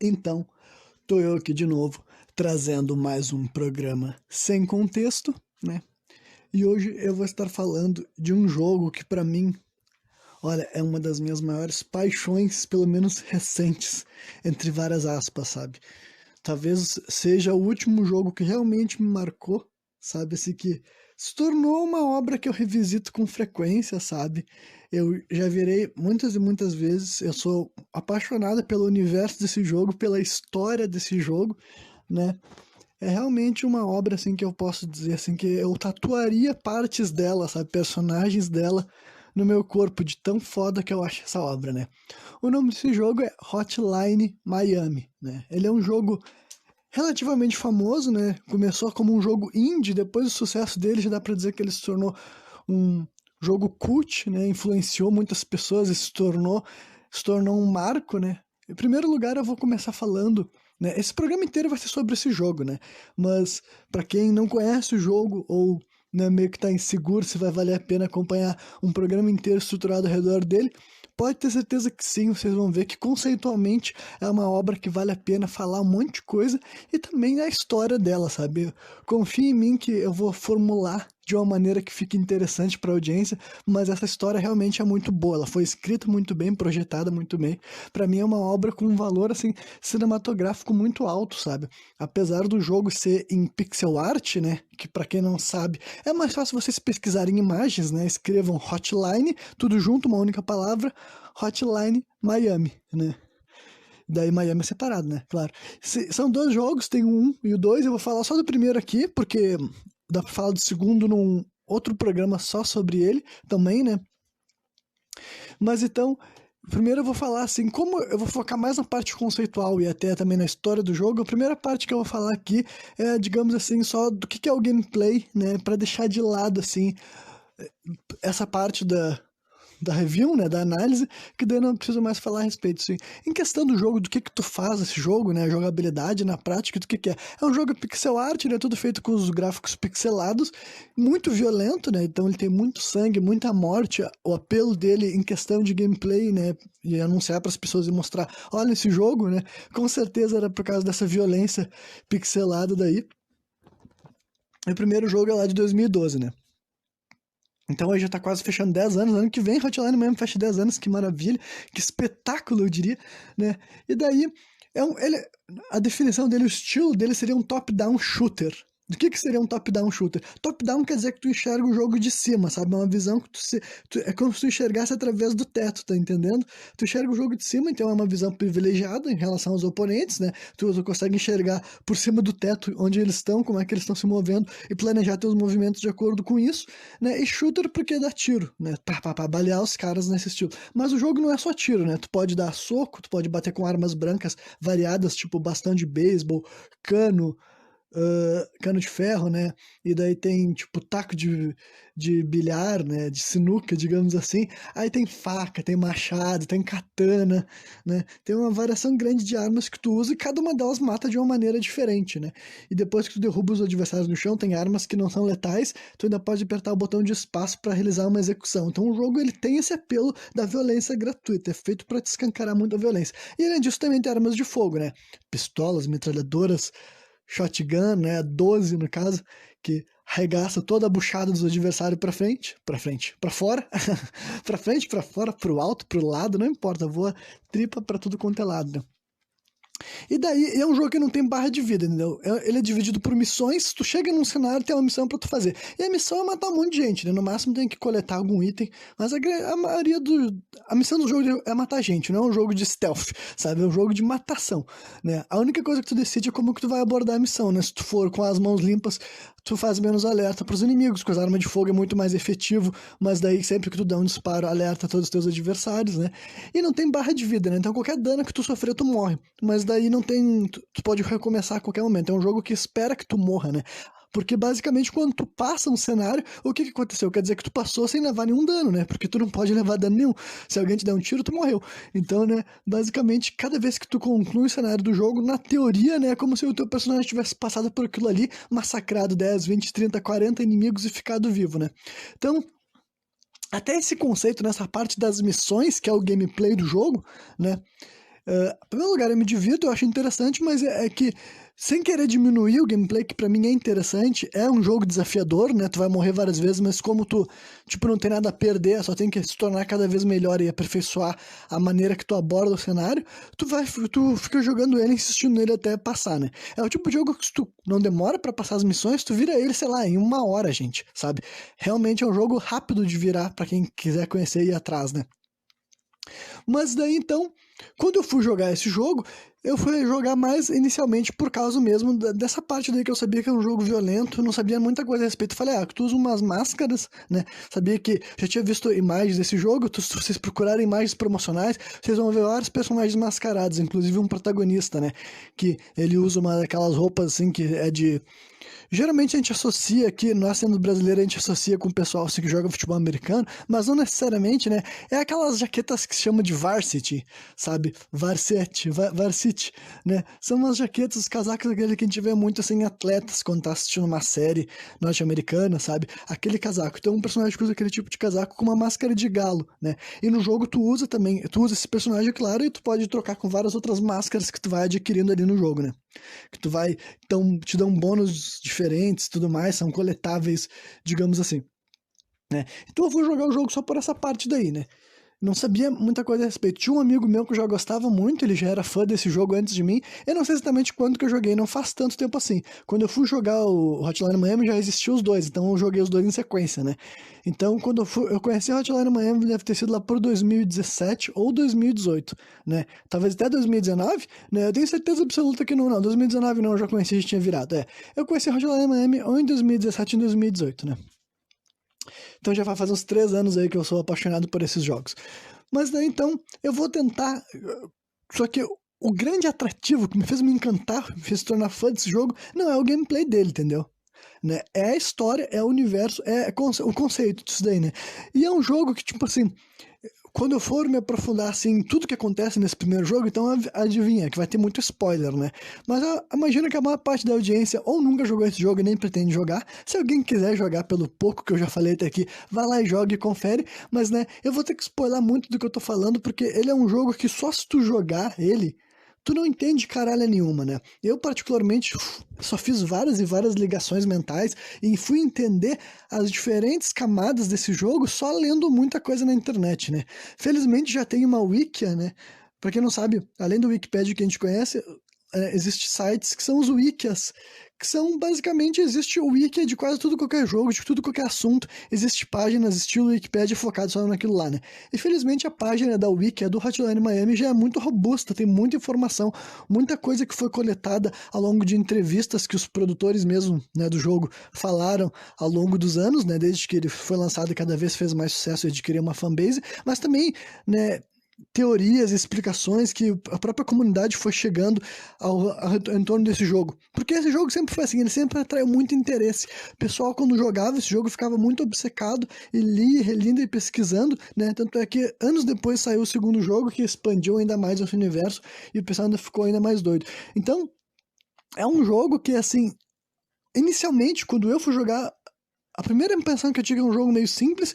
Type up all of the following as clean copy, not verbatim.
Então, tô eu aqui de novo, trazendo mais um programa sem contexto, né? E hoje eu vou estar falando de um jogo que pra mim, olha, é uma das minhas maiores paixões, pelo menos recentes, entre várias aspas, sabe? Talvez seja o último jogo que realmente me marcou, sabe? Assim, que se tornou uma obra que eu revisito com frequência, sabe? Eu já virei muitas e muitas vezes, eu sou apaixonada pelo universo desse jogo, pela história desse jogo, né? É realmente uma obra, assim, que eu posso dizer, assim, que eu tatuaria partes dela, sabe? Personagens dela no meu corpo, de tão foda que eu acho essa obra, né? O nome desse jogo é Hotline Miami, né? Ele é um jogo relativamente famoso, né? Começou como um jogo indie, depois do sucesso dele já dá pra dizer que ele se tornou um jogo cult, né? Influenciou muitas pessoas e se tornou um marco, né? Em primeiro lugar, eu vou começar falando, né? Esse programa inteiro vai ser sobre esse jogo, né? Mas pra quem não conhece o jogo ou né, meio que tá inseguro se vai valer a pena acompanhar um programa inteiro estruturado ao redor dele, pode ter certeza que sim, vocês vão ver que conceitualmente é uma obra que vale a pena falar um monte de coisa e também a história dela, sabe? Confia em mim que eu vou formular de uma maneira que fique interessante para a audiência, mas essa história realmente é muito boa, ela foi escrita muito bem, projetada muito bem. Para mim é uma obra com um valor assim cinematográfico muito alto, sabe? Apesar do jogo ser em pixel art, né, que para quem não sabe, é mais fácil vocês pesquisarem imagens, né? Escrevam Hotline, tudo junto, uma única palavra, Hotline Miami, né? Daí Miami é separado, né? Claro. São dois jogos, tem o 1 e o 2. Eu vou falar só do primeiro aqui, porque dá pra falar do segundo num outro programa só sobre ele também, né? Mas então, primeiro eu vou falar assim, como eu vou focar mais na parte conceitual e até também na história do jogo, a primeira parte que eu vou falar aqui é, digamos assim, só do que é o gameplay, né? Pra deixar de lado, assim, essa parte da review, né, da análise, que daí não preciso mais falar a respeito, sim. Em questão do jogo, do que tu faz esse jogo, né, a jogabilidade na prática, do que é. É um jogo pixel art, né, tudo feito com os gráficos pixelados, muito violento, né, então ele tem muito sangue, muita morte, o apelo dele em questão de gameplay, né, e anunciar para as pessoas e mostrar, olha esse jogo, né, com certeza era por causa dessa violência pixelada daí. O primeiro jogo é lá de 2012, né. Então hoje já tá quase fechando 10 anos, ano que vem Hotline Miami fecha 10 anos, que maravilha, que espetáculo, eu diria, né? E daí, a definição dele, o estilo dele seria um top-down shooter. Do que seria um top-down shooter? Top-down quer dizer que tu enxerga o jogo de cima, sabe? É uma visão que é como se tu enxergasse através do teto, tá entendendo? Tu enxerga o jogo de cima, então é uma visão privilegiada em relação aos oponentes, né? Tu consegue enxergar por cima do teto onde eles estão, como é que eles estão se movendo e planejar teus movimentos de acordo com isso, né? E shooter porque dá tiro, né? Pá, balear os caras nesse estilo. Mas o jogo não é só tiro, né? Tu pode dar soco, tu pode bater com armas brancas variadas, tipo bastão de beisebol, cano, cano de ferro, né? E daí tem, tipo, taco de bilhar, né? De sinuca, digamos assim. Aí tem faca, tem machado, tem katana, né? Tem uma variação grande de armas que tu usa e cada uma delas mata de uma maneira diferente, né? E depois que tu derruba os adversários no chão, tem armas que não são letais, tu ainda pode apertar o botão de espaço para realizar uma execução. Então o jogo, ele tem esse apelo da violência gratuita, é feito para te escancarar muito a violência. E além disso, também tem armas de fogo, né? Pistolas, metralhadoras, shotgun, né, 12 no caso, que arregaça toda a buchada dos adversários para fora, para frente, para fora, pro alto, pro lado, não importa, voa tripa para tudo quanto é lado, né? E daí, é um jogo que não tem barra de vida, entendeu? Ele é dividido por missões, tu chega num cenário, tem uma missão pra tu fazer. E a missão é matar um monte de gente, né? No máximo tem que coletar algum item, mas a maioria do... A missão do jogo é matar gente, não é um jogo de stealth, sabe? É um jogo de matação, né? A única coisa que tu decide é como que tu vai abordar a missão, né? Se tu for com as mãos limpas, tu faz menos alerta pros inimigos, com as armas de fogo é muito mais efetivo, mas daí sempre que tu dá um disparo, alerta todos os teus adversários, né? E não tem barra de vida, né? Então qualquer dano que tu sofrer, tu morre. Mas daí não tem... Tu pode recomeçar a qualquer momento. É um jogo que espera que tu morra, né? Porque basicamente quando tu passa um cenário, o que aconteceu? Quer dizer que tu passou sem levar nenhum dano, né? Porque tu não pode levar dano nenhum. Se alguém te der um tiro, tu morreu. Então, né, basicamente, cada vez que tu conclui o cenário do jogo, na teoria, né, é como se o teu personagem tivesse passado por aquilo ali, massacrado 10, 20, 30, 40 inimigos e ficado vivo, né? Então, até esse conceito nessa parte das missões, que é o gameplay do jogo, né? Em primeiro lugar, eu me divirto, eu acho interessante, mas é que, sem querer diminuir o gameplay, que pra mim é interessante, é um jogo desafiador, né? Tu vai morrer várias vezes, mas como tu, tipo, não tem nada a perder, só tem que se tornar cada vez melhor e aperfeiçoar a maneira que tu aborda o cenário, tu fica jogando ele, insistindo nele até passar, né? É o tipo de jogo que se tu não demora pra passar as missões, tu vira ele, sei lá, em 1 hora, gente, sabe? Realmente é um jogo rápido de virar pra quem quiser conhecer e ir atrás, né? Mas daí então, quando eu fui jogar esse jogo, eu fui jogar mais inicialmente por causa mesmo dessa parte daí que eu sabia que era um jogo violento, não sabia muita coisa a respeito. Eu falei, tu usa umas máscaras, né? Sabia que já tinha visto imagens desse jogo, se vocês procurarem imagens promocionais, vocês vão ver vários personagens mascarados, inclusive um protagonista, né? Que ele usa uma daquelas roupas assim que é de. Geralmente a gente associa aqui, nós sendo brasileiro, a gente associa com o pessoal assim, que joga futebol americano, mas não necessariamente, né? É aquelas jaquetas que se chama de varsity, sabe? Varsity, né? São umas jaquetas, os casacos aquele que a gente vê muito assim em atletas quando tá assistindo uma série norte-americana, sabe? Aquele casaco. Então um personagem que usa aquele tipo de casaco com uma máscara de galo, né? E no jogo tu usa também, tu usa esse personagem, claro, e tu pode trocar com várias outras máscaras que tu vai adquirindo ali no jogo, né? Que tu vai, então, te dão bônus diferentes, tudo mais, são coletáveis, digamos assim, né? Então eu vou jogar o jogo só por essa parte daí, né? Não sabia muita coisa a respeito. Tinha um amigo meu que já gostava muito, ele já era fã desse jogo antes de mim. Eu não sei exatamente quando que eu joguei, não faz tanto tempo assim. Quando eu fui jogar o Hotline Miami já existiam os dois, então eu joguei os dois em sequência, né? Então quando eu conheci o Hotline Miami deve ter sido lá por 2017 ou 2018, né? Talvez até 2019, né? Eu tenho certeza absoluta que não, 2019 não, eu já conheci, já tinha virado, Eu conheci o Hotline Miami ou em 2017 ou em 2018, né? Então já vai fazer uns 3 anos aí que eu sou apaixonado por esses jogos. Mas daí então eu vou tentar. Só que o grande atrativo que me fez me encantar, me fez tornar fã desse jogo, não é o gameplay dele, entendeu? Né? É a história, é o universo, o conceito disso daí, né? E é um jogo que, tipo assim, quando eu for me aprofundar assim em tudo que acontece nesse primeiro jogo, então adivinha que vai ter muito spoiler, né? Mas eu imagino que a maior parte da audiência ou nunca jogou esse jogo e nem pretende jogar. Se alguém quiser jogar pelo pouco que eu já falei até aqui, vai lá e joga e confere. Mas, né, eu vou ter que spoiler muito do que eu tô falando, porque ele é um jogo que só se tu jogar ele, tu não entende caralho nenhuma, né? Eu, particularmente, só fiz várias e várias ligações mentais e fui entender as diferentes camadas desse jogo só lendo muita coisa na internet, né? Felizmente já tem uma Wikia, né? Pra quem não sabe, além do Wikipedia que a gente conhece, existem sites que são os Wikias, que são basicamente, existe o Wiki de quase tudo qualquer jogo, de tudo qualquer assunto, existe páginas estilo Wikipedia focado só naquilo lá, né? E felizmente a página da Wiki, do Hotline Miami, já é muito robusta, tem muita informação, muita coisa que foi coletada ao longo de entrevistas que os produtores mesmo, né, do jogo falaram ao longo dos anos, né, desde que ele foi lançado e cada vez fez mais sucesso e adquiriu uma fanbase, mas também, né, teorias e explicações que a própria comunidade foi chegando em torno desse jogo. Porque esse jogo sempre foi assim, ele sempre atraiu muito interesse. O pessoal, quando jogava esse jogo, ficava muito obcecado e lia, relendo e pesquisando, né? Tanto é que anos depois saiu o segundo jogo, que expandiu ainda mais esse universo e o pessoal ainda ficou ainda mais doido. Então, é um jogo que, assim, inicialmente, quando eu fui jogar, a primeira impressão que eu tive é um jogo meio simples,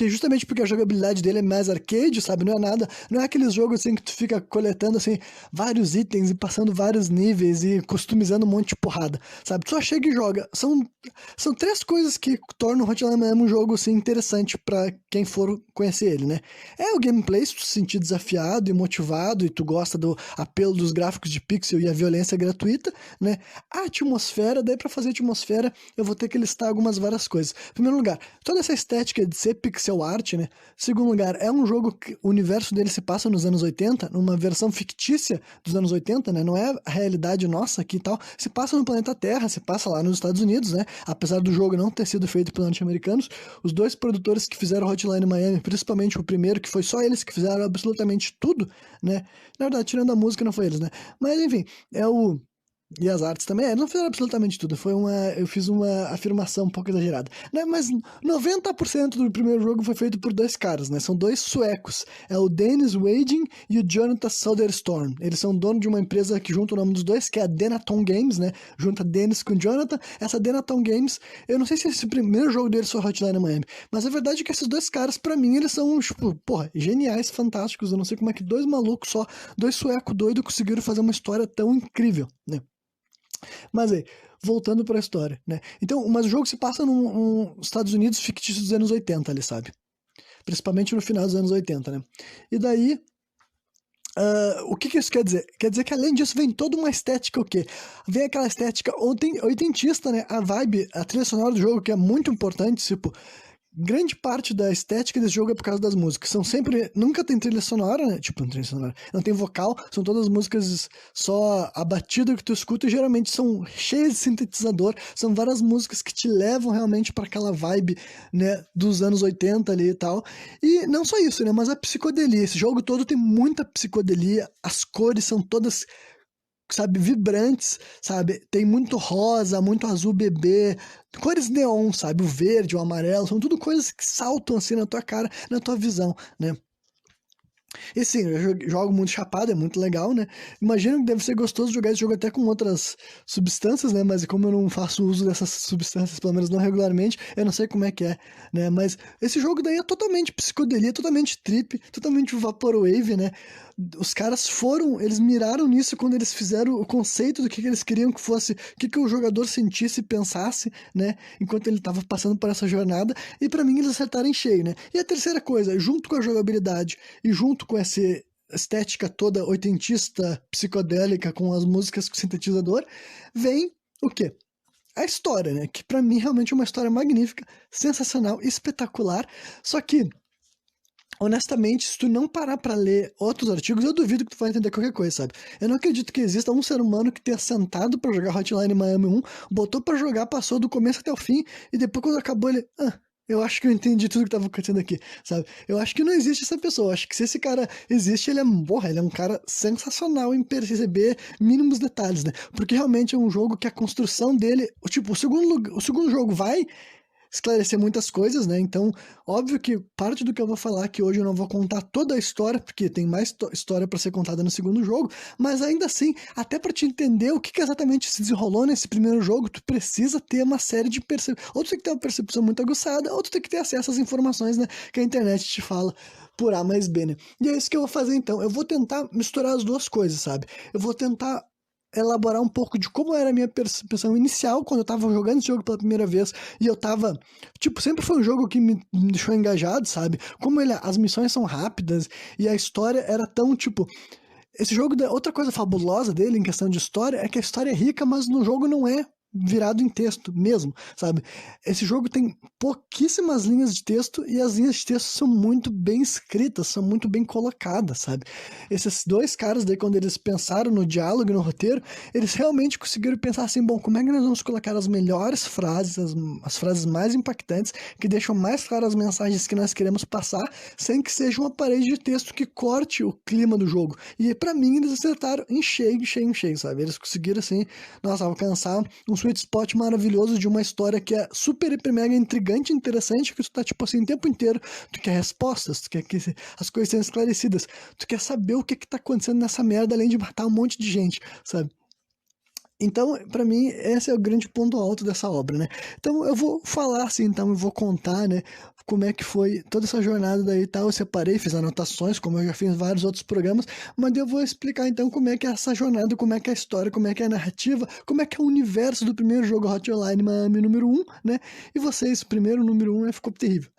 justamente porque a jogabilidade dele é mais arcade, sabe? Não é nada, não é aqueles jogos assim que tu fica coletando assim vários itens e passando vários níveis e customizando um monte de porrada, sabe? Tu só chega e joga. São 3 coisas que tornam o Hotline Miami um jogo assim interessante pra quem for conhecer ele, né? É o gameplay, se tu se sentir desafiado e motivado e tu gosta do apelo dos gráficos de pixel e a violência gratuita, né? A atmosfera, daí pra fazer atmosfera eu vou ter que listar algumas várias coisas. Em primeiro lugar, toda essa estética de ser pixel art, né? Segundo lugar, é um jogo que o universo dele se passa nos anos 80, numa versão fictícia dos anos 80, né? Não é a realidade nossa aqui e tal. Se passa no planeta Terra, se passa lá nos Estados Unidos, né? Apesar do jogo não ter sido feito por norte-americanos, os 2 produtores que fizeram Hotline Miami, principalmente o primeiro, que foi só eles que fizeram absolutamente tudo, né? Na verdade, tirando a música, não foi eles, né? Mas enfim, é o E as artes também, não fizeram absolutamente tudo, eu fiz uma afirmação um pouco exagerada, né, mas 90% do primeiro jogo foi feito por dois caras, né, são dois suecos, é o Dennis Wading e o Jonathan Soderstrom, eles são dono de uma empresa que junta o nome dos dois, que é a Denaton Games, né, junta Dennis com Jonathan, essa Denaton Games, eu não sei se esse primeiro jogo deles foi Hotline Miami, mas a verdade é que esses dois caras, pra mim, eles são, tipo, porra, geniais, fantásticos, eu não sei como é que dois malucos só, dois suecos doidos conseguiram fazer uma história tão incrível, né. Mas aí, voltando pra história, né? Então, mas o jogo se passa num Estados Unidos fictício dos anos 80 ali, sabe? Principalmente no final dos anos 80, né? E daí, o que que isso quer dizer? Quer dizer que além disso vem toda uma estética o quê? Vem aquela estética oitentista, né? A vibe, a trilha sonora do jogo que é muito importante, tipo, grande parte da estética desse jogo é por causa das músicas. São sempre. Nunca tem trilha sonora, né? Tipo, não trilha sonora. Não tem vocal, são todas músicas só a batida que tu escuta e geralmente são cheias de sintetizador. São várias músicas que te levam realmente para aquela vibe, né? Dos anos 80 ali e tal. E não só isso, né? Mas a psicodelia. Esse jogo todo tem muita psicodelia. As cores são todas, sabe, vibrantes, sabe? Tem muito rosa, muito azul bebê, cores neon, sabe? O verde, o amarelo, são tudo coisas que saltam assim na tua cara, na tua visão, né? E sim, eu jogo muito chapado, é muito legal, né? Imagino que deve ser gostoso jogar esse jogo até com outras substâncias, né? Mas como eu não faço uso dessas substâncias, pelo menos não regularmente, eu não sei como é que é, né? Mas esse jogo daí é totalmente psicodelia, totalmente trip, totalmente vaporwave, né? Os caras eles miraram nisso quando eles fizeram o conceito do que eles queriam que fosse, o que o jogador sentisse e pensasse, né? Enquanto ele tava passando por essa jornada, e pra mim eles acertaram em cheio, né? E a terceira coisa, junto com a jogabilidade e junto com essa estética toda oitentista, psicodélica, com as músicas com sintetizador, vem o quê? A história, né? Que pra mim realmente é uma história magnífica, sensacional, espetacular. Só que, honestamente, se tu não parar pra ler outros artigos, eu duvido que tu vai entender qualquer coisa, sabe? Eu não acredito que exista um ser humano que tenha sentado pra jogar Hotline Miami 1, botou pra jogar, passou do começo até o fim, e depois quando acabou ele... eu acho que eu entendi tudo que tava acontecendo aqui, sabe? Eu acho que não existe essa pessoa. Eu acho que se esse cara existe, ele é um cara sensacional em perceber mínimos detalhes, né? Porque realmente é um jogo que a construção dele, tipo, o segundo jogo vai esclarecer muitas coisas, né? Então, óbvio que parte do que eu vou falar aqui hoje eu não vou contar toda a história, porque tem mais história para ser contada no segundo jogo, mas ainda assim, até para te entender o que exatamente se desenrolou nesse primeiro jogo, tu precisa ter uma série de percepções. Ou tu tem que ter uma percepção muito aguçada, ou tu tem que ter acesso às informações, né, que a internet te fala por A mais B, né? E é isso que eu vou fazer então. Eu vou tentar misturar as duas coisas, sabe? Eu vou tentar elaborar um pouco de como era a minha percepção inicial quando eu tava jogando esse jogo pela primeira vez e eu tava, tipo, sempre foi um jogo que me deixou engajado, sabe? Como as missões são rápidas e a história era tão, tipo, esse jogo, outra coisa fabulosa dele em questão de história é que a história é rica, mas no jogo não é virado em texto mesmo, sabe? Esse jogo tem pouquíssimas linhas de texto e as linhas de texto são muito bem escritas, são muito bem colocadas, sabe? Esses dois caras daí, quando eles pensaram no diálogo e no roteiro, eles realmente conseguiram pensar assim, bom, como é que nós vamos colocar as melhores frases, as frases mais impactantes, que deixam mais claras as mensagens que nós queremos passar, sem que seja uma parede de texto que corte o clima do jogo. E pra mim eles acertaram em cheio, cheio, cheio, sabe? Eles conseguiram, assim, nossa, alcançar um sweet spot maravilhoso de uma história que é super, hiper, mega intrigante e interessante, que tu tá, tipo assim, o tempo inteiro, tu quer respostas, tu quer que as coisas sejam esclarecidas, tu quer saber o que que tá acontecendo nessa merda, além de matar um monte de gente, sabe? Então, pra mim, esse é o grande ponto alto dessa obra, né? Então, eu vou falar assim, então, eu vou contar, né, como é que foi toda essa jornada daí e tal. Eu separei, fiz anotações, como eu já fiz em vários outros programas, mas eu vou explicar então como é que é essa jornada, como é que é a história, como é que é a narrativa, como é que é o universo do primeiro jogo Hotline Miami número 1, né? E vocês, o primeiro número 1, ficou terrível.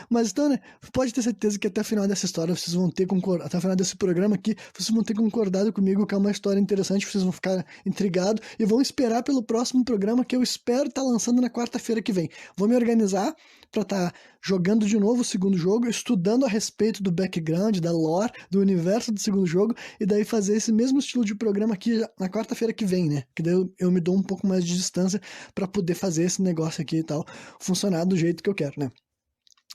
Mas então, né, pode ter certeza que até o final dessa história vocês vão ter concordado, até o final desse programa aqui, vocês vão ter concordado comigo que é uma história interessante, vocês vão ficar intrigados e vão esperar pelo próximo programa que eu espero estar lançando na quarta-feira que vem. Vou me organizar para estar jogando de novo o segundo jogo, estudando a respeito do background, da lore, do universo do segundo jogo, e daí fazer esse mesmo estilo de programa aqui na quarta-feira que vem, né? Que daí eu me dou um pouco mais de distância para poder fazer esse negócio aqui e tal funcionar do jeito que eu quero, né?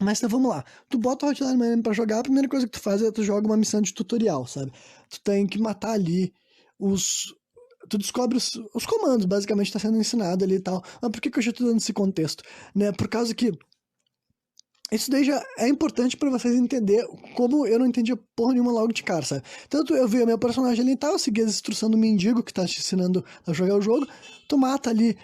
Mas então vamos lá. Tu bota o Hotline Miami pra jogar, a primeira coisa que tu faz é tu joga uma missão de tutorial, sabe? Tu tem que matar ali os tu descobre os comandos, basicamente tá sendo ensinado ali e tal. Mas por que que eu já tô dando esse contexto? Né? Por causa que isso daí já é importante pra vocês entenderem como eu não entendia porra nenhuma logo de cara, sabe? Tanto eu vi o meu personagem ali e tal, eu segui as instruções do mendigo que tá te ensinando a jogar o jogo, tu mata ali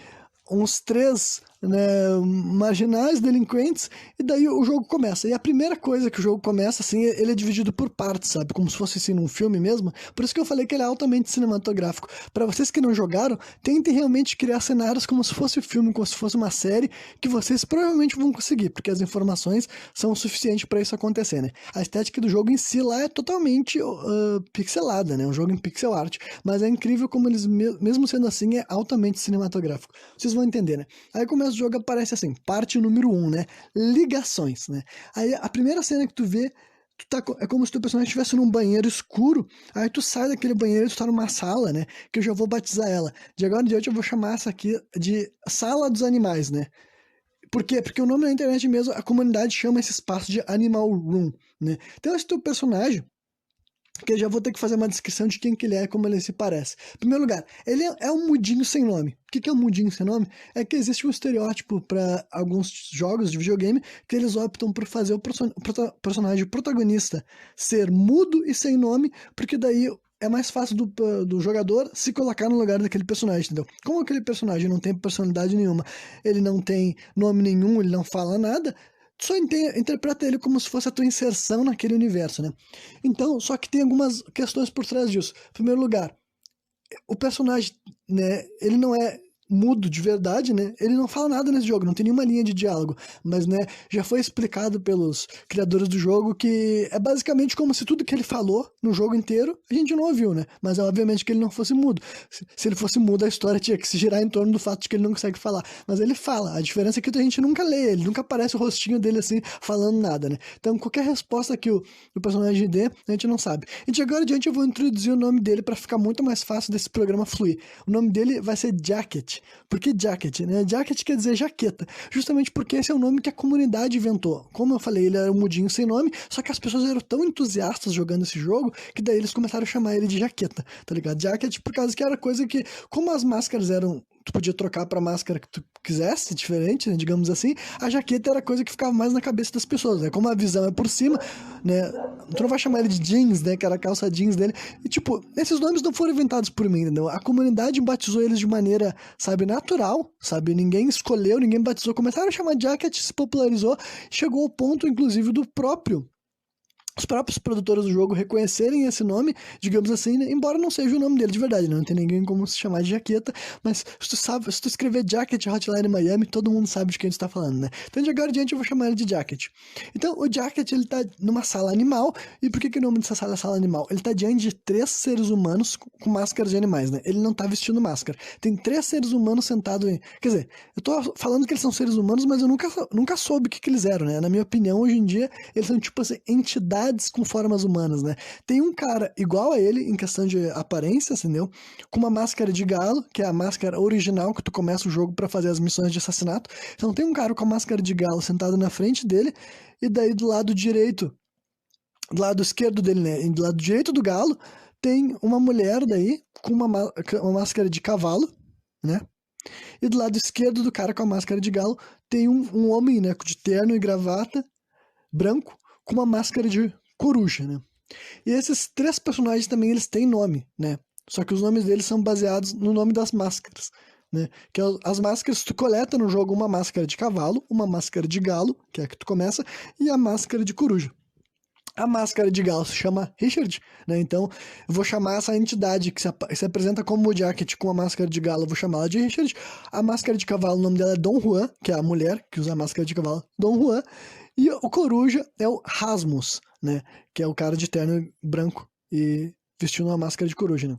uns três, né, marginais, delinquentes, e daí o jogo começa. E a primeira coisa que o jogo começa, assim, ele é dividido por partes, sabe? Como se fosse, assim, num filme mesmo. Por isso que eu falei que ele é altamente cinematográfico. Para vocês que não jogaram, tentem realmente criar cenários como se fosse filme, como se fosse uma série, que vocês provavelmente vão conseguir, porque as informações são o suficiente para isso acontecer, né? A estética do jogo em si lá é totalmente pixelada, né? Um jogo em pixel art. Mas é incrível como eles, mesmo sendo assim, é altamente cinematográfico. Vocês vão entender, né? Aí começa o jogo, aparece assim, parte número 1, né? Ligações, né? Aí a primeira cena que tu vê, é como se teu personagem estivesse num banheiro escuro, aí tu sai daquele banheiro e tu tá numa sala, né? Que eu já vou batizar ela. De agora em diante eu vou chamar essa aqui de Sala dos Animais, né? Por quê? Porque o nome na internet mesmo, a comunidade chama esse espaço de Animal Room, né? Então esse teu personagem, que eu já vou ter que fazer uma descrição de quem que ele é e como ele se parece. Em primeiro lugar, ele é um mudinho sem nome. O que é um mudinho sem nome? É que existe um estereótipo para alguns jogos de videogame que eles optam por fazer o personagem protagonista ser mudo e sem nome, porque daí é mais fácil do jogador se colocar no lugar daquele personagem, entendeu? Como aquele personagem não tem personalidade nenhuma, ele não tem nome nenhum, ele não fala nada, tu só interpreta ele como se fosse a tua inserção naquele universo, né? Então, só que tem algumas questões por trás disso. Em primeiro lugar, o personagem, né, ele não é mudo de verdade, né? Ele não fala nada nesse jogo, não tem nenhuma linha de diálogo, mas, né, já foi explicado pelos criadores do jogo que é basicamente como se tudo que ele falou no jogo inteiro a gente não ouviu, né? Mas é obviamente que ele não fosse mudo. Se ele fosse mudo, a história tinha que se girar em torno do fato de que ele não consegue falar. Mas ele fala. A diferença é que a gente nunca lê ele, nunca aparece o rostinho dele assim, falando nada, né? Então, qualquer resposta que o personagem dê, a gente não sabe. E de agora em diante eu vou introduzir o nome dele para ficar muito mais fácil desse programa fluir. O nome dele vai ser Jacket. Por que Jacket, né? Jacket quer dizer jaqueta, justamente porque esse é o nome que a comunidade inventou. Como eu falei, ele era um mudinho sem nome, só que as pessoas eram tão entusiastas jogando esse jogo que daí eles começaram a chamar ele de jaqueta, tá ligado? Jacket por causa que era coisa que, como as máscaras eram, tu podia trocar pra máscara que tu quisesse, diferente, né, digamos assim, a jaqueta era coisa que ficava mais na cabeça das pessoas, né? Como a visão é por cima, né? Tu não vai chamar ele de jeans, né? Que era a calça jeans dele. E, tipo, esses nomes não foram inventados por mim, entendeu? A comunidade batizou eles de maneira, sabe, natural, sabe? Ninguém escolheu, ninguém batizou. Começaram a chamar Jacket, se popularizou, chegou ao ponto, inclusive, os próprios produtores do jogo reconhecerem esse nome, digamos assim, né? Embora não seja o nome dele de verdade, né? Não tem ninguém como se chamar de jaqueta, mas se tu escrever Jacket Hotline Miami, todo mundo sabe de quem tu tá falando, né? Então de agora em diante eu vou chamar ele de Jacket. Então o Jacket, ele tá numa sala animal, e por que o nome dessa sala é sala animal? Ele tá diante de 3 seres humanos com máscaras de animais, né? Ele não tá vestindo máscara. Tem 3 seres humanos sentados em... Quer dizer, eu tô falando que eles são seres humanos, mas eu nunca soube o que eles eram, né? Na minha opinião, hoje em dia, eles são tipo assim, entidades com formas humanas, né? Tem um cara igual a ele, em questão de aparência, entendeu? Com uma máscara de galo, que é a máscara original que tu começa o jogo pra fazer as missões de assassinato. Então tem um cara com a máscara de galo sentado na frente dele, e daí do lado direito, do lado esquerdo dele, né? E do lado direito do galo, tem uma mulher daí com uma máscara de cavalo, né? E do lado esquerdo do cara com a máscara de galo, tem um homem, né? De terno e gravata, branco, com uma máscara de coruja, né? E esses 3 personagens também, eles têm nome, né? Só que os nomes deles são baseados no nome das máscaras, né? Que as máscaras, tu coleta no jogo uma máscara de cavalo, uma máscara de galo, que é a que tu começa, e a máscara de coruja. A máscara de galo se chama Richard, né? Então, eu vou chamar essa entidade que se apresenta como o Jacket com a máscara de galo, eu vou chamar ela de Richard. A máscara de cavalo, o nome dela é Dom Juan, que é a mulher que usa a máscara de cavalo, Dom Juan. E o coruja é o Rasmus, né? Que é o cara de terno branco e vestindo uma máscara de coruja, né?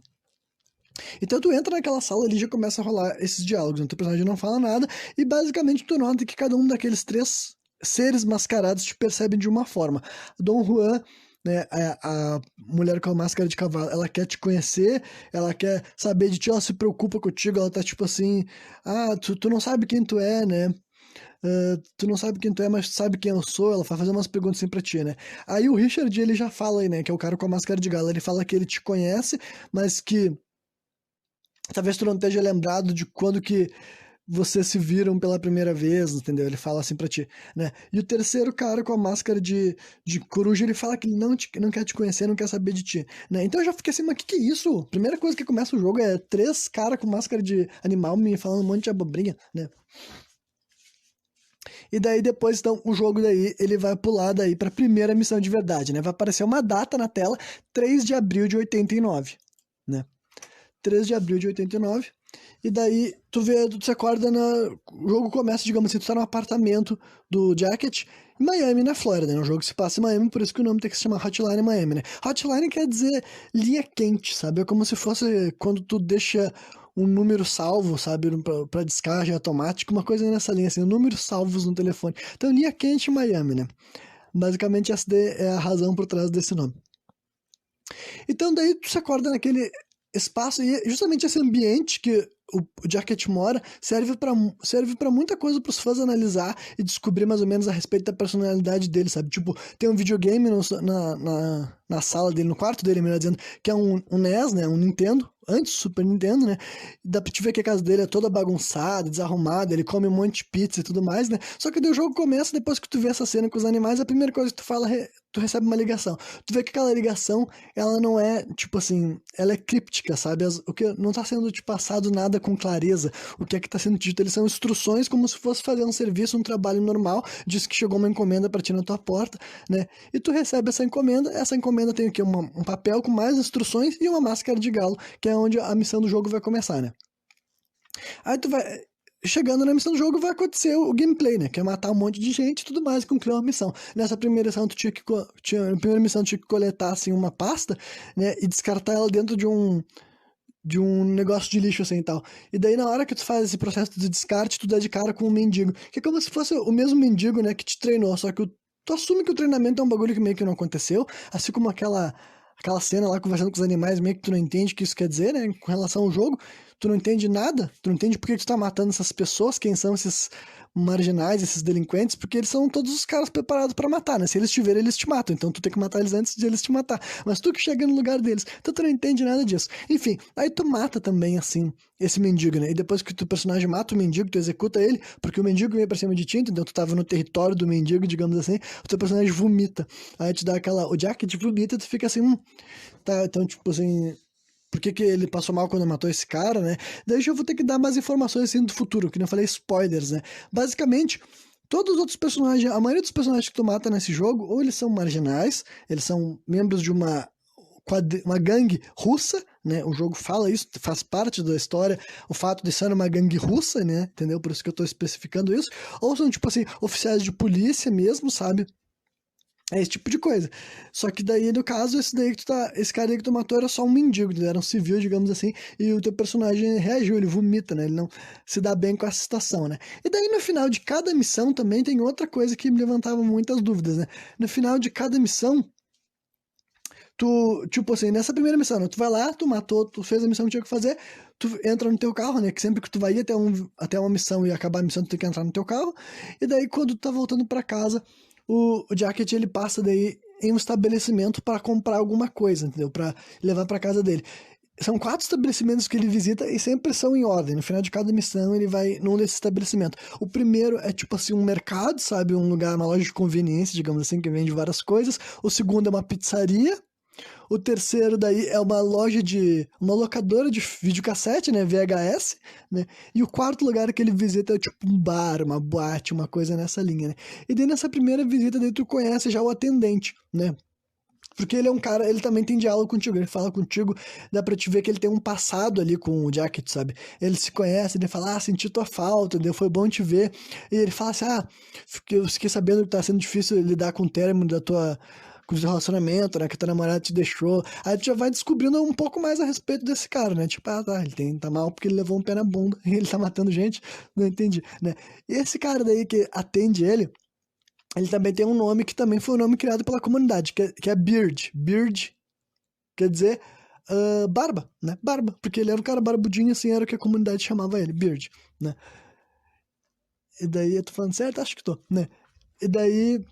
Então tu entra naquela sala ali e já começa a rolar esses diálogos, né? Teu personagem não fala nada e basicamente tu nota que cada um daqueles 3 seres mascarados te percebem de uma forma. Dom Juan, né, a mulher com a máscara de cavalo, ela quer te conhecer, ela quer saber de ti, ela se preocupa contigo, ela tá tipo assim, tu não sabe quem tu é, né? Tu não sabe quem tu é, mas tu sabe quem eu sou, ela vai fazer umas perguntas assim pra ti, né? Aí o Richard, ele já fala aí, né, que é o cara com a máscara de galo, ele fala que ele te conhece, mas que Talvez tu não esteja lembrado de quando que vocês se viram pela primeira vez, entendeu? Ele fala assim pra ti, né? E o terceiro cara com a máscara de coruja, ele fala que ele não quer te conhecer, não quer saber de ti, né? Então eu já fiquei assim, mas que é isso? Primeira coisa que começa o jogo é três caras com máscara de animal me falando um monte de abobrinha, né? E daí depois, então, o jogo daí, ele vai pular daí pra primeira missão de verdade, né? Vai aparecer uma data na tela, 3 de abril de 89, né? 3 de abril de 89. E daí tu vê, tu se acorda o jogo começa, digamos assim, tu tá no apartamento do Jacket em Miami, na Flórida, né? O jogo se passa em Miami, por isso que o nome tem que se chamar Hotline Miami, né? Hotline quer dizer linha quente, sabe? É como se fosse quando tu deixa um número salvo, sabe? Pra descarga automática, uma coisa nessa linha, assim, números salvos no telefone. Então, linha quente em Miami, né? Basicamente, essa é a razão por trás desse nome. Então, daí tu se acorda naquele espaço, e justamente esse ambiente que o Jacket mora serve para muita coisa para os fãs analisar e descobrir mais ou menos a respeito da personalidade dele, sabe? Tipo, tem um videogame na sala dele, no quarto dele, melhor dizendo, que é um NES, né? Um Nintendo, antes do Super Nintendo, né? Dá pra te ver que a casa dele é toda bagunçada, desarrumada, ele come um monte de pizza e tudo mais, né? Só que daí o jogo começa, depois que tu vê essa cena com os animais, a primeira coisa que tu fala, tu recebe uma ligação. Tu vê que aquela ligação, ela não é, tipo assim, ela é críptica, sabe? O que não tá sendo te passado nada com clareza. O que é que tá sendo dito? Eles são instruções como se fosse fazer um serviço, um trabalho normal. Diz que chegou uma encomenda pra ti na tua porta, né? E tu recebe essa encomenda tem o quê? Um papel com mais instruções e uma máscara de galo, que é onde a missão do jogo vai começar, né? Aí tu vai. Chegando na missão do jogo vai acontecer o gameplay, né? Que é matar um monte de gente e tudo mais e concluir uma missão. Nessa primeira missão, na primeira missão, tu tinha que coletar assim, uma pasta, né? E descartar ela dentro de um negócio de lixo assim e tal. E daí, na hora que tu faz esse processo de descarte, tu dá de cara com um mendigo. Que é como se fosse o mesmo mendigo, né, que te treinou, só que tu assume que o treinamento é um bagulho que meio que não aconteceu, assim como aquela cena lá conversando com os animais, meio que tu não entende o que isso quer dizer, né, com relação ao jogo. Tu não entende nada, tu não entende por que tu tá matando essas pessoas, quem são esses marginais, esses delinquentes, porque eles são todos os caras preparados pra matar, né? Se eles te verem, eles te matam, então tu tem que matar eles antes de eles te matar. Mas tu que chega no lugar deles, então tu não entende nada disso. Enfim, aí tu mata também, assim, esse mendigo, né? E depois que o teu personagem mata o mendigo, tu executa ele, porque o mendigo veio pra cima de ti, então tu tava no território do mendigo, digamos assim, o teu personagem vomita. Aí te dá aquela. O Jack te vomita e tu fica assim, tá, então, tipo assim. Por que ele passou mal quando matou esse cara, né? Daí eu vou ter que dar mais informações assim do futuro, que não falei spoilers, né? Basicamente, todos os outros personagens, a maioria dos personagens que tu mata nesse jogo, ou eles são marginais, eles são membros de uma gangue russa, né? O jogo fala isso, faz parte da história, o fato de ser uma gangue russa, né? Entendeu? Por isso que eu tô especificando isso. Ou são, tipo assim, oficiais de polícia mesmo, sabe? É esse tipo de coisa. Só que daí, no caso, esse cara aí que tu matou era só um mendigo, ele era um civil, digamos assim, e o teu personagem reagiu, ele vomita, né? Ele não se dá bem com essa situação, né? E daí, no final de cada missão, também tem outra coisa que me levantava muitas dúvidas, né? No final de cada missão, tu, tipo assim, nessa primeira missão, né? Tu vai lá, tu matou, tu fez a missão que tinha que fazer, tu entra no teu carro, né? Que sempre que tu vai ir até uma missão e acabar a missão, tu tem que entrar no teu carro. E daí, quando tu tá voltando pra casa, o Jacket, ele passa daí em um estabelecimento para comprar alguma coisa, entendeu? Pra levar pra casa dele. São 4 estabelecimentos que ele visita e sempre são em ordem. No final de cada missão, ele vai num desses estabelecimentos. O primeiro é tipo assim, um mercado, sabe? Um lugar, uma loja de conveniência, digamos assim, que vende várias coisas. O segundo é uma pizzaria. O terceiro daí é uma locadora de videocassete, né, VHS, né? E o quarto lugar que ele visita é tipo um bar, uma boate, uma coisa nessa linha, né? E daí nessa primeira visita daí tu conhece já o atendente, né? Porque ele é um cara, ele também tem diálogo contigo, ele fala contigo, dá pra te ver que ele tem um passado ali com o Jacket, sabe? Ele se conhece, ele fala, senti tua falta, foi bom te ver. E ele fala assim, eu fiquei sabendo que tá sendo difícil lidar com o término com o seu relacionamento, né? Que tua namorada te deixou. Aí tu já vai descobrindo um pouco mais a respeito desse cara, né? Tipo, tá, tá mal porque ele levou um pé na bunda e ele tá matando gente, não entendi, né? E esse cara daí que atende ele também tem um nome que também foi um nome criado pela comunidade, que é Beard. Beard quer dizer barba, né? Barba, porque ele era um cara barbudinho, assim, era o que a comunidade chamava ele, Beard, né? E daí, eu tô falando certo? Acho que tô, né? E daí,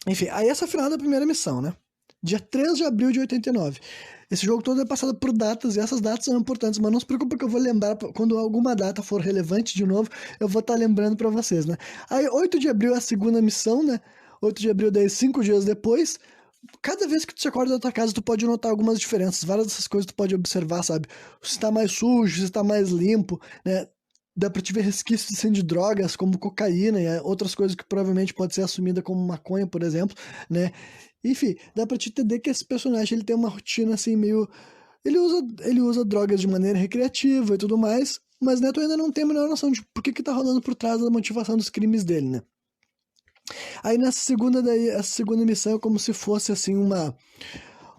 enfim, aí essa é a final da primeira missão, né? dia 3 de abril de 89. Esse jogo todo é passado por datas, e essas datas são importantes, mas não se preocupe que eu vou lembrar, quando alguma data for relevante de novo, eu vou estar lembrando para vocês, né? Aí, 8 de abril é a segunda missão, né? 8 de abril, daí 5 dias depois, cada vez que tu se acorda da tua casa, tu pode notar algumas diferenças, várias dessas coisas tu pode observar, sabe? Se tá mais sujo, se tá mais limpo, né? Dá pra te ver resquícios assim, de drogas, como cocaína e outras coisas que provavelmente pode ser assumida como maconha, por exemplo, né? Enfim, dá pra te entender que esse personagem ele tem uma rotina assim meio... Ele usa drogas de maneira recreativa e tudo mais, mas né, tu ainda não tem a menor noção de por que tá rolando por trás da motivação dos crimes dele, né? Aí nessa segunda daí, essa segunda missão é como se fosse assim uma...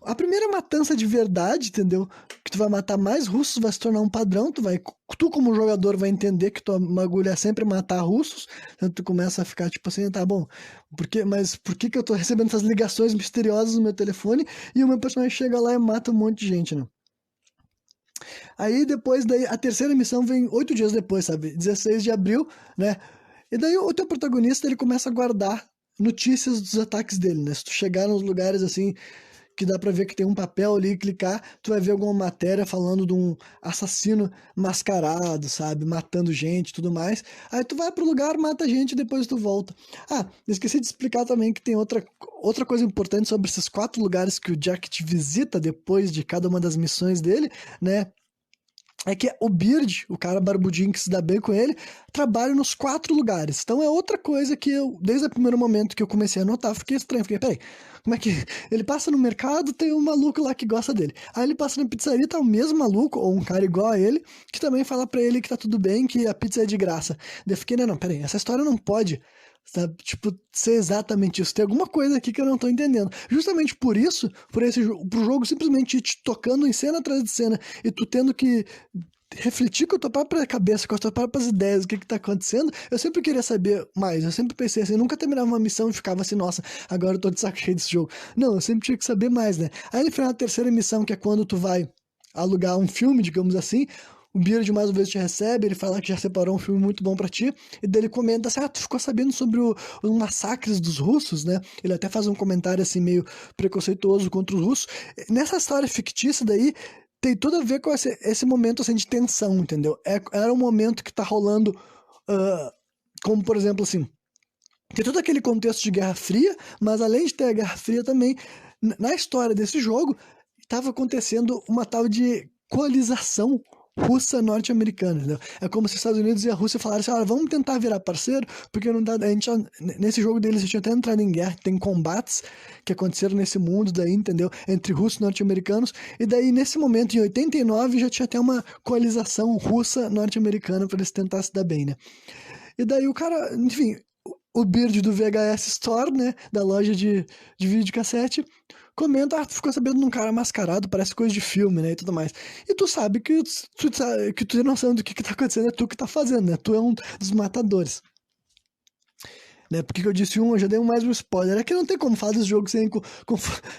A primeira matança de verdade, entendeu? Que tu vai matar mais russos, vai se tornar um padrão, tu como jogador vai entender que tua bagulho é sempre matar russos, então tu começa a ficar tipo assim, tá bom, mas por que eu tô recebendo essas ligações misteriosas no meu telefone e o meu personagem chega lá e mata um monte de gente, né? Aí depois, daí, a terceira missão vem 8 dias depois, sabe? 16 de abril, né? E daí o teu protagonista, ele começa a guardar notícias dos ataques dele, né? Se tu chegar nos lugares assim, que dá pra ver que tem um papel ali e clicar, tu vai ver alguma matéria falando de um assassino mascarado, sabe? Matando gente e tudo mais. Aí tu vai pro lugar, mata gente e depois tu volta. Ah, esqueci de explicar também que tem outra coisa importante sobre esses 4 lugares que o Jack te visita depois de cada uma das missões dele, né? É que o Beard, o cara barbudinho que se dá bem com ele, trabalha nos 4 lugares. Então é outra coisa que eu, desde o primeiro momento que eu comecei a notar, fiquei estranho. Fiquei, peraí, como é que... Ele passa no mercado, tem um maluco lá que gosta dele. Aí ele passa na pizzaria, tá o mesmo maluco, ou um cara igual a ele, que também fala pra ele que tá tudo bem, que a pizza é de graça. Daí eu fiquei, não, peraí, essa história não pode... Sabe? Tipo, ser exatamente isso. Tem alguma coisa aqui que eu não tô entendendo. Justamente por isso, pro jogo simplesmente ir te tocando em cena atrás de cena e tu tendo que refletir com a tua própria cabeça, com as tuas próprias ideias, o que tá acontecendo, eu sempre queria saber mais. Eu sempre pensei assim, eu nunca terminava uma missão e ficava assim, nossa, agora eu tô de saco cheio desse jogo. Não, eu sempre tinha que saber mais, né? Aí no final da terceira missão, que é quando tu vai alugar um filme, digamos assim, o Beard mais uma vez te recebe, ele fala que já separou um filme muito bom pra ti, e daí ele comenta assim, tu ficou sabendo sobre os massacres dos russos, né? Ele até faz um comentário assim meio preconceituoso contra os russos. Nessa história fictícia daí, tem tudo a ver com esse momento assim de tensão, entendeu? Era um momento que tá rolando, como por exemplo assim, tem todo aquele contexto de Guerra Fria, mas além de ter a Guerra Fria também, na história desse jogo, estava acontecendo uma tal de coalização russa norte-americana, entendeu? É como se os Estados Unidos e a Rússia falassem, olha, vamos tentar virar parceiro, porque não dá, a gente nesse jogo deles a gente até entrado em guerra, tem combates que aconteceram nesse mundo daí, entendeu? Entre russos e norte-americanos, e daí nesse momento, em 89, já tinha até uma coalização russa norte-americana para eles tentar se dar bem, né? E daí o cara, enfim, o Beard do VHS Store, né, da loja de videocassete, comenta, tu ficou sabendo de um cara mascarado, parece coisa de filme, né, e tudo mais. E tu sabe que tu tem noção do que tá acontecendo, é tu que tá fazendo, né, tu é um dos matadores. Né? Por que eu disse um, eu já dei mais um spoiler. É que não tem como falar desse jogo sem...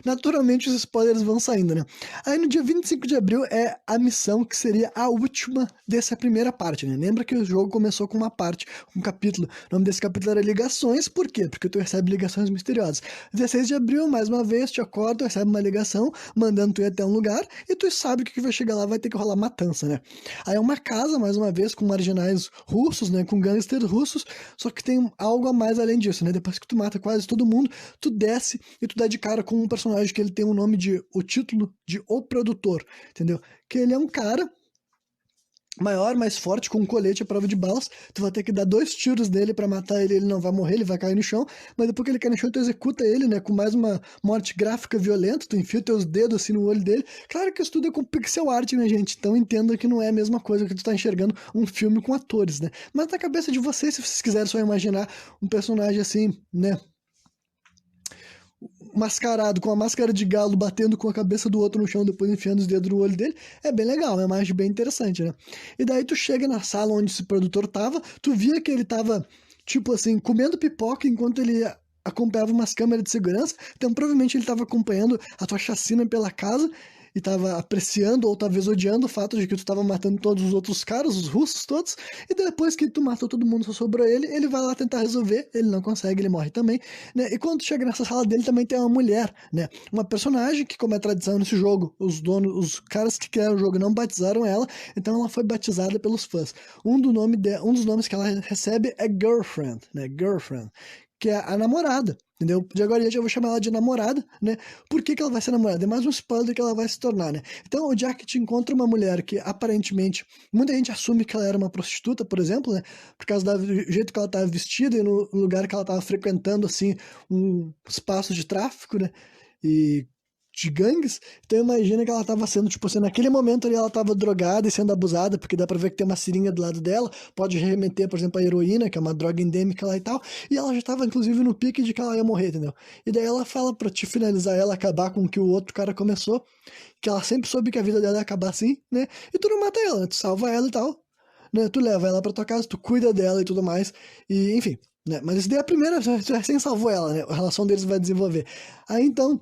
Naturalmente os spoilers vão saindo, né? Aí no dia 25 de abril é a missão que seria a última dessa primeira parte, né? Lembra que o jogo começou com uma parte, um capítulo. O nome desse capítulo era Ligações, por quê? Porque tu recebe ligações misteriosas. 16 de abril, mais uma vez, te acorda, tu recebe uma ligação, mandando tu ir até um lugar, e tu sabe que o que vai chegar lá vai ter que rolar matança, né? Aí é uma casa, mais uma vez, com marginais russos, né? Com gangsters russos, só que tem algo a mais além disso, né? Depois que tu mata quase todo mundo, tu desce e tu dá de cara com um personagem que ele tem o título de O Produtor, entendeu? Que ele é um cara maior, mais forte, com um colete à prova de balas, tu vai ter que dar 2 tiros nele pra matar ele, ele não vai morrer, ele vai cair no chão, mas depois que ele cai no chão, tu executa ele, né, com mais uma morte gráfica violenta, tu enfia teus dedos assim no olho dele. Claro que isso tudo é com pixel art, né, gente? Então entenda que não é a mesma coisa que tu tá enxergando um filme com atores, né? Mas na cabeça de vocês, se vocês quiserem só imaginar um personagem assim, né, mascarado, com a máscara de galo, batendo com a cabeça do outro no chão, depois enfiando os dedos no olho dele, é bem legal, é uma imagem bem interessante, né? E daí tu chega na sala onde esse produtor tava, tu via que ele tava, tipo assim, comendo pipoca enquanto ele acompanhava umas câmeras de segurança, então provavelmente ele tava acompanhando a tua chacina pela casa, e tava apreciando ou talvez odiando o fato de que tu tava matando todos os outros caras, os russos todos, e depois que tu matou todo mundo, só sobrou ele vai lá tentar resolver, ele não consegue, ele morre também, né? E quando tu chega nessa sala dele também tem uma mulher, né? Uma personagem que, como é tradição nesse jogo, os caras que criaram o jogo não batizaram ela, então ela foi batizada pelos fãs. Um dos nomes que ela recebe é Girlfriend, né? Girlfriend, que é a namorada, entendeu? De agora em diante eu vou chamar ela de namorada, né? Por que que ela vai ser namorada? É mais um spoiler que ela vai se tornar, né? Então o Jack te encontra uma mulher que aparentemente, muita gente assume que ela era uma prostituta, por exemplo, né? Por causa do jeito que ela estava vestida e no lugar que ela estava frequentando, assim, um espaço de tráfico, né? E de gangues, então imagina que ela tava sendo, tipo assim, naquele momento ali ela tava drogada e sendo abusada, porque dá pra ver que tem uma seringa do lado dela, pode remeter, por exemplo, a heroína, que é uma droga endêmica lá e tal, e ela já tava, inclusive, no pique de que ela ia morrer, entendeu? E daí ela fala pra te finalizar ela, acabar com o que o outro cara começou, que ela sempre soube que a vida dela ia acabar assim, né? E tu não mata ela, né? Tu salva ela e tal, né? Tu leva ela pra tua casa, tu cuida dela e tudo mais, e enfim, né? Mas isso daí é a primeira, tu recém salvou ela, né? A relação deles vai desenvolver. Aí então,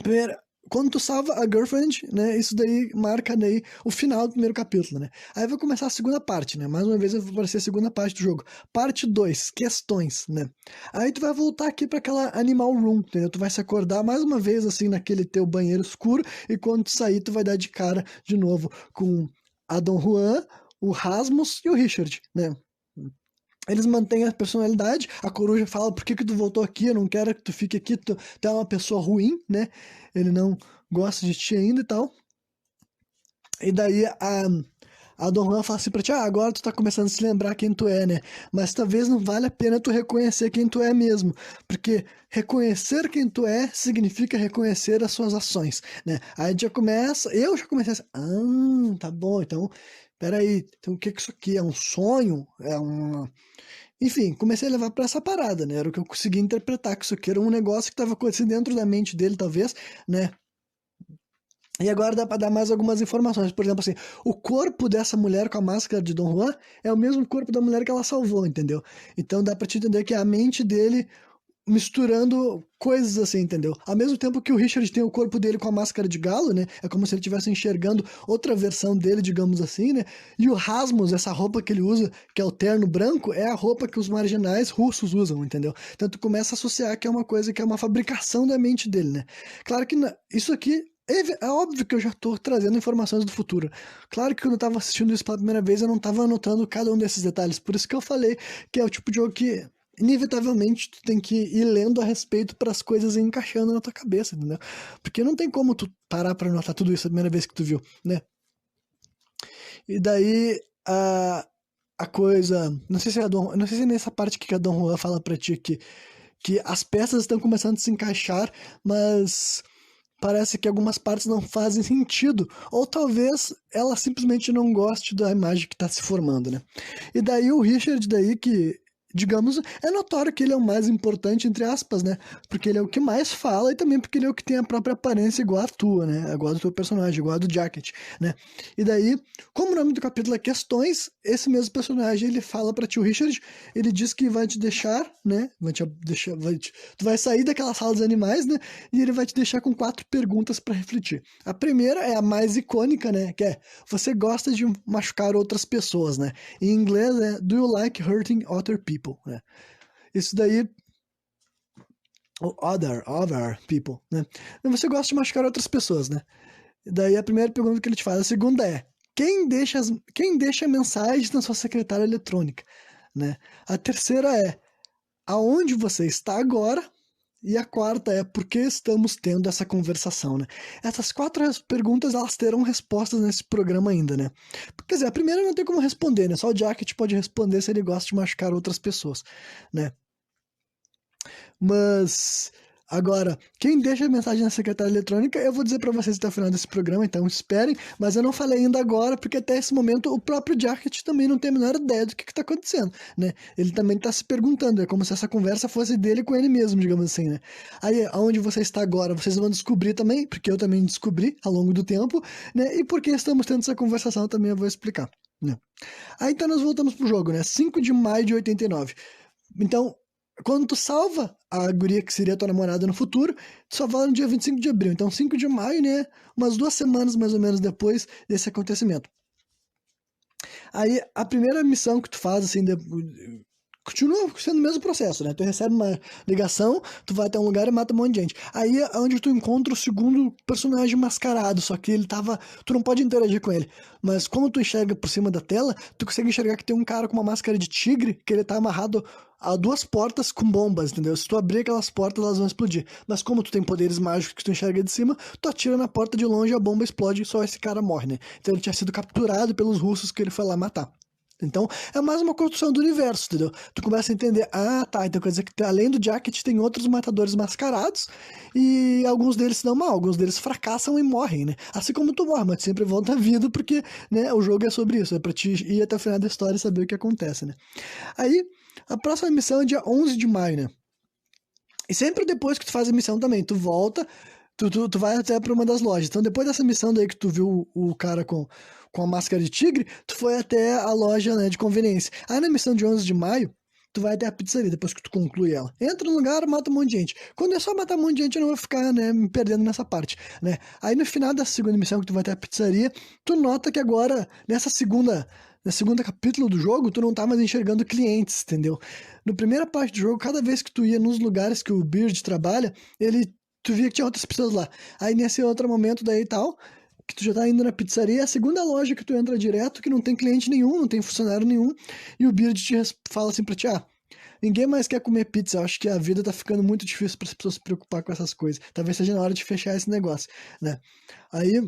primeiro, quando tu salva a Girlfriend, né, isso daí marca daí o final do primeiro capítulo, né? Aí vai começar a segunda parte, né? Mais uma vez vai aparecer a segunda parte do jogo. Parte 2, questões, né? Aí tu vai voltar aqui para aquela Animal Room, entendeu? Tu vai se acordar mais uma vez assim naquele teu banheiro escuro e quando tu sair tu vai dar de cara de novo com a Don Juan, o Rasmus e o Richard, né? Eles mantêm a personalidade, a coruja fala, por que que tu voltou aqui? Eu não quero que tu fique aqui, tu é uma pessoa ruim, né? Ele não gosta de ti ainda e tal. E daí a Don Juan fala assim pra ti, agora tu tá começando a se lembrar quem tu é, né? Mas talvez não vale a pena tu reconhecer quem tu é mesmo, porque reconhecer quem tu é significa reconhecer as suas ações, né? Aí já começa, eu já comecei assim, tá bom, então, peraí, então o que que isso aqui é um sonho? É uma... Enfim, comecei a levar pra essa parada, né? Era o que eu conseguia interpretar, que isso aqui era um negócio que tava acontecendo dentro da mente dele, talvez, né? E agora dá para dar mais algumas informações. Por exemplo, assim, o corpo dessa mulher com a máscara de Don Juan é o mesmo corpo da mulher que ela salvou, entendeu? Então dá para te entender que é a mente dele misturando coisas assim, entendeu? Ao mesmo tempo que o Richard tem o corpo dele com a máscara de galo, né? É como se ele estivesse enxergando outra versão dele, digamos assim, né? E o Rasmus, essa roupa que ele usa, que é o terno branco, é a roupa que os marginais russos usam, entendeu? Então tu começa a associar que é uma coisa que é uma fabricação da mente dele, né? Claro que isso aqui é óbvio que eu já estou trazendo informações do futuro. Claro que quando eu estava assistindo isso pela primeira vez, eu não estava anotando cada um desses detalhes. Por isso que eu falei que é o tipo de jogo que inevitavelmente tu tem que ir lendo a respeito para as coisas ir encaixando na tua cabeça, entendeu? Porque não tem como tu parar para anotar tudo isso a primeira vez que tu viu, né? E daí a coisa, não sei se é nessa parte que a Don Juan fala para ti que as peças estão começando a se encaixar, mas parece que algumas partes não fazem sentido, ou talvez ela simplesmente não goste da imagem que está se formando, né? E daí o Richard, daí que, digamos, é notório que ele é o mais importante, entre aspas, né? Porque ele é o que mais fala e também porque ele é o que tem a própria aparência igual a tua, né? Igual do teu personagem, igual a do Jacket, né? E daí, como o nome do capítulo é Questões, esse mesmo personagem, ele fala pra tio Richard, ele diz que vai te deixar, né? Vai te deixar, tu vai sair daquela sala dos animais, né? E ele vai te deixar com 4 perguntas pra refletir. A primeira é a mais icônica, né? Que é, você gosta de machucar outras pessoas, né? Em inglês é Do you like hurting other people? Né? Isso daí, other people, né? Você gosta de machucar outras pessoas, né? Daí a primeira pergunta que ele te faz, a segunda é, quem deixa mensagens na sua secretária eletrônica, né? A terceira é, aonde você está agora? E a quarta é, por que estamos tendo essa conversação, né? Essas 4 perguntas, elas terão respostas nesse programa ainda, né? Quer dizer, a primeira não tem como responder, né? Só o Jacket pode responder se ele gosta de machucar outras pessoas, né? Mas agora, quem deixa a mensagem na secretária eletrônica, eu vou dizer para vocês até o final desse programa, então esperem, mas eu não falei ainda agora, porque até esse momento o próprio Jacket também não tem a menor ideia do que está acontecendo, né? Ele também está se perguntando, é como se essa conversa fosse dele com ele mesmo, digamos assim, né? Aí, aonde você está agora, vocês vão descobrir também, porque eu também descobri ao longo do tempo, né? E por que estamos tendo essa conversação também eu vou explicar, né? Aí então nós voltamos pro jogo, né? 5 de maio de 89. Então, quando tu salva a guria que seria tua namorada no futuro, tu só fala no dia 25 de abril. Então, 5 de maio, né? Umas 2 semanas mais ou menos depois desse acontecimento. Aí, a primeira missão que tu faz, assim, continua sendo o mesmo processo, né? Tu recebe uma ligação, tu vai até um lugar e mata um monte de gente. Aí é onde tu encontra o segundo personagem mascarado, só que ele tava... Tu não pode interagir com ele. Mas como tu enxerga por cima da tela, tu consegue enxergar que tem um cara com uma máscara de tigre, que ele tá amarrado a 2 portas com bombas, entendeu? Se tu abrir aquelas portas, elas vão explodir. Mas como tu tem poderes mágicos que tu enxerga de cima, tu atira na porta de longe, a bomba explode e só esse cara morre, né? Então ele tinha sido capturado pelos russos que ele foi lá matar. Então, é mais uma construção do universo, entendeu? Tu começa a entender, tá, então quer dizer que além do Jacket tem outros matadores mascarados e alguns deles se dão mal, alguns deles fracassam e morrem, né? Assim como tu morre, mas sempre volta à vida porque, né, o jogo é sobre isso, é pra te ir até o final da história e saber o que acontece, né? Aí, a próxima missão é dia 11 de maio, né? E sempre depois que tu faz a missão também, tu volta, tu vai até pra uma das lojas. Então, depois dessa missão daí que tu viu o cara com a máscara de tigre, tu foi até a loja, né, de conveniência. Aí na missão de 11 de maio, tu vai até a pizzaria, depois que tu conclui ela. Entra no lugar, mata um monte de gente. Quando é só matar um monte de gente, eu não vou ficar, né, me perdendo nessa parte, né? Aí no final da segunda missão que tu vai até a pizzaria, tu nota que agora, na segunda capítulo do jogo, tu não tá mais enxergando clientes, entendeu? Na primeira parte do jogo, cada vez que tu ia nos lugares que o Beard trabalha, tu via que tinha outras pessoas lá. Aí nesse outro momento daí e tal, que tu já tá indo na pizzaria, é a segunda loja que tu entra direto, que não tem cliente nenhum, não tem funcionário nenhum, e o Beard fala assim pra ti, ninguém mais quer comer pizza, eu acho que a vida tá ficando muito difícil para as pessoas se preocupar com essas coisas. Talvez seja na hora de fechar esse negócio, né? Aí,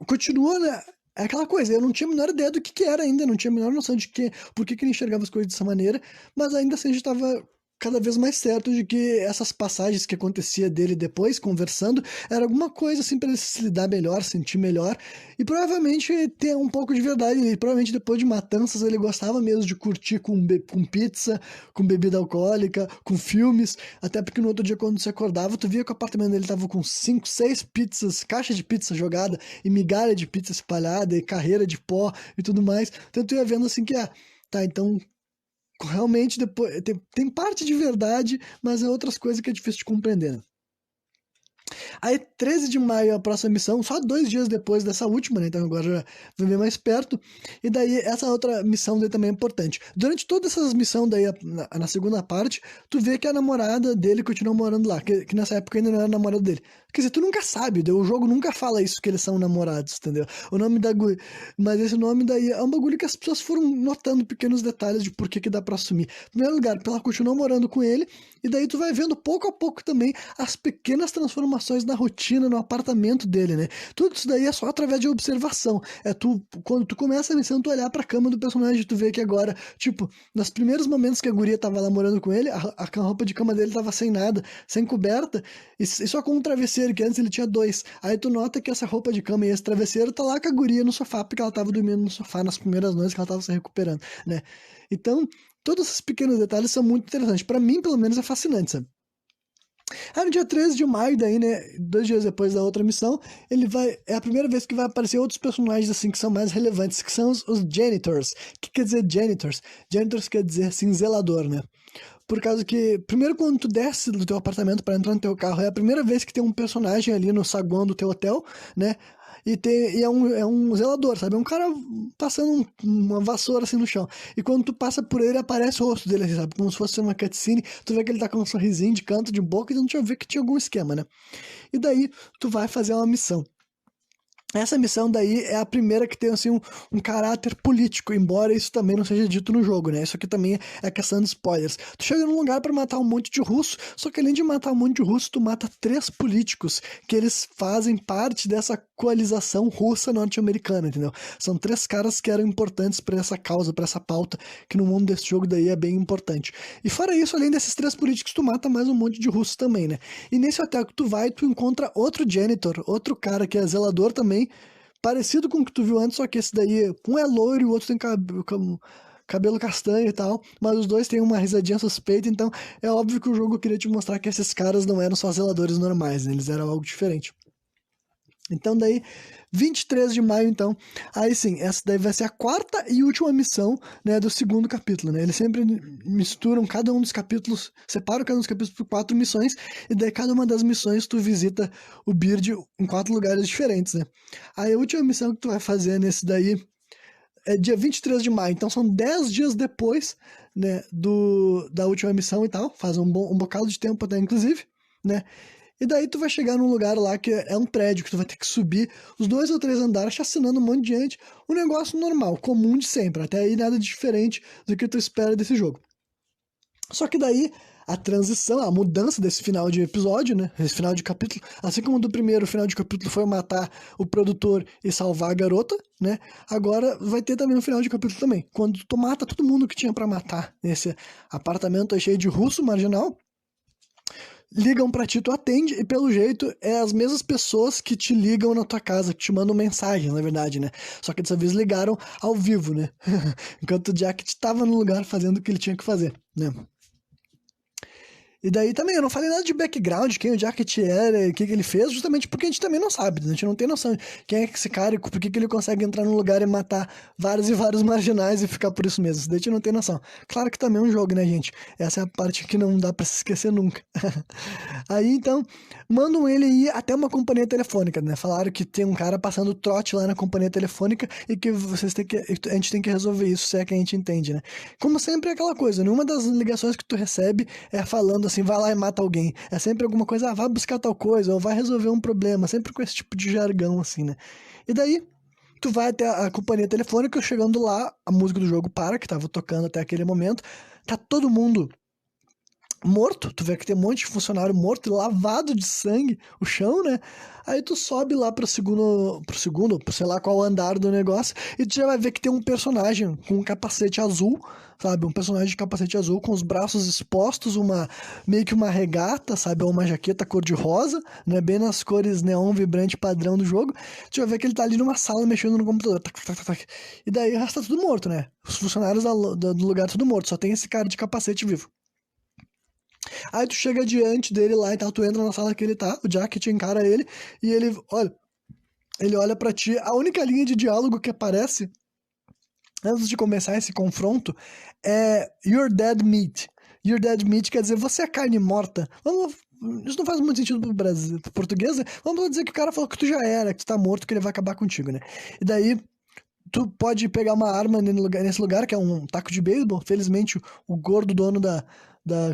continua, né? É aquela coisa, eu não tinha a menor ideia do que era ainda, não tinha a menor noção de por que ele enxergava as coisas dessa maneira, mas ainda assim a gente estava cada vez mais certo de que essas passagens que acontecia dele depois, conversando, era alguma coisa assim para ele se lidar melhor, sentir melhor, e provavelmente ter um pouco de verdade, ele provavelmente depois de Matanças ele gostava mesmo de curtir com pizza, com bebida alcoólica, com filmes, até porque no outro dia quando você acordava, tu via que o apartamento dele tava com 5, 6 pizzas, caixa de pizza jogada, e migalha de pizza espalhada, e carreira de pó e tudo mais. Então tu ia vendo assim que, tá, então realmente depois tem parte de verdade, mas é outras coisas que é difícil de compreender, né? Aí, 13 de maio é a próxima missão, só 2 dias depois dessa última, né? Então agora já vai ver mais perto. E daí, essa outra missão daí também é importante. Durante todas essas missões daí, na segunda parte, tu vê que a namorada dele continua morando lá, que nessa época ainda não era namorada dele. Quer dizer, tu nunca sabe, o jogo nunca fala isso, que eles são namorados, entendeu? O nome da... Mas esse nome daí é um bagulho que as pessoas foram notando pequenos detalhes de por que dá pra assumir. Em primeiro lugar, ela continua morando com ele, e daí tu vai vendo pouco a pouco também as pequenas transformações na rotina, no apartamento dele, né? Tudo isso daí é só através de observação. Quando tu começa a missão, tu olhar pra cama do personagem, tu vê que agora, tipo, nos primeiros momentos que a guria tava lá morando com ele, a roupa de cama dele tava sem nada, sem coberta, e só com um travesseiro, que antes ele tinha 2. Aí tu nota que essa roupa de cama e esse travesseiro tá lá com a guria no sofá, porque ela tava dormindo no sofá nas primeiras noites que ela tava se recuperando, né? Então, todos esses pequenos detalhes são muito interessantes. Pra mim, pelo menos, é fascinante, sabe? Aí no dia 13 de maio, daí, né, 2 dias depois da outra missão, é a primeira vez que vai aparecer outros personagens, assim, que são mais relevantes, que são os janitors. O que quer dizer janitors? Janitors quer dizer, assim, zelador, né? Por causa que, primeiro, quando tu desce do teu apartamento para entrar no teu carro, é a primeira vez que tem um personagem ali no saguão do teu hotel, né? E é um zelador, sabe? É um cara passando uma vassoura assim no chão. E quando tu passa por ele, aparece o rosto dele, assim, sabe? Como se fosse uma cutscene. Tu vê que ele tá com um sorrisinho de canto, de boca, então tu já vê que tinha algum esquema, né? E daí, tu vai fazer uma missão. Essa missão daí é a primeira que tem assim um caráter político, embora isso também não seja dito no jogo, né? Isso aqui também é questão de spoilers. Tu chega num lugar pra matar um monte de russo, só que além de matar um monte de russo, tu mata 3 políticos que eles fazem parte dessa coalização russa norte-americana, entendeu? São 3 caras que eram importantes pra essa causa, pra essa pauta, que no mundo desse jogo daí é bem importante. E fora isso, além desses 3 políticos, tu mata mais um monte de russo também, né? E nesse hotel que tu vai, tu encontra outro janitor, outro cara que é zelador também, parecido com o que tu viu antes, só que esse daí, um é loiro e o outro tem cabelo castanho e tal, mas os dois têm uma risadinha suspeita, então é óbvio que o jogo queria te mostrar que esses caras não eram só zeladores normais, né? Eles eram algo diferente. Então daí, 23 de maio, então, aí sim, essa daí vai ser a quarta e última missão, né, do segundo capítulo, né? Eles sempre misturam cada um dos capítulos, separam cada um dos capítulos por 4 missões, e daí cada uma das missões tu visita o Beard em 4 lugares diferentes, né? Aí a última missão que tu vai fazer nesse daí é dia 23 de maio, então são 10 dias depois, né, da última missão e tal, faz um bocado de tempo até, inclusive, né? E daí tu vai chegar num lugar lá que é um prédio, que tu vai ter que subir os 2 ou 3 andares, chacinando um monte de gente. Um negócio normal, comum de sempre. Até aí nada diferente do que tu espera desse jogo. Só que daí, a transição, a mudança desse final de episódio, né? Esse final de capítulo, assim como do primeiro final de capítulo foi matar o produtor e salvar a garota, né? Agora vai ter também um final de capítulo também. Quando tu mata todo mundo que tinha pra matar nesse apartamento aí cheio de russo marginal, ligam pra ti, tu atende, e pelo jeito é as mesmas pessoas que te ligam na tua casa, que te mandam mensagem, na verdade, né? Só que dessa vez ligaram ao vivo, né? Enquanto o Jack tava no lugar fazendo o que ele tinha que fazer, né? E daí também, eu não falei nada de background, quem o Jacket era, o que ele fez, justamente porque a gente também não sabe, né? A gente não tem noção de quem é esse cara e por que ele consegue entrar num lugar e matar vários e vários marginais e ficar por isso mesmo. Isso daí a gente não tem noção. Claro que também é um jogo, né, gente? Essa é a parte que não dá pra se esquecer nunca. Aí, então, mandam ele ir até uma companhia telefônica, né? Falaram que tem um cara passando trote lá na companhia telefônica e que a gente tem que resolver isso, se é que a gente entende, né? Como sempre é aquela coisa, nenhuma das ligações que tu recebe é falando assim, vai lá e mata alguém. É sempre alguma coisa, vai buscar tal coisa, ou vai resolver um problema, sempre com esse tipo de jargão, assim, né? E daí, tu vai até a companhia telefônica, chegando lá, a música do jogo para, que tava tocando até aquele momento, tá todo mundo morto, tu vê que tem um monte de funcionário morto, lavado de sangue, o chão, né? Aí tu sobe lá pro sei lá qual andar do negócio, e tu já vai ver que tem um personagem com um capacete azul, sabe? Um personagem de capacete azul com os braços expostos, meio que uma regata, sabe? Ou uma jaqueta cor-de-rosa, né? Bem nas cores neon vibrante padrão do jogo. Tu vai ver que ele tá ali numa sala mexendo no computador. Tac, tac, tac, tac. E daí o resto tá tudo morto, né? Os funcionários do lugar tudo morto, só tem esse cara de capacete vivo. Aí tu chega diante dele lá e tal, tu entra na sala que ele tá, o Jack te encara ele, e ele olha pra ti, a única linha de diálogo que aparece antes de começar esse confronto é You're dead meat. You're dead meat quer dizer você é carne morta. Isso não faz muito sentido pro Brasil, pro português, né? Vamos dizer que o cara falou que tu já era, que tu tá morto, que ele vai acabar contigo, né? E daí tu pode pegar uma arma nesse lugar, que é um taco de beisebol. Felizmente, o gordo dono da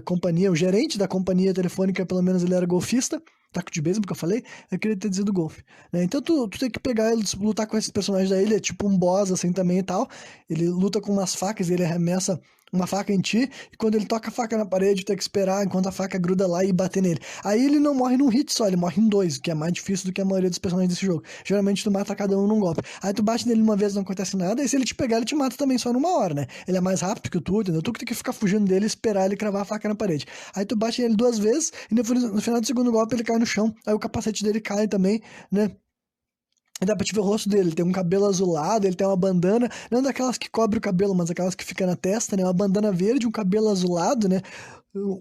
companhia, o gerente da companhia telefônica, pelo menos ele era golfista. Taco de beisebol que eu falei, eu queria ter dito golfe. Né? Então tu tem que pegar ele, lutar com esses personagens daí, ele é tipo um boss assim também e tal. Ele luta com umas facas, ele arremessa uma faca em ti, e quando ele toca a faca na parede, tu tem que esperar enquanto a faca gruda lá e bater nele. Aí ele não morre num hit só, ele morre em 2, o que é mais difícil do que a maioria dos personagens desse jogo. Geralmente tu mata cada um num golpe. Aí tu bate nele uma vez, não acontece nada, e se ele te pegar, ele te mata também só numa hora, né? Ele é mais rápido que tu, entendeu? Tu que tem que ficar fugindo dele e esperar ele cravar a faca na parede. Aí tu bate nele 2 vezes, e no final do segundo golpe ele cai no chão, aí o capacete dele cai também, né? E dá pra te ver o rosto dele, ele tem um cabelo azulado, ele tem uma bandana, não daquelas que cobre o cabelo, mas aquelas que fica na testa, né? Uma bandana verde, um cabelo azulado, né?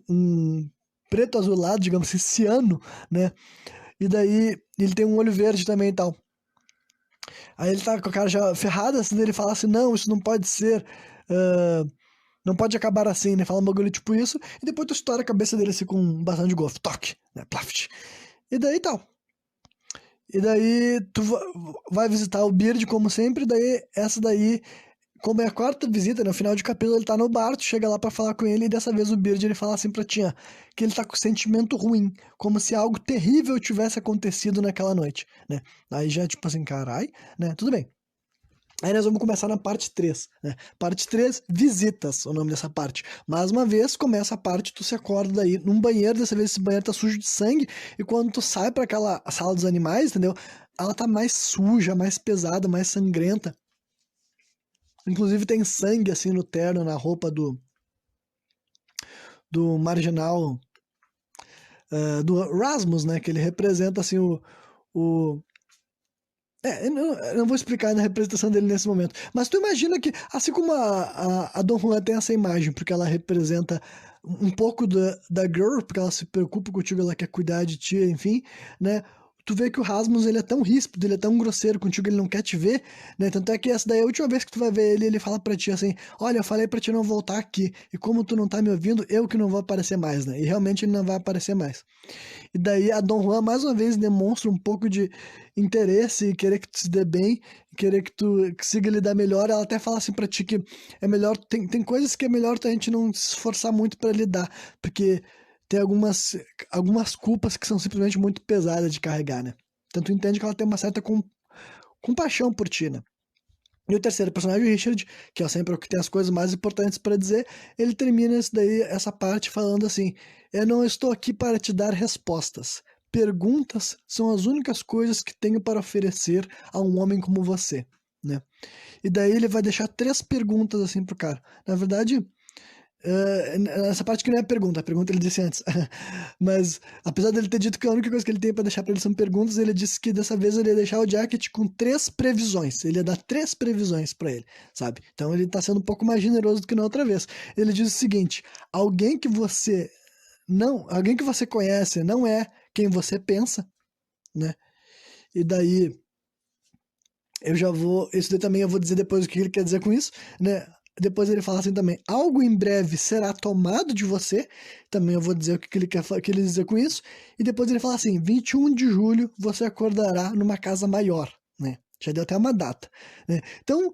Um preto azulado, digamos assim, ciano, né? E daí ele tem um olho verde também e tal. Aí ele tá com a cara já ferrada, assim, ele fala assim, não, isso não pode ser, não pode acabar assim, né? Fala um bagulho tipo isso, e depois tu estoura a cabeça dele assim com um bastão de golfe, toque, né? Plaft. E daí tal. E daí tu vai visitar o Beard como sempre, daí essa daí, como é a quarta visita, no final de capítulo ele tá no bar, tu chega lá pra falar com ele e dessa vez o Beard ele fala assim pra ti, ó, que ele tá com sentimento ruim, como se algo terrível tivesse acontecido naquela noite, né? Aí já tipo assim, carai, né? Tudo bem. Aí nós vamos começar na parte 3, né? Parte 3, visitas, o nome dessa parte. Mais uma vez, começa a parte, tu se acorda daí num banheiro, dessa vez esse banheiro tá sujo de sangue, e quando tu sai pra aquela sala dos animais, entendeu? Ela tá mais suja, mais pesada, mais sangrenta. Inclusive tem sangue assim no terno, na roupa do marginal, do Rasmus, né? Que ele representa assim o eu não vou explicar na representação dele nesse momento. Mas tu imagina que, assim como a Don Juan tem essa imagem, porque ela representa um pouco da girl, porque ela se preocupa contigo, ela quer cuidar de ti, enfim, né? tu vê que o Rasmus, ele é tão ríspido, ele é tão grosseiro contigo, ele não quer te ver, né? Tanto é que essa daí é a última vez que tu vai ver ele, ele fala pra ti assim, olha, eu falei pra ti não voltar aqui, e como tu não tá me ouvindo, eu que não vou aparecer mais, né? E realmente ele não vai aparecer mais. E daí a Dom Juan, mais uma vez, demonstra um pouco de interesse e querer que tu se dê bem, querer que tu consiga lidar melhor. Ela até fala assim pra ti que é melhor, tem coisas que é melhor a gente não se esforçar muito pra lidar, porque tem algumas culpas que são simplesmente muito pesadas de carregar, né? Então tu entende que ela tem uma certa compaixão por ti, né? E o terceiro personagem, o Richard, que é sempre o que tem as coisas mais importantes para dizer, ele termina essa parte falando assim: eu não estou aqui para te dar respostas. Perguntas são as únicas coisas que tenho para oferecer a um homem como você, né? E daí ele vai deixar 3 perguntas assim pro cara. Na verdade, essa parte que não é a pergunta ele disse antes. Mas, apesar dele ter dito que a única coisa que ele tem pra deixar pra ele são perguntas, ele disse que dessa vez ele ia deixar o Jacket com 3 previsões. Ele ia dar 3 previsões pra ele, sabe? Então ele tá sendo um pouco mais generoso do que na outra vez. Ele diz o seguinte: alguém que você conhece não é quem você pensa, né? E daí isso daí também eu vou dizer depois o que ele quer dizer com isso, né? Depois ele fala assim também, algo em breve será tomado de você, também eu vou dizer o que ele quer que ele dizer com isso, e depois ele fala assim, 21 de julho você acordará numa casa maior, né? Já deu até uma data, né? Então,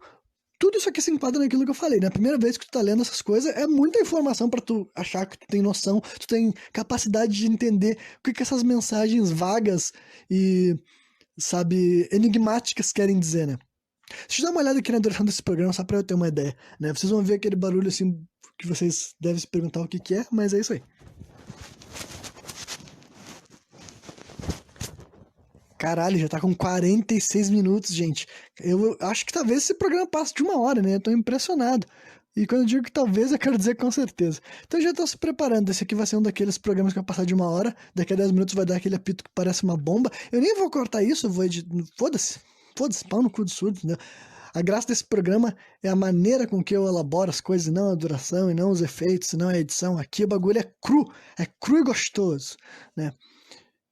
tudo isso aqui se enquadra naquilo que eu falei, né? A primeira vez que tu tá lendo essas coisas, é muita informação pra tu achar que tu tem noção, tu tem capacidade de entender o que essas mensagens vagas e, sabe, enigmáticas querem dizer, né? Deixa eu dar uma olhada aqui na duração desse programa, só pra eu ter uma ideia, né? Vocês vão ver aquele barulho assim, que vocês devem se perguntar o que que é, mas é isso aí. Caralho, já tá com 46 minutos, gente. Eu acho que talvez esse programa passe de 1 hora, né? Eu tô impressionado. E quando eu digo que talvez, eu quero dizer com certeza. Então eu já tô se preparando. Esse aqui vai ser um daqueles programas que vai passar de 1 hora. Daqui a 10 minutos vai dar aquele apito que parece uma bomba. Eu nem vou cortar isso, eu vou editar. Foda-se. Foda-se, pau no cu do surdo, entendeu? A graça desse programa é a maneira com que eu elaboro as coisas, e não a duração, e não os efeitos, e não a edição. Aqui o bagulho é cru e gostoso, né?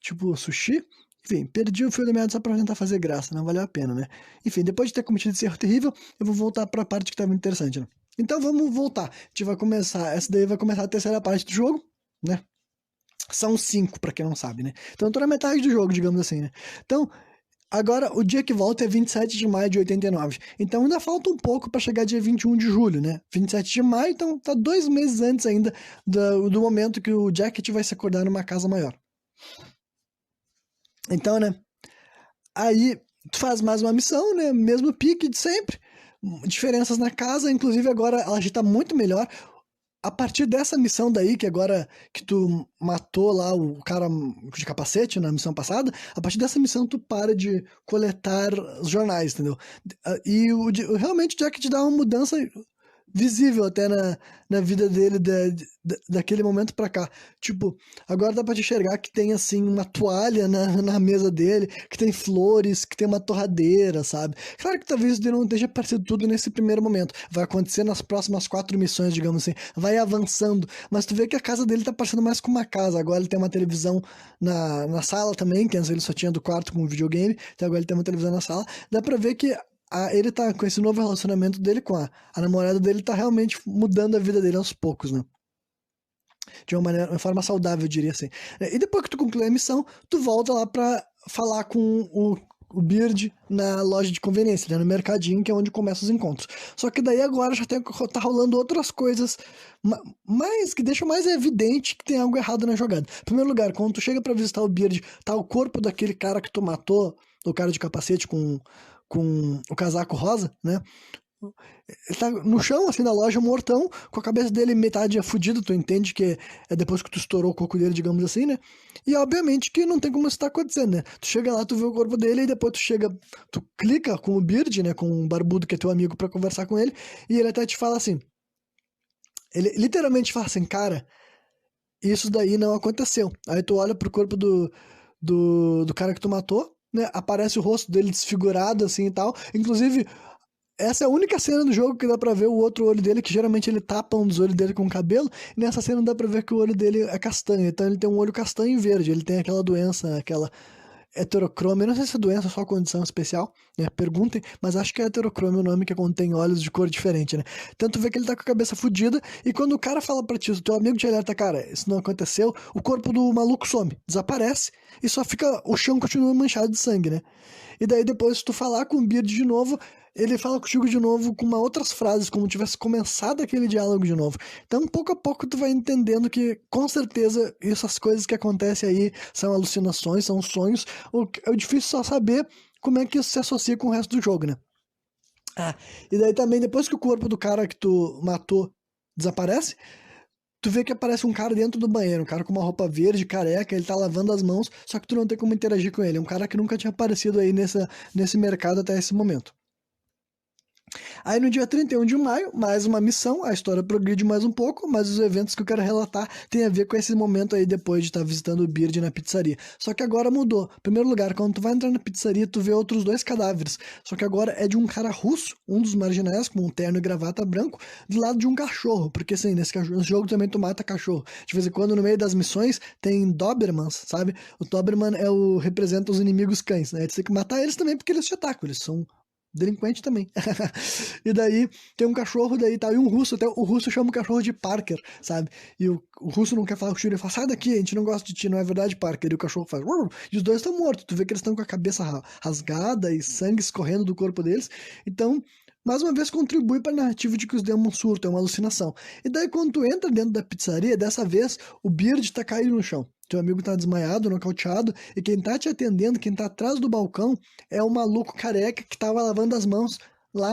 Tipo sushi. Enfim, perdi o fio da meada só pra tentar fazer graça, não valeu a pena, né? Enfim, depois de ter cometido esse erro terrível, eu vou voltar pra parte que tava interessante, né? Então vamos voltar. A gente vai começar, essa daí vai começar a terceira parte do jogo, né? São 5, pra quem não sabe, né? Então eu tô na metade do jogo, digamos assim, né? Então, agora o dia que volta é 27 de maio de 89. Então ainda falta um pouco pra chegar dia 21 de julho, né? 27 de maio, então tá 2 meses antes ainda do momento que o Jacket vai se acordar numa casa maior. Então, né? Aí tu faz mais uma missão, né? Mesmo pique de sempre. Diferenças na casa, inclusive agora ela já tá muito melhor. A partir dessa missão daí, que agora que tu matou lá o cara de capacete na missão passada, a partir dessa missão tu para de coletar os jornais, entendeu? E realmente o Jack te dá uma mudança visível até na vida dele daquele momento pra cá. Tipo, agora dá pra te enxergar que tem, assim, uma toalha na mesa dele, que tem flores, que tem uma torradeira, sabe? Claro que talvez ele não esteja aparecido tudo nesse primeiro momento. Vai acontecer nas próximas 4 missões, digamos assim. Vai avançando. Mas tu vê que a casa dele tá parecendo mais com uma casa. Agora ele tem uma televisão na sala também, que antes ele só tinha do quarto com um videogame. Então agora ele tem uma televisão na sala. Dá pra ver que ele tá com esse novo relacionamento dele com a namorada dele, tá realmente mudando a vida dele aos poucos, né? De uma forma saudável, eu diria assim. E depois que tu conclui a missão, tu volta lá pra falar com o Beard na loja de conveniência, né? No mercadinho, que é onde começam os encontros. Só que daí agora já tá rolando outras coisas mais que deixam mais evidente que tem algo errado na jogada. Em primeiro lugar, quando tu chega pra visitar o Beard, tá o corpo daquele cara que tu matou, o cara de capacete com o casaco rosa, né? Ele tá no chão, assim, da loja, mortão, com a cabeça dele metade fudida, tu entende que é depois que tu estourou o coco dele, digamos assim, né? E obviamente que não tem como isso tá acontecendo, né? Tu chega lá, tu vê o corpo dele, e depois tu clica com o Beard, né? Com o barbudo que é teu amigo pra conversar com ele, e ele até te fala assim, ele literalmente fala assim, cara, isso daí não aconteceu. Aí tu olha pro corpo do cara que tu matou, né? Aparece o rosto dele desfigurado, assim, e tal. Inclusive, essa é a única cena do jogo que dá pra ver o outro olho dele, que geralmente ele tapa um dos olhos dele com o cabelo, e nessa cena dá pra ver que o olho dele é castanho, então ele tem um olho castanho e verde, ele tem aquela doença, heterocromia, eu não sei se é doença ou só condição especial, né? Perguntem, mas acho que é heterocromia o nome, que contém olhos de cor diferente, né? Tanto vê que ele tá com a cabeça fodida, e quando o cara fala pra ti, o teu amigo te alerta, cara, isso não aconteceu, o corpo do maluco some, desaparece, e só fica, o chão continua manchado de sangue, né? E daí depois, se tu falar com o Beard de novo, ele fala contigo de novo com uma outras frases, como tivesse começado aquele diálogo de novo. Então, pouco a pouco, tu vai entendendo que, com certeza, essas coisas que acontecem aí são alucinações, são sonhos. É difícil só saber como é que isso se associa com o resto do jogo, né? Ah, e daí também, depois que o corpo do cara que tu matou desaparece, tu vê que aparece um cara dentro do banheiro, um cara com uma roupa verde, careca, ele tá lavando as mãos, só que tu não tem como interagir com ele. É um cara que nunca tinha aparecido aí nesse mercado até esse momento. Aí no dia 31 de maio, mais uma missão, a história progride mais um pouco, mas os eventos que eu quero relatar têm a ver com esse momento aí depois de estar visitando o Beard na pizzaria. Só que agora mudou. Em primeiro lugar, quando tu vai entrar na pizzaria, tu vê outros dois cadáveres. Só que agora é de um cara russo, um dos marginais, com um terno e gravata branco, do lado de um cachorro. Porque assim, nesse jogo também tu mata cachorro. De vez em quando, no meio das missões, tem Dobermans, sabe? O Doberman representa os inimigos cães, né? Tu tem que matar eles também porque eles te atacam, eles são delinquente também. E daí tem um cachorro, daí tá, e um russo, até o russo chama o cachorro de Parker, sabe? E o russo não quer falar com o tio, ele fala, sai daqui, a gente não gosta de ti, não é verdade, Parker? E o cachorro faz, "Urr", e os dois estão mortos, tu vê que eles estão com a cabeça rasgada e sangue escorrendo do corpo deles, então, mais uma vez contribui para a narrativa de que os demônios surtam, é uma alucinação. E daí quando tu entra dentro da pizzaria, dessa vez o Beard tá caído no chão. Teu amigo tá desmaiado, nocauteado, e quem tá te atendendo, quem tá atrás do balcão, é o maluco careca que tava lavando as mãos lá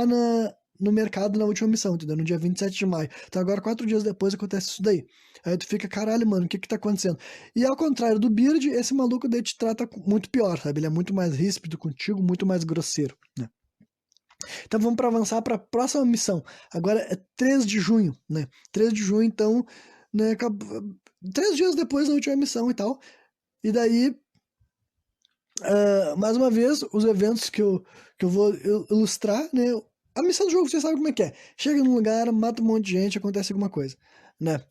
no mercado na última missão, entendeu? No dia 27 de maio. Então agora, 4 dias depois, acontece isso daí. Aí tu fica, caralho, mano, o que que tá acontecendo? E ao contrário do Beard, esse maluco daí te trata muito pior, sabe? Ele é muito mais ríspido contigo, muito mais grosseiro, né? Então vamos para avançar para a próxima missão. Agora é 3 de junho, né? 3 de junho, então, né, 3 dias depois da última missão e tal. E daí, mais uma vez, os eventos que eu vou ilustrar, né? A missão do jogo, você sabe como é que é. Chega num lugar, mata um monte de gente, acontece alguma coisa, né?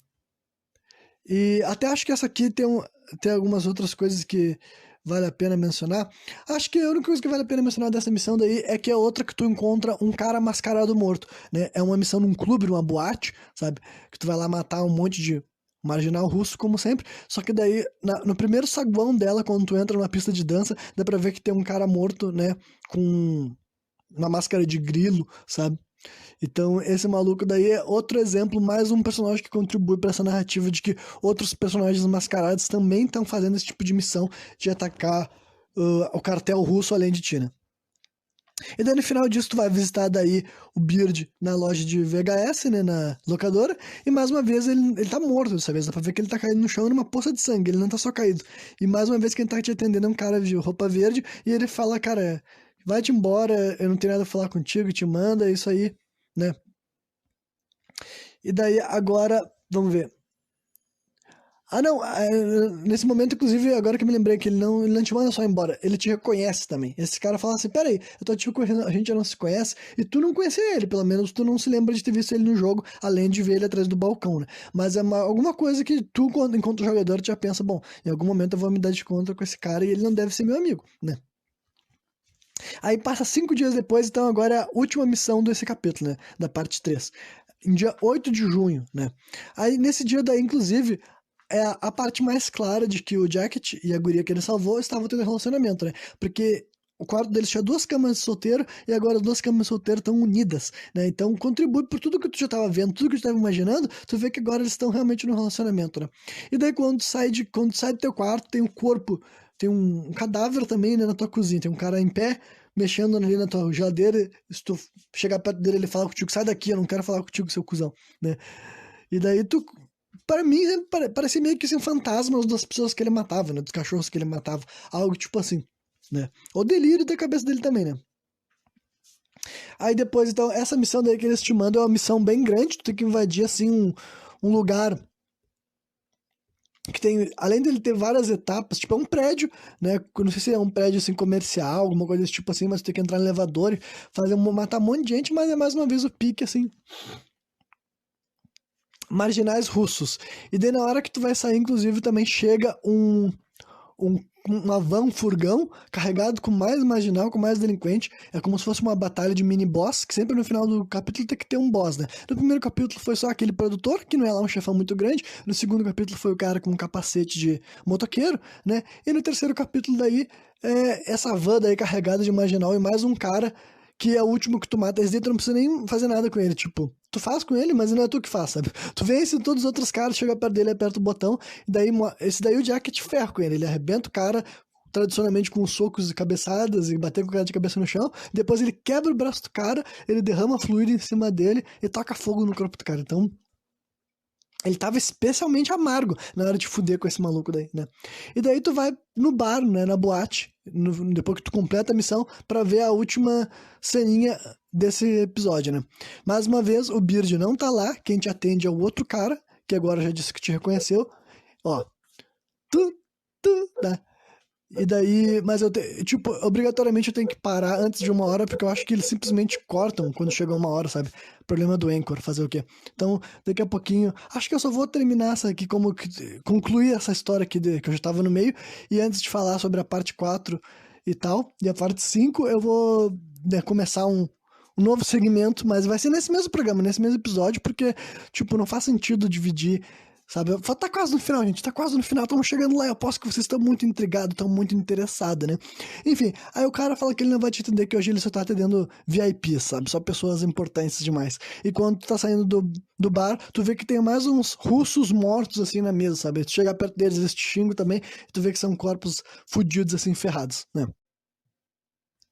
E até acho que essa aqui tem algumas outras coisas que vale a pena mencionar. Acho que a única coisa que vale a pena mencionar dessa missão daí é que é outra que tu encontra um cara mascarado morto, né? É uma missão num clube, numa boate, sabe? Que tu vai lá matar um monte de marginal russo, como sempre. Só que daí, no primeiro saguão dela, quando tu entra numa pista de dança, dá pra ver que tem um cara morto, né? Com uma máscara de grilo, sabe? Então, esse maluco daí é outro exemplo, mais um personagem que contribui para essa narrativa de que outros personagens mascarados também estão fazendo esse tipo de missão de atacar o cartel russo além de ti, né? E daí no final disso tu vai visitar daí o Beard na loja de VHS, né, na locadora, e mais uma vez ele tá morto dessa vez, dá pra ver que ele tá caído no chão numa poça de sangue, ele não tá só caído. E mais uma vez quem tá te atendendo é um cara de roupa verde, e ele fala, cara, vai-te embora, eu não tenho nada a falar contigo, te manda, é isso aí, né? E daí agora, vamos ver. Ah, não, nesse momento, inclusive, agora que eu me lembrei que ele não te manda só embora, ele te reconhece também. Esse cara fala assim, peraí, eu tô te reconhecendo, a gente já não se conhece, e tu não conhecia ele, pelo menos tu não se lembra de ter visto ele no jogo, além de ver ele atrás do balcão, né? Mas é alguma coisa que tu, enquanto jogador, tu já pensa, bom, em algum momento eu vou me dar de conta com esse cara e ele não deve ser meu amigo, né? Aí passa 5 dias depois, então agora é a última missão desse capítulo, né? Da parte 3. Em dia 8 de junho, né? Aí nesse dia daí, inclusive, é a parte mais clara de que o Jacket e a guria que ele salvou estavam tendo relacionamento, né? Porque o quarto deles tinha 2 camas de solteiro e agora as 2 camas de solteiro estão unidas, né? Então contribui por tudo que tu já estava vendo, tudo que tu estava imaginando, tu vê que agora eles estão realmente no relacionamento, né? E daí quando tu sai do teu quarto, tem um corpo, tem um cadáver também, né, na tua cozinha, tem um cara em pé mexendo ali na tua geladeira, se tu chegar perto dele, ele fala contigo, sai daqui, eu não quero falar contigo, seu cuzão, né? E daí tu, para mim, parecia meio que assim, fantasmas das pessoas que ele matava, né? Dos cachorros que ele matava. Algo tipo assim, né? O delírio da cabeça dele também, né? Aí depois, então, essa missão daí que eles te mandam é uma missão bem grande. Tu tem que invadir, assim, um lugar que tem, além dele ter várias etapas, tipo, é um prédio, né? Eu não sei se é um prédio, assim, comercial, alguma coisa desse tipo assim, mas tu tem que entrar no elevador e matar um monte de gente, mas é mais uma vez o pique, assim, marginais russos. E daí na hora que tu vai sair, inclusive, também chega um uma van, um furgão, carregado com mais marginal, com mais delinquente. É como se fosse uma batalha de mini-boss, que sempre no final do capítulo tem que ter um boss, né? No primeiro capítulo foi só aquele produtor, que não é lá um chefão muito grande. No segundo capítulo foi o cara com um capacete de motoqueiro, né? E no terceiro capítulo daí, essa van daí carregada de marginal e mais um cara que é o último que tu mata. Esse daí tu não precisa nem fazer nada com ele, tipo, tu faz com ele, mas não é tu que faz, sabe? Tu vence todos os outros caras, chega perto dele, aperta o botão, e daí esse daí o Jack te ferra com ele arrebenta o cara tradicionalmente com socos e cabeçadas e bater com o cara de cabeça no chão, depois ele quebra o braço do cara, ele derrama fluido em cima dele e toca fogo no corpo do cara. Então, ele tava especialmente amargo na hora de fuder com esse maluco daí, né? E daí tu vai no bar, né, na boate, depois que tu completa a missão, pra ver a última ceninha desse episódio, né? Mais uma vez, o Beard não tá lá, quem te atende é o outro cara, que agora já disse que te reconheceu. Ó, tá? E daí, mas tipo, obrigatoriamente eu tenho que parar antes de uma hora, porque eu acho que eles simplesmente cortam quando chega uma hora, sabe? Problema do Anchor, fazer o quê? Então, daqui a pouquinho, acho que eu só vou terminar essa aqui, concluir essa história aqui que eu já tava no meio, e antes de falar sobre a parte 4 e tal, e a parte 5, eu vou, né, começar um novo segmento, mas vai ser nesse mesmo programa, nesse mesmo episódio, porque, tipo, não faz sentido dividir. Sabe? Tá quase no final, gente. Tá quase no final. Estamos chegando lá. Eu aposto que vocês estão muito intrigados, estão muito interessados, né? Enfim, aí o cara fala que ele não vai te atender, que hoje ele só tá atendendo VIP, sabe? Só pessoas importantes demais. E quando tu tá saindo do bar, tu vê que tem mais uns russos mortos assim na mesa, sabe? Tu chega perto deles, eles te xingam também, e tu vê que são corpos fudidos, assim, ferrados, né?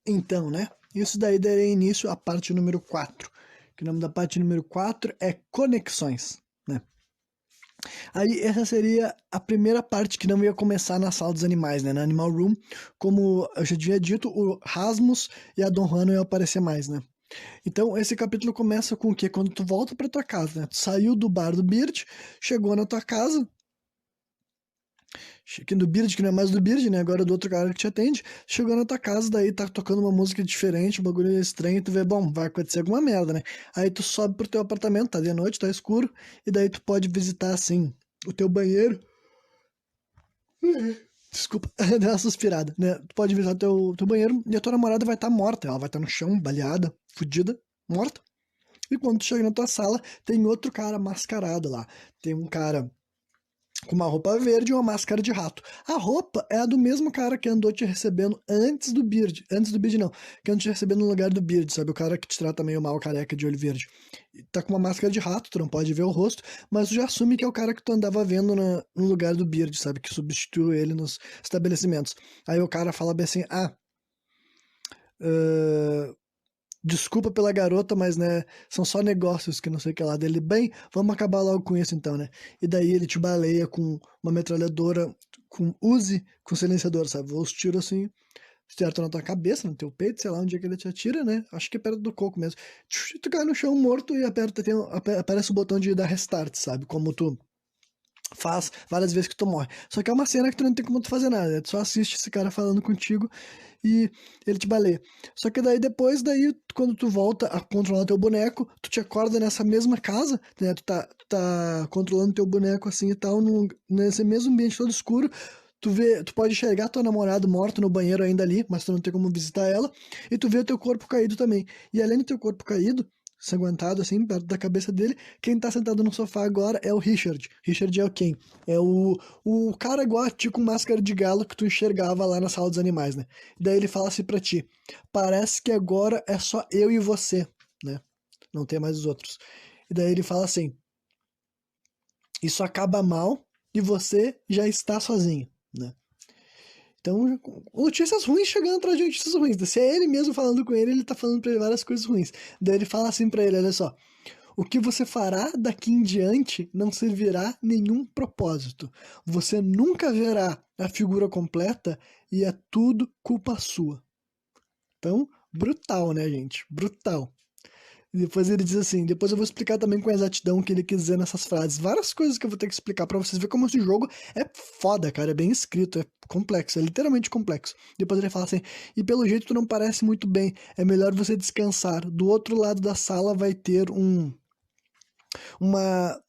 Então, né? Isso daí daria início à parte número 4. Que o nome da parte número 4 é Conexões, né? Aí essa seria a primeira parte que não ia começar na sala dos animais, né? Na Animal Room, como eu já tinha dito, o Rasmus e a Don Juan não iam aparecer mais, né? Então esse capítulo começa com o quê? Quando tu volta pra tua casa, né? Tu saiu do bar do Beard, chegou na tua casa, do Beard, que não é mais do Beard, né? Agora é do outro cara que te atende. Chegou na tua casa, daí tá tocando uma música diferente, um bagulho estranho, tu vê, bom, vai acontecer alguma merda, né? Aí tu sobe pro teu apartamento, tá de noite, tá escuro, e daí tu pode visitar, assim, o teu banheiro. Desculpa, deu uma suspirada, né? Tu pode visitar teu banheiro e a tua namorada vai estar morta. Ela vai estar no chão, baleada, fudida, morta. E quando tu chega na tua sala, tem outro cara mascarado lá. Tem um cara com uma roupa verde e uma máscara de rato. A roupa é a do mesmo cara que andou te recebendo antes do Beard. Antes do Beard, não. Que andou te recebendo no lugar do Beard, sabe? O cara que te trata meio mal, careca de olho verde. E tá com uma máscara de rato, tu não pode ver o rosto, mas tu já assume que é o cara que tu andava vendo no lugar do Beard, sabe? Que substituiu ele nos estabelecimentos. Aí o cara fala bem assim, uh, desculpa pela garota, mas, né, são só negócios que não sei o que lá dele. Bem, vamos acabar logo com isso então, né? E daí ele te baleia com uma metralhadora, com Uzi, com silenciador, sabe? Voa os tiros assim, certo na tua cabeça, no teu peito, sei lá onde é que ele te atira, né? Acho que é perto do coco mesmo. Tu cai no chão morto e aparece o botão de dar restart, sabe? Como tu faz várias vezes que tu morre. Só que é uma cena que tu não tem como tu fazer nada, né? Tu só assiste esse cara falando contigo e ele te baleia. Só que daí depois, quando tu volta a controlar teu boneco, tu te acorda nessa mesma casa, né? Tu tá controlando teu boneco assim e tal, nesse mesmo ambiente todo escuro. Tu pode enxergar tua namorada morta no banheiro ainda ali, mas tu não tem como visitar ela, e tu vê o teu corpo caído também. E além do teu corpo caído, sanguentado assim, perto da cabeça dele, quem tá sentado no sofá agora é o Richard. Richard é o quem? É o cara igual a ti com máscara de galo que tu enxergava lá na sala dos animais, né? Daí ele fala assim pra ti, parece que agora é só eu e você, né? Não tem mais os outros. E daí ele fala assim, isso acaba mal e você já está sozinho, né? Então, notícias ruins chegando atrás de notícias ruins. Se é ele mesmo falando com ele tá falando pra ele várias coisas ruins. Daí ele fala assim pra ele, olha só, o que você fará daqui em diante não servirá nenhum propósito. Você nunca verá a figura completa e é tudo culpa sua. Então, brutal, né, gente? Brutal. E depois ele diz assim, depois eu vou explicar também com exatidão o que ele quis dizer nessas frases. Várias coisas que eu vou ter que explicar pra vocês verem como esse jogo é foda, cara. É bem escrito, é complexo, é literalmente complexo. Depois ele fala assim, e pelo jeito tu não parece muito bem, é melhor você descansar. Do outro lado da sala vai ter uma,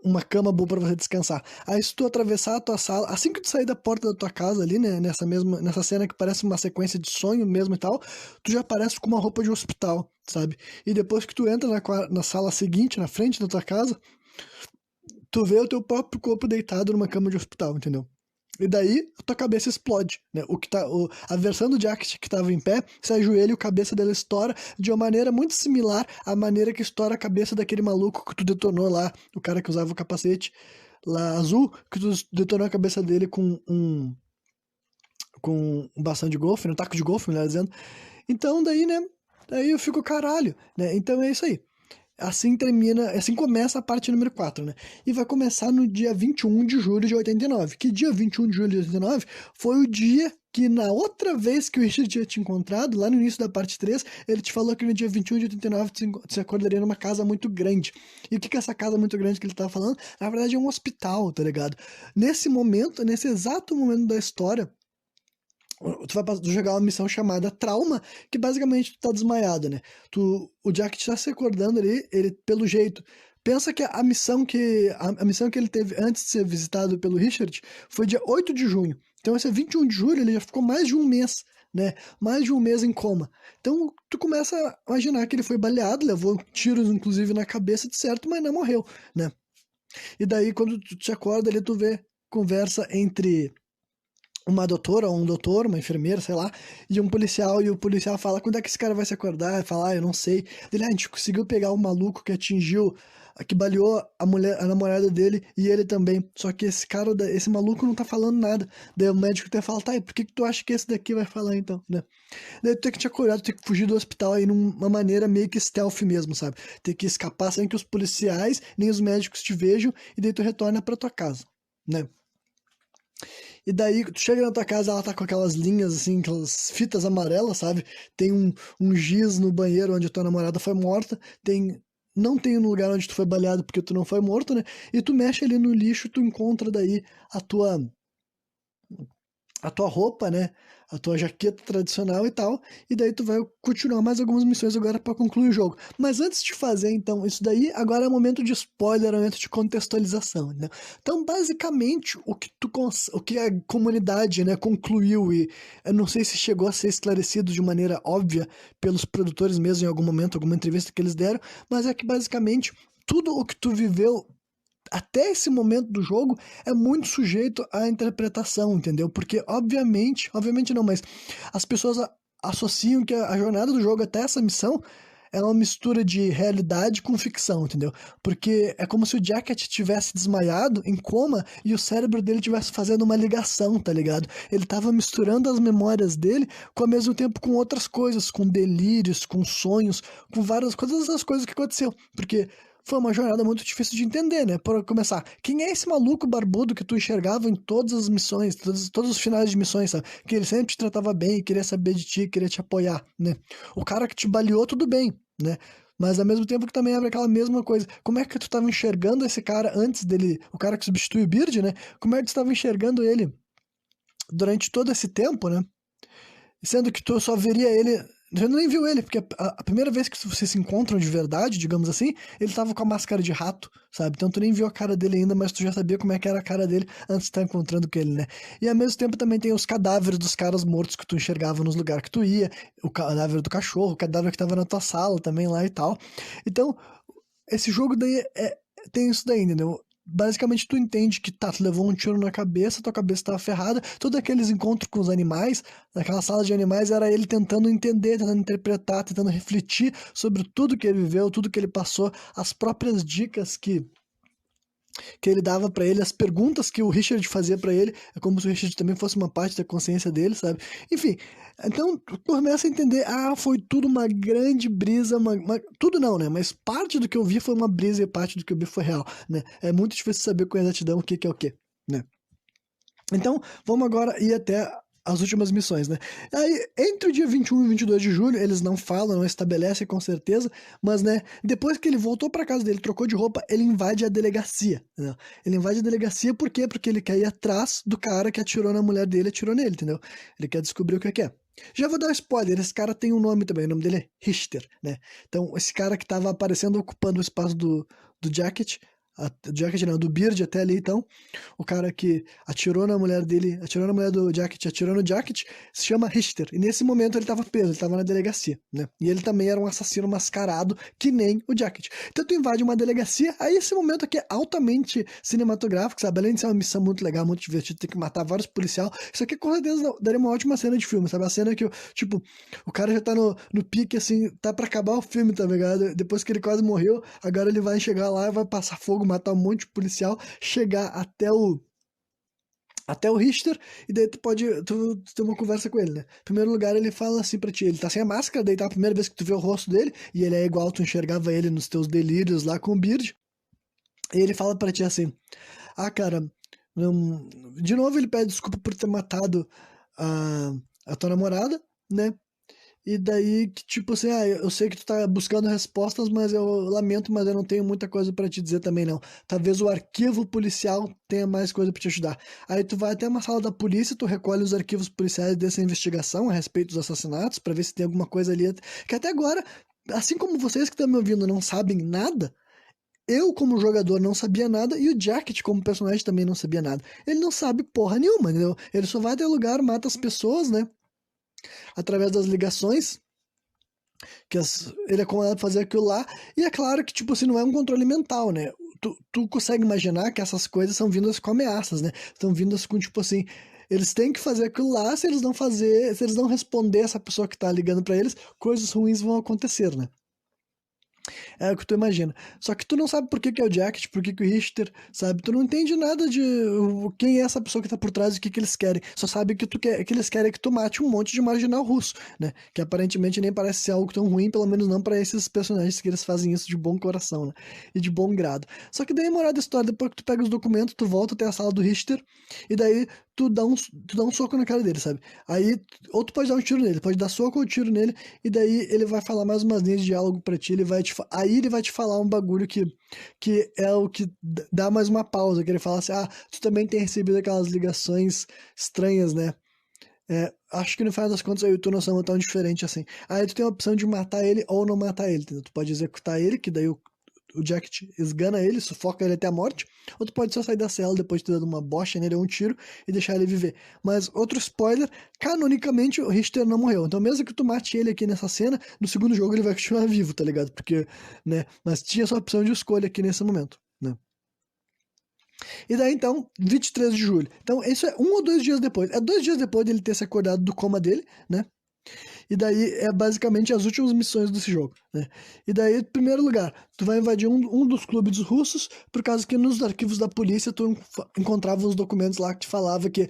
uma cama boa pra você descansar. Aí se tu atravessar a tua sala, assim que tu sair da porta da tua casa ali, né, nessa cena que parece uma sequência de sonho mesmo e tal, tu já aparece com uma roupa de hospital, sabe? E depois que tu entra na sala seguinte, na frente da tua casa, tu vê o teu próprio corpo deitado numa cama de hospital, entendeu? E daí, a tua cabeça explode, né? A versão do Jack que tava em pé, se ajoelha e a cabeça dela estoura de uma maneira muito similar à maneira que estoura a cabeça daquele maluco que tu detonou lá, o cara que usava o capacete lá azul, que tu detonou a cabeça dele com um bastão de golfe, um taco de golfe, melhor dizendo. Então, daí, né? Daí eu fico caralho, né? Então é isso aí. Assim termina, assim começa a parte número 4, né? E vai começar no dia 21 de julho de 89. Que dia 21 de julho de 89 foi o dia que na outra vez que o Richard tinha te encontrado, lá no início da parte 3, ele te falou que no dia 21 de 89 você acordaria numa casa muito grande. E o que é essa casa muito grande que ele tava falando? Na verdade é um hospital, tá ligado? Nesse momento, nesse exato momento da história, tu vai jogar uma missão chamada Trauma, que basicamente tu tá desmaiado, né? O Jack tá se acordando ali, ele, pelo jeito, pensa que a missão que ele teve antes de ser visitado pelo Richard foi dia 8 de junho. Então esse é 21 de julho, ele já ficou mais de um mês, né? Mais de um mês em coma. Então tu começa a imaginar que ele foi baleado, levou tiros inclusive na cabeça de certo, mas não morreu, né? E daí quando tu te acorda ali, tu vê conversa entre uma doutora ou um doutor, uma enfermeira, sei lá, e um policial, e o policial fala, quando é que esse cara vai se acordar? Fala, eu não sei. Ele, a gente conseguiu pegar o maluco que atingiu, que baleou a mulher, a namorada dele, e ele também. Só que esse cara, esse maluco não tá falando nada. Daí o médico até fala, tá, e por que tu acha que esse daqui vai falar então, né? Daí tu tem que te acordar, tu tem que fugir do hospital aí numa maneira meio que stealth mesmo, sabe? Tem que escapar sem que os policiais, nem os médicos te vejam, e daí tu retorna pra tua casa, né? E daí, tu chega na tua casa, ela tá com aquelas linhas, assim, aquelas fitas amarelas, sabe? Tem um giz no banheiro onde a tua namorada foi morta, não tem no lugar onde tu foi baleado porque tu não foi morto, né? E tu mexe ali no lixo, tu encontra daí a tua a tua roupa, né? A tua jaqueta tradicional e tal. E daí tu vai continuar mais algumas missões agora para concluir o jogo. Mas antes de fazer, então, isso daí, agora é momento de spoiler, é momento de contextualização, né? Então, basicamente, o que a comunidade, né, concluiu e eu não sei se chegou a ser esclarecido de maneira óbvia pelos produtores mesmo em algum momento, alguma entrevista que eles deram, mas é que basicamente tudo o que tu viveu até esse momento do jogo é muito sujeito à interpretação, entendeu? Porque, obviamente não, mas as pessoas associam que a jornada do jogo até essa missão é uma mistura de realidade com ficção, entendeu? Porque é como se o Jacket tivesse desmaiado, em coma, e o cérebro dele tivesse fazendo uma ligação, tá ligado? Ele tava misturando as memórias dele com ao mesmo tempo com outras coisas, com delírios, com sonhos, com várias coisas, as coisas que aconteceu. Porque foi uma jornada muito difícil de entender, né? Por começar, quem é esse maluco barbudo que tu enxergava em todas as missões, todos os finais de missões, sabe? Que ele sempre te tratava bem, queria saber de ti, queria te apoiar, né? O cara que te baleou, tudo bem, né? Mas ao mesmo tempo que também abre aquela mesma coisa. Como é que tu tava enxergando esse cara antes dele, o cara que substitui o Beard, né? Como é que tu tava enxergando ele durante todo esse tempo, né? Sendo que tu só veria ele. Você nem viu ele, porque a primeira vez que vocês se encontram de verdade, digamos assim, ele tava com a máscara de rato, sabe? Então tu nem viu a cara dele ainda, mas tu já sabia como é que era a cara dele antes de estar encontrando com ele, né? E ao mesmo tempo também tem os cadáveres dos caras mortos que tu enxergava nos lugares que tu ia, o cadáver do cachorro, o cadáver que tava na tua sala também lá e tal. Então, esse jogo daí tem isso daí, entendeu? Basicamente, tu entende que tá, tu levou um tiro na cabeça, tua cabeça tava ferrada, todos aqueles encontros com os animais, naquela sala de animais, era ele tentando entender, tentando interpretar, tentando refletir sobre tudo que ele viveu, tudo que ele passou, as próprias dicas que ele dava pra ele, as perguntas que o Richard fazia pra ele, é como se o Richard também fosse uma parte da consciência dele, sabe? Enfim, então tu começa a entender, foi tudo uma grande brisa, tudo não, né? Mas parte do que eu vi foi uma brisa e parte do que eu vi foi real, né? É muito difícil saber com exatidão o que é o que, né? Então, vamos agora ir até as últimas missões, né? Aí, entre o dia 21 e 22 de julho, eles não falam, não estabelecem com certeza, mas, né, depois que ele voltou pra casa dele, trocou de roupa, ele invade a delegacia, entendeu? Ele invade a delegacia por quê? Porque ele quer ir atrás do cara que atirou na mulher dele e atirou nele, entendeu? Ele quer descobrir o que é. Já vou dar um spoiler, esse cara tem um nome também, o nome dele é Richter, né? Então, esse cara que tava aparecendo ocupando o espaço do Jacket, do Jacket não, do Beard até ali, então, o cara que atirou na mulher dele, atirou na mulher do Jacket, atirou no Jacket, se chama Richter. E nesse momento ele tava preso, ele tava na delegacia, né? E ele também era um assassino mascarado, que nem o Jacket. Então tu invade uma delegacia, aí esse momento aqui é altamente cinematográfico, sabe? Além de ser uma missão muito legal, muito divertida, ter que matar vários policiais, isso aqui com certeza daria uma ótima cena de filme, sabe? A cena que, tipo, o cara já tá no pique, assim, tá pra acabar o filme, tá ligado? Depois que ele quase morreu, agora ele vai chegar lá, vai passar fogo, matar um monte de policial, chegar até o Richter, e daí tu ter uma conversa com ele, né? Em primeiro lugar, ele fala assim pra ti, ele tá sem a máscara, daí tá a primeira vez que tu vê o rosto dele, e ele é igual, tu enxergava ele nos teus delírios lá com o Beard, e ele fala pra ti assim, ah, cara, de novo ele pede desculpa por ter matado a, a tua namorada, né? E daí, que tipo assim, eu sei que tu tá buscando respostas, mas eu lamento, mas eu não tenho muita coisa pra te dizer também não. Talvez o arquivo policial tenha mais coisa pra te ajudar. Aí tu vai até uma sala da polícia, tu recolhe os arquivos policiais dessa investigação a respeito dos assassinatos, pra ver se tem alguma coisa ali. Que até agora, assim como vocês que estão me ouvindo não sabem nada, eu, como jogador, não sabia nada e o Jacket, como personagem, também não sabia nada. Ele não sabe porra nenhuma, entendeu? Ele só vai até o lugar, mata as pessoas, né? Através das ligações, ele é comandado a fazer aquilo lá, e é claro que, tipo assim, não é um controle mental, né? Tu consegue imaginar que essas coisas são vindas com ameaças, né? Estão vindas com, tipo assim, eles têm que fazer aquilo lá, se eles não fazer, se eles não responder essa pessoa que tá ligando pra eles, coisas ruins vão acontecer, né? É o que tu imagina. Só que tu não sabe por que que é o Jacket, por que que o Richter, sabe? Tu não entende nada de quem é essa pessoa que tá por trás e o que que eles querem. Só sabe que eles querem que tu mate um monte de marginal russo, né? Que aparentemente nem parece ser algo tão ruim, pelo menos não pra esses personagens que eles fazem isso de bom coração, né? E de bom grado. Só que daí, moral da história, depois que tu pega os documentos, tu volta até a sala do Richter, e daí tu dá um soco na cara dele, sabe? Aí, ou tu pode dar um tiro nele, pode dar soco ou tiro nele, e daí ele vai falar mais umas linhas de diálogo pra ti, aí ele vai te falar um bagulho que é o que dá mais uma pausa, que ele fala assim, tu também tem recebido aquelas ligações estranhas, né? Acho que no final das contas eu e tu não somos tão diferentes assim. Aí tu tem a opção de matar ele ou não matar ele, entendeu? Tu pode executar ele, que daí o Jacket esgana ele, sufoca ele até a morte, ou tu pode só sair da cela depois de ter dado uma bocha nele ou um tiro e deixar ele viver. Mas outro spoiler, canonicamente o Richter não morreu. Então mesmo que tu mate ele aqui nessa cena, no segundo jogo ele vai continuar vivo, tá ligado? Porque, né, mas tinha essa opção de escolha aqui nesse momento, né? E daí então, 23 de julho. Então isso é 1 ou 2 dias depois. É 2 dias depois dele ter se acordado do coma dele, né? E daí é basicamente as últimas missões desse jogo, né? E daí, em primeiro lugar, tu vai invadir um dos clubes russos, por causa que nos arquivos da polícia tu encontrava os documentos lá que te falava que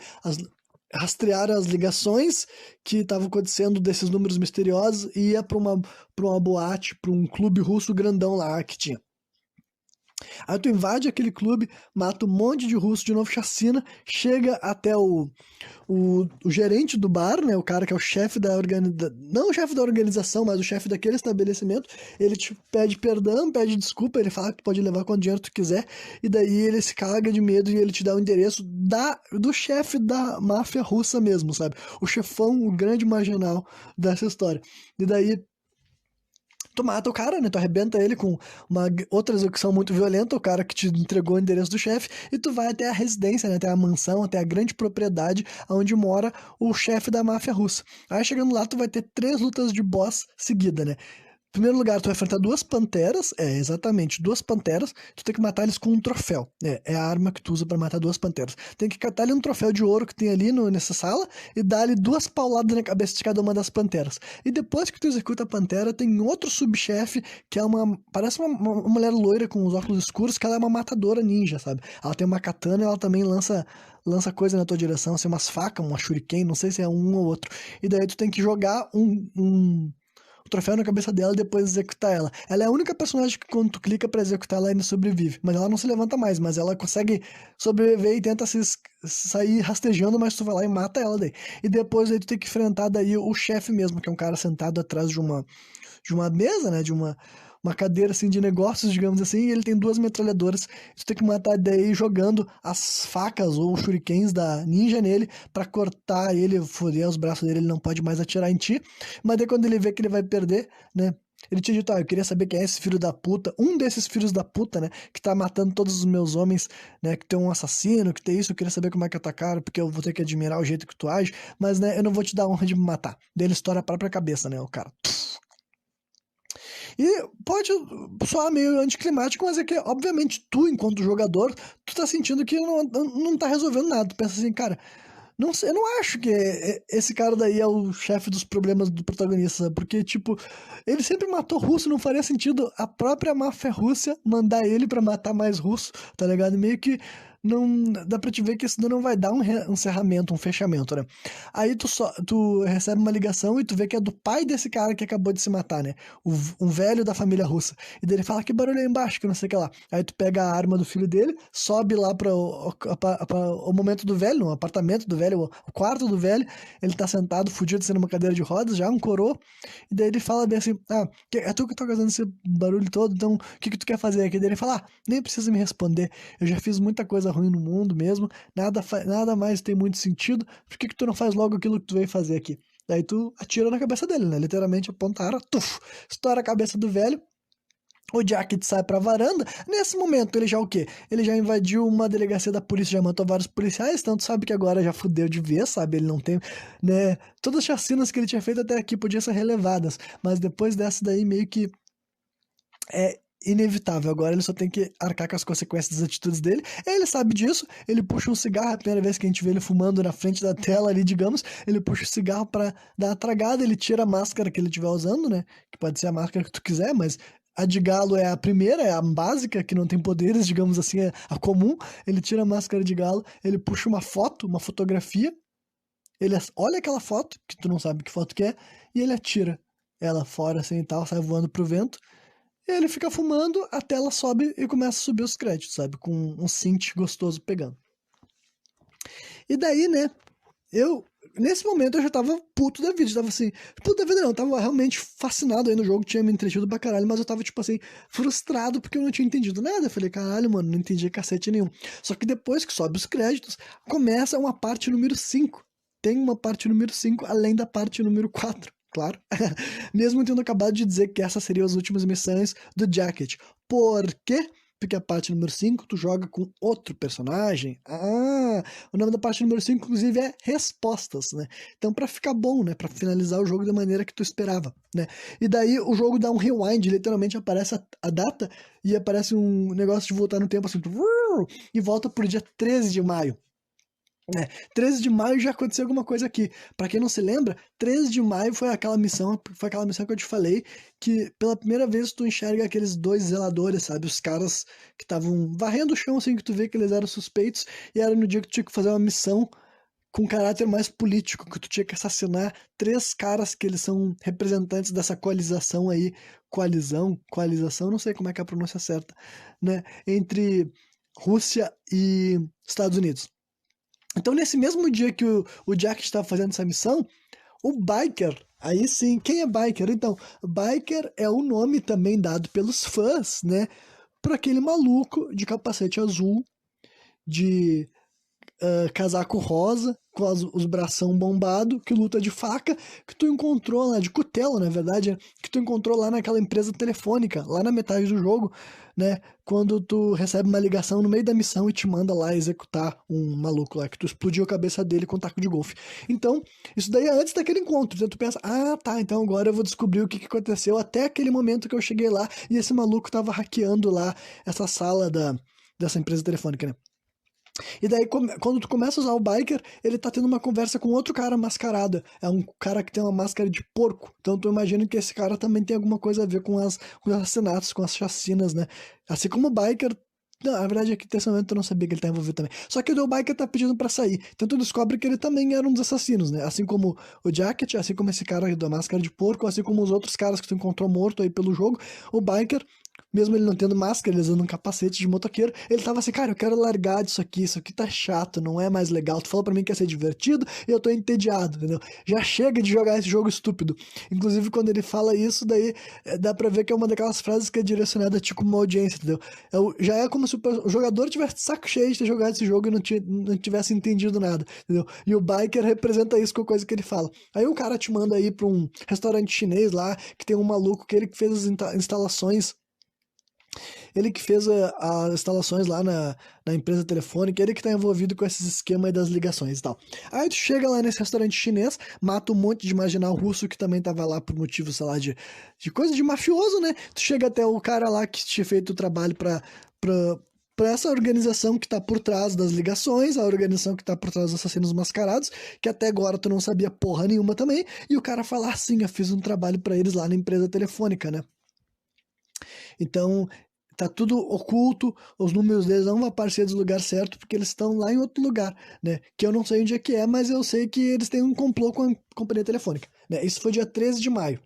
rastrearam as ligações que estavam acontecendo desses números misteriosos e ia pra uma boate, pra um clube russo grandão lá que tinha. Aí tu invade aquele clube, mata um monte de russo, de novo chacina, chega até o gerente do bar, né, o cara que é o chefe da organização, não o chefe da organização, mas o chefe daquele estabelecimento, ele te pede perdão, pede desculpa, ele fala que tu pode levar quanto dinheiro tu quiser, e daí ele se caga de medo e ele te dá o endereço do chefe da máfia russa mesmo, sabe? O chefão, o grande marginal dessa história. E daí tu mata o cara, né? Tu arrebenta ele com uma outra execução muito violenta, o cara que te entregou o endereço do chefe, e tu vai até a residência, né? Até a mansão, até a grande propriedade onde mora o chefe da máfia russa. Aí chegando lá, tu vai ter 3 lutas de boss seguida, né? Em primeiro lugar, tu vai enfrentar 2 panteras, exatamente, 2 panteras, tu tem que matar eles com um troféu, é a arma que tu usa pra matar 2 panteras. Tem que catar ali um troféu de ouro que tem ali nessa sala e dar ali 2 pauladas na cabeça de cada uma das panteras. E depois que tu executa a pantera, tem outro subchefe que parece uma mulher loira com os óculos escuros, que ela é uma matadora ninja, sabe? Ela tem uma katana e ela também lança coisa na tua direção, assim, umas facas, uma shuriken, não sei se é um ou outro. E daí tu tem que jogar o troféu na cabeça dela e depois executar ela. Ela é a única personagem que quando tu clica pra executar ela ainda sobrevive. Mas ela não se levanta mais, mas ela consegue sobreviver e tenta sair rastejando, mas tu vai lá e mata ela daí. E depois aí tu tem que enfrentar daí o chefe mesmo, que é um cara sentado atrás de uma mesa, né, uma cadeira assim de negócios, digamos assim, e ele tem 2 metralhadoras. Tu tem que matar daí jogando as facas ou shurikens da ninja nele pra cortar ele, foder os braços dele, ele não pode mais atirar em ti. Mas daí quando ele vê que ele vai perder, né? Ele tinha dito, eu queria saber quem é esse filho da puta, um desses filhos da puta, né, que tá matando todos os meus homens, né, que tem um assassino, que tem isso, eu queria saber como é que atacaram, porque eu vou ter que admirar o jeito que tu age, mas, né, eu não vou te dar a honra de me matar. Daí ele estoura a própria cabeça, né, o cara. E pode soar meio anticlimático, mas é que, obviamente, tu, enquanto jogador, tu tá sentindo que não tá resolvendo nada. Tu pensa assim, cara, não sei, eu não acho que esse cara daí é o chefe dos problemas do protagonista, sabe? Porque, tipo, ele sempre matou russo, não faria sentido a própria máfia russa mandar ele pra matar mais russo, tá ligado? Meio que não dá pra te ver que isso não vai dar um encerramento, um fechamento, né? Aí tu recebe uma ligação e tu vê que é do pai desse cara que acabou de se matar, né? Um velho da família russa. E daí ele fala, que barulho aí embaixo, que não sei o que lá. Aí tu pega a arma do filho dele, sobe lá para o momento do velho, no apartamento do velho, o quarto do velho, ele tá sentado, fudido, sendo uma cadeira de rodas, já ancorou, e daí ele fala bem assim, é tu que tá causando esse barulho todo, então o que tu quer fazer aqui? Daí ele fala, nem precisa me responder, eu já fiz muita coisa ruim no mundo mesmo, nada mais tem muito sentido, por que tu não faz logo aquilo que tu veio fazer aqui? Daí tu atira na cabeça dele, né? Literalmente aponta a arma, tuf, estoura a cabeça do velho. O Jacket sai pra varanda. Nesse momento, ele já o quê? Ele já invadiu uma delegacia da polícia, já matou vários policiais, tanto sabe que agora já fudeu de vez, sabe? Ele não tem, né? Todas as chacinas que ele tinha feito até aqui podiam ser relevadas, mas depois dessa daí meio que é inevitável. Agora ele só tem que arcar com as consequências das atitudes dele. Ele sabe disso, ele puxa um cigarro, a primeira vez que a gente vê ele fumando na frente da tela ali, digamos, ele puxa o cigarro pra dar a tragada, ele tira a máscara que ele estiver usando, né? Que pode ser a máscara que tu quiser, mas a de galo é a primeira, é a básica, que não tem poderes, digamos assim, é a comum. Ele tira a máscara de galo, ele puxa uma foto, uma fotografia, ele olha aquela foto, que tu não sabe que foto que é, e ele atira ela fora assim e tal, sai voando pro vento. E ele fica fumando, a tela sobe e começa a subir os créditos, sabe? Com um synth gostoso pegando. E daí, né? Nesse momento, eu já tava puto da vida. Eu tava assim, puto da vida não, eu tava realmente fascinado aí no jogo, tinha me entretido pra caralho, mas eu tava, tipo assim, frustrado porque eu não tinha entendido nada. Eu falei, caralho, mano, não entendi cacete nenhum. Só que depois que sobe os créditos, começa uma parte número 5. Tem uma parte número 5, além da parte número 4. Claro. Mesmo tendo acabado de dizer que essas seriam as últimas missões do Jacket. Por quê? Porque a parte número 5 tu joga com outro personagem. O nome da parte número 5 inclusive, é Respostas, né? Então, pra ficar bom, né? Pra finalizar o jogo da maneira que tu esperava, né? E daí o jogo dá um rewind, literalmente aparece a data e aparece um negócio de voltar no tempo assim, e volta pro dia 13 de maio. 13 de maio já aconteceu alguma coisa aqui. Pra quem não se lembra, 13 de maio foi aquela missão que eu te falei, que pela primeira vez tu enxerga aqueles 2 zeladores, sabe? Os caras que estavam varrendo o chão, assim, que tu vê que eles eram suspeitos, e era no dia que tu tinha que fazer uma missão com caráter mais político, que tu tinha que assassinar 3 caras que eles são representantes dessa coalização aí, coalização, não sei como é que é a pronúncia certa, né? Entre Rússia e Estados Unidos. Então, nesse mesmo dia que o Jack estava fazendo essa missão, o Biker, aí sim, quem é Biker? Então, Biker é o nome também dado pelos fãs, né? Para aquele maluco de capacete azul, de casaco rosa, com os bração bombado, que luta de faca, que tu encontrou lá, de cutelo, na verdade, que tu encontrou lá naquela empresa telefônica, lá na metade do jogo, né? Quando tu recebe uma ligação no meio da missão e te manda lá executar um maluco lá, que tu explodiu a cabeça dele com um taco de golfe. Então, isso daí é antes daquele encontro. Então tu pensa, tá, então agora eu vou descobrir o que aconteceu até aquele momento que eu cheguei lá e esse maluco tava hackeando lá essa sala dessa empresa telefônica, né? E daí, quando tu começa a usar o Biker, ele tá tendo uma conversa com outro cara mascarado. É um cara que tem uma máscara de porco. Então tu imagina que esse cara também tem alguma coisa a ver com os assassinatos, com as chacinas, né? Assim como o Biker. Não, a verdade é que nesse momento eu não sabia que ele tá envolvido também. Só que o Biker tá pedindo pra sair. Então tu descobre que ele também era um dos assassinos, né? Assim como o Jacket, assim como esse cara da máscara de porco, assim como os outros caras que tu encontrou morto aí pelo jogo, o Biker mesmo ele não tendo máscara, ele usando um capacete de motoqueiro, ele tava assim, cara, eu quero largar disso aqui tá chato, não é mais legal, tu falou pra mim que ia ser divertido e eu tô entediado, entendeu? Já chega de jogar esse jogo estúpido. Inclusive, quando ele fala isso, daí dá pra ver que é uma daquelas frases que é direcionada tipo uma audiência, entendeu? Já é como se o jogador tivesse de saco cheio de ter jogado esse jogo e não tivesse entendido nada, entendeu? E o biker representa isso com a coisa que ele fala. Aí o cara te manda ir pra um restaurante chinês lá, que tem um maluco que ele que fez as instalações. Ele que fez as instalações lá na empresa telefônica, ele que tá envolvido com esses esquemas aí das ligações e tal. Aí tu chega lá nesse restaurante chinês, mata um monte de marginal russo que também tava lá por motivo, sei lá, de coisa de mafioso, né? Tu chega até o cara lá que tinha feito o trabalho pra essa organização que tá por trás das ligações, a organização que tá por trás dos assassinos mascarados, que até agora tu não sabia porra nenhuma também, e o cara fala assim, eu fiz um trabalho pra eles lá na empresa telefônica, né? Então, tá tudo oculto, os números deles não vão aparecer do lugar certo, porque eles estão lá em outro lugar, né? Que eu não sei onde é que é, mas eu sei que eles têm um complô com a companhia telefônica, né? Isso foi dia 13 de maio.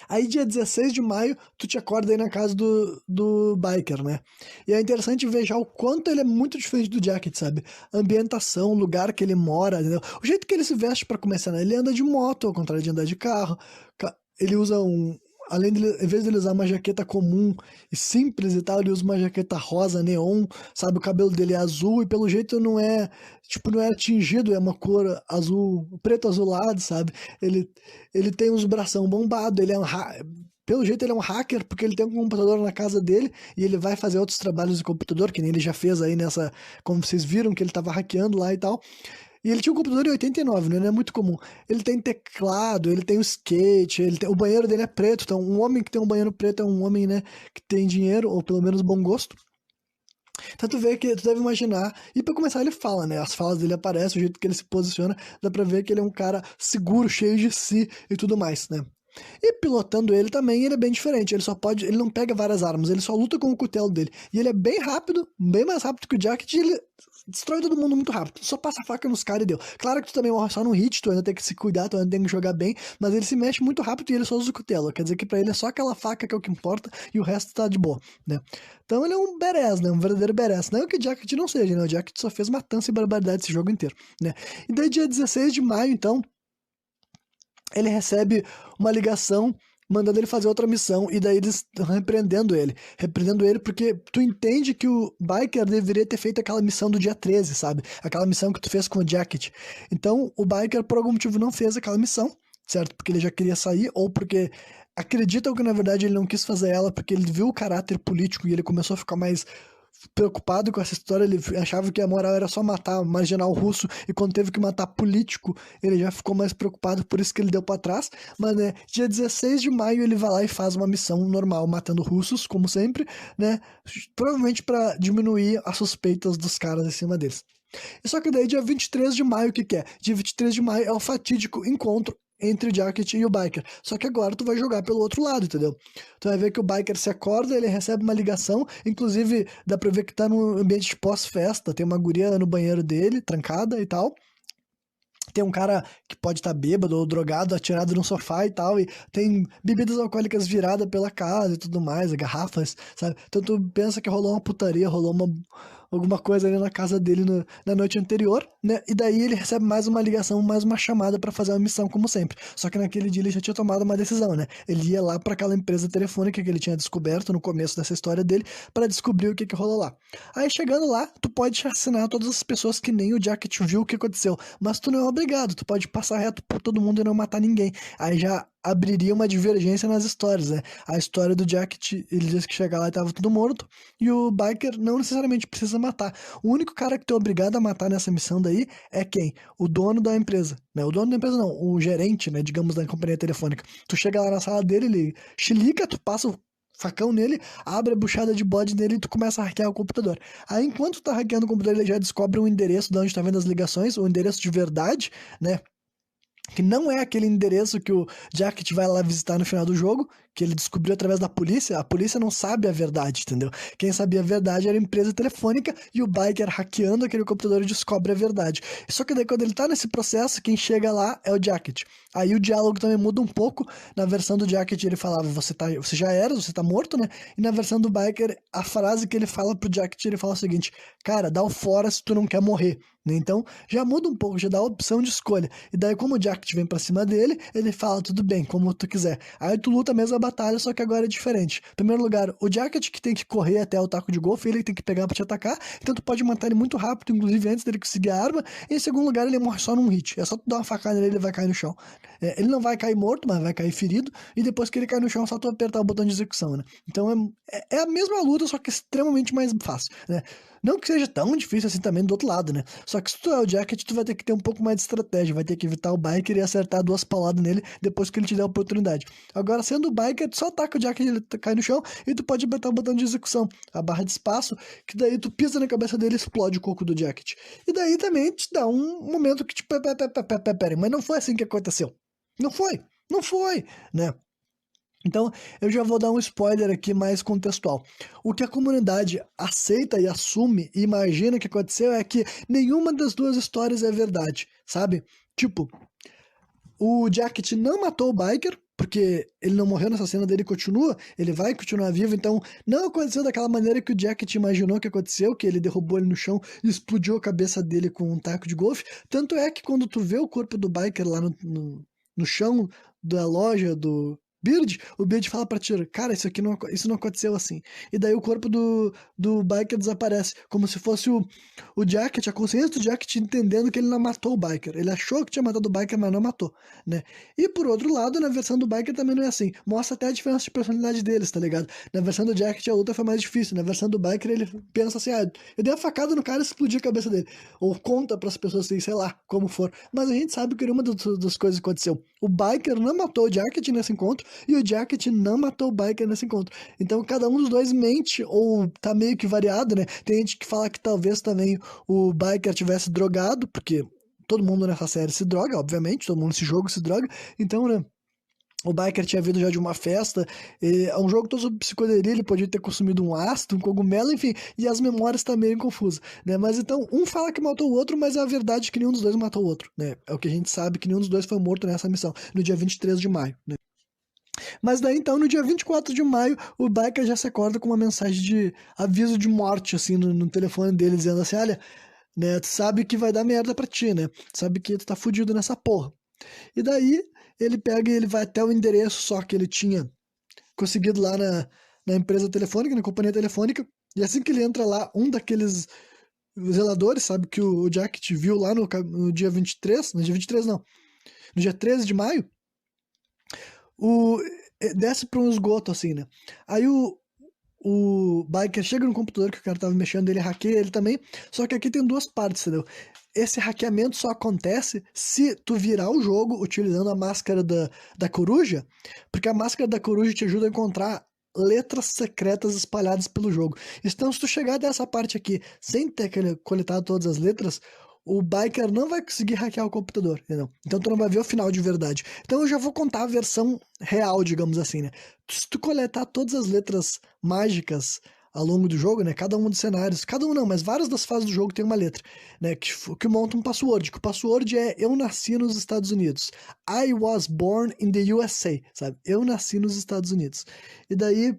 Aí, dia 16 de maio, tu te acorda aí na casa do biker, né? E é interessante ver já o quanto ele é muito diferente do Jacket, sabe? Ambientação, o lugar que ele mora, entendeu? O jeito que ele se veste pra começar, né? Ele anda de moto, ao contrário de andar de carro. Ele usa um... Além de, em vez de ele usar uma jaqueta comum e simples e tal, ele usa uma jaqueta rosa, neon, sabe? O cabelo dele é azul e pelo jeito não é, tipo, não é tingido, é uma cor azul, preto azulado, sabe? Ele, ele tem uns bração bombado, ele é pelo jeito ele é um hacker, porque ele tem um computador na casa dele e ele vai fazer outros trabalhos de computador, que nem ele já fez aí nessa, como vocês viram, que ele tava hackeando lá e tal. E ele tinha um computador em 89, né? Não é muito comum. Ele tem teclado, ele tem o skate, o banheiro dele é preto. Então, um homem que tem um banheiro preto é um homem, né, que tem dinheiro, ou pelo menos bom gosto. Então tu vê que tu deve imaginar, e pra começar ele fala, né? As falas dele aparecem, o jeito que ele se posiciona, dá pra ver que ele é um cara seguro, cheio de si e tudo mais, né? E pilotando ele também, ele é bem diferente. Ele não pega várias armas, ele só luta com o cutelo dele. E ele é bem rápido, bem mais rápido que o Jacket, e ele destrói todo mundo muito rápido. Só passa a faca nos caras e deu. Claro que tu também morre só no hit, tu ainda tem que se cuidar, tu ainda tem que jogar bem, mas ele se mexe muito rápido e ele só usa o cutelo. Quer dizer que pra ele é só aquela faca que é o que importa e o resto tá de boa, né? Então ele é um badass, né? Um verdadeiro badass. Não é que o Jacket não seja, né? O Jacket só fez matança e barbaridade esse jogo inteiro, né? E daí dia 16 de maio, então, ele recebe uma ligação mandando ele fazer outra missão, e daí eles estão repreendendo ele porque tu entende que o Biker deveria ter feito aquela missão do dia 13, sabe? Aquela missão que tu fez com o Jacket. Então, o Biker, por algum motivo, não fez aquela missão, certo? Porque ele já queria sair, ou porque acreditam que, na verdade, ele não quis fazer ela porque ele viu o caráter político e ele começou a ficar mais preocupado com essa história, ele achava que a moral era só matar marginal russo, e quando teve que matar político, ele já ficou mais preocupado, por isso que ele deu pra trás. Mas, né, dia 16 de maio ele vai lá e faz uma missão normal, matando russos, como sempre, né, provavelmente pra diminuir as suspeitas dos caras em cima deles. E só que daí, dia 23 de maio, o que que é? Dia 23 de maio é o fatídico encontro entre o Jacket e o Biker. Só que agora tu vai jogar pelo outro lado, entendeu? Tu vai ver que o Biker se acorda, ele recebe uma ligação, inclusive dá pra ver que tá num ambiente de pós-festa, tem uma guria no banheiro dele, trancada e tal. Tem um cara que pode estar bêbado ou drogado, atirado no sofá e tal, e tem bebidas alcoólicas viradas pela casa e tudo mais, garrafas, sabe? Então tu pensa que rolou uma putaria, alguma coisa ali na casa dele na noite anterior, né? E daí ele recebe mais uma ligação, mais uma chamada pra fazer uma missão, como sempre. Só que naquele dia ele já tinha tomado uma decisão, né? Ele ia lá pra aquela empresa telefônica que ele tinha descoberto no começo dessa história dele pra descobrir o que que rolou lá. Aí chegando lá, tu pode assinar todas as pessoas que nem o Jacket viu o que aconteceu, mas tu não é obrigado, tu pode passar reto por todo mundo e não matar ninguém. Aí já abriria uma divergência nas histórias, né? A história do Jacket, ele disse que chega lá e tava tudo morto, e o Biker não necessariamente precisa matar. O único cara que tu é obrigado a matar nessa missão daí é quem? O dono da empresa, né? O dono da empresa não, o gerente, né, digamos, da companhia telefônica. Tu chega lá na sala dele, ele chilica, tu passa o facão nele, abre a buchada de bode nele e tu começa a hackear o computador. Aí, enquanto tu tá hackeando o computador, ele já descobre um endereço de onde tá vendo as ligações, o endereço de verdade, né? Que não é aquele endereço que o Jacket vai lá visitar no final do jogo, que ele descobriu através da polícia, a polícia não sabe a verdade, entendeu? Quem sabia a verdade era a empresa telefônica e o biker hackeando aquele computador descobre a verdade. Só que daí quando ele tá nesse processo, quem chega lá é o Jacket. Aí o diálogo também muda um pouco. Na versão do Jacket ele falava, você já era, você tá morto, né? E na versão do biker, a frase que ele fala pro Jacket, ele fala o seguinte, cara, dá o fora se tu não quer morrer. Né? Então, já muda um pouco, já dá a opção de escolha. E daí, como o Jacket vem pra cima dele, ele fala, tudo bem, como tu quiser. Aí tu luta a mesma batalha, só que agora é diferente. Em primeiro lugar, o Jacket que tem que correr até o taco de golfe, ele tem que pegar pra te atacar, então tu pode matar ele muito rápido, inclusive antes dele conseguir a arma. E em segundo lugar, ele morre só num hit. É só tu dar uma facada nele, ele vai cair no chão. Ele não vai cair morto, mas vai cair ferido, e depois que ele cai no chão, é só tu apertar o botão de execução, né? Então é a mesma luta, só que extremamente mais fácil, né? Não que seja tão difícil assim também do outro lado, né? Só que se tu é o Jacket, tu vai ter que ter um pouco mais de estratégia, vai ter que evitar o Biker e acertar duas pauladas nele depois que ele te der a oportunidade. Agora, sendo o Biker, tu só ataca o Jacket, ele cai no chão e tu pode apertar o botão de execução, a barra de espaço, que daí tu pisa na cabeça dele e explode o coco do Jacket. E daí também te dá um momento que tipo, pera, mas não foi assim que aconteceu. Não foi, né? Então, eu já vou dar um spoiler aqui mais contextual. O que a comunidade aceita e assume e imagina que aconteceu é que nenhuma das duas histórias é verdade, sabe? Tipo, o Jacket não matou o Biker, porque ele não morreu nessa cena dele, continua, ele vai continuar vivo, então não aconteceu daquela maneira que o Jacket imaginou que aconteceu, que ele derrubou ele no chão e explodiu a cabeça dele com um taco de golfe. Tanto é que quando tu vê o corpo do Biker lá no chão da loja do Beard, o Beard fala pra ti, cara, isso não aconteceu assim. E daí o corpo do Biker desaparece, como se fosse o Jacket, a consciência do Jacket entendendo que ele não matou o Biker. Ele achou que tinha matado o Biker, mas não matou, né? E por outro lado, na versão do Biker também não é assim. Mostra até a diferença de personalidade deles, tá ligado? Na versão do Jacket a luta foi mais difícil. Na versão do Biker ele pensa assim, eu dei uma facada no cara e explodi a cabeça dele. Ou conta pras pessoas assim, sei lá, como for. Mas a gente sabe que nenhuma das coisas aconteceu. O Biker não matou o Jacket nesse encontro e o Jacket não matou o Biker nesse encontro. Então cada um dos dois mente ou tá meio que variado, né? Tem gente que fala que talvez também o Biker tivesse drogado, porque todo mundo nessa série se droga, obviamente, todo mundo nesse jogo se droga, então, né? O Biker tinha vindo já de uma festa, é um jogo todo sobre psicodelia, ele podia ter consumido um ácido, um cogumelo, enfim, e as memórias estão meio confusas, né? Mas então, um fala que matou o outro, mas é a verdade que nenhum dos dois matou o outro, né? É o que a gente sabe, que nenhum dos dois foi morto nessa missão, no dia 23 de maio, né? Mas daí então, no dia 24 de maio, o Biker já se acorda com uma mensagem de aviso de morte, assim, no telefone dele, dizendo assim, olha, né, tu sabe que vai dar merda pra ti, né? Tu sabe que tu tá fudido nessa porra. E daí, ele pega e ele vai até o endereço só que ele tinha conseguido lá na empresa telefônica, na companhia telefônica, e assim que ele entra lá, um daqueles zeladores, sabe, que o Jacket viu lá no dia 23, no dia 23 não, no dia 13 de maio, o, desce pra um esgoto, assim, né? Aí o Biker chega no computador que o cara tava mexendo, ele hackeia ele também, só que aqui tem duas partes, entendeu? Esse hackeamento só acontece se tu virar o jogo utilizando a máscara da coruja, porque a máscara da coruja te ajuda a encontrar letras secretas espalhadas pelo jogo. Então, se tu chegar dessa parte aqui sem ter coletado todas as letras, o Biker não vai conseguir hackear o computador, entendeu? Então tu não vai ver o final de verdade. Então eu já vou contar a versão real, digamos assim, né? Se tu coletar todas as letras mágicas ao longo do jogo, né? Cada um dos cenários, cada um não, mas várias das fases do jogo tem uma letra, né? Que monta um password, que o password é eu nasci nos Estados Unidos. I was born in the USA, sabe? Eu nasci nos Estados Unidos. E daí,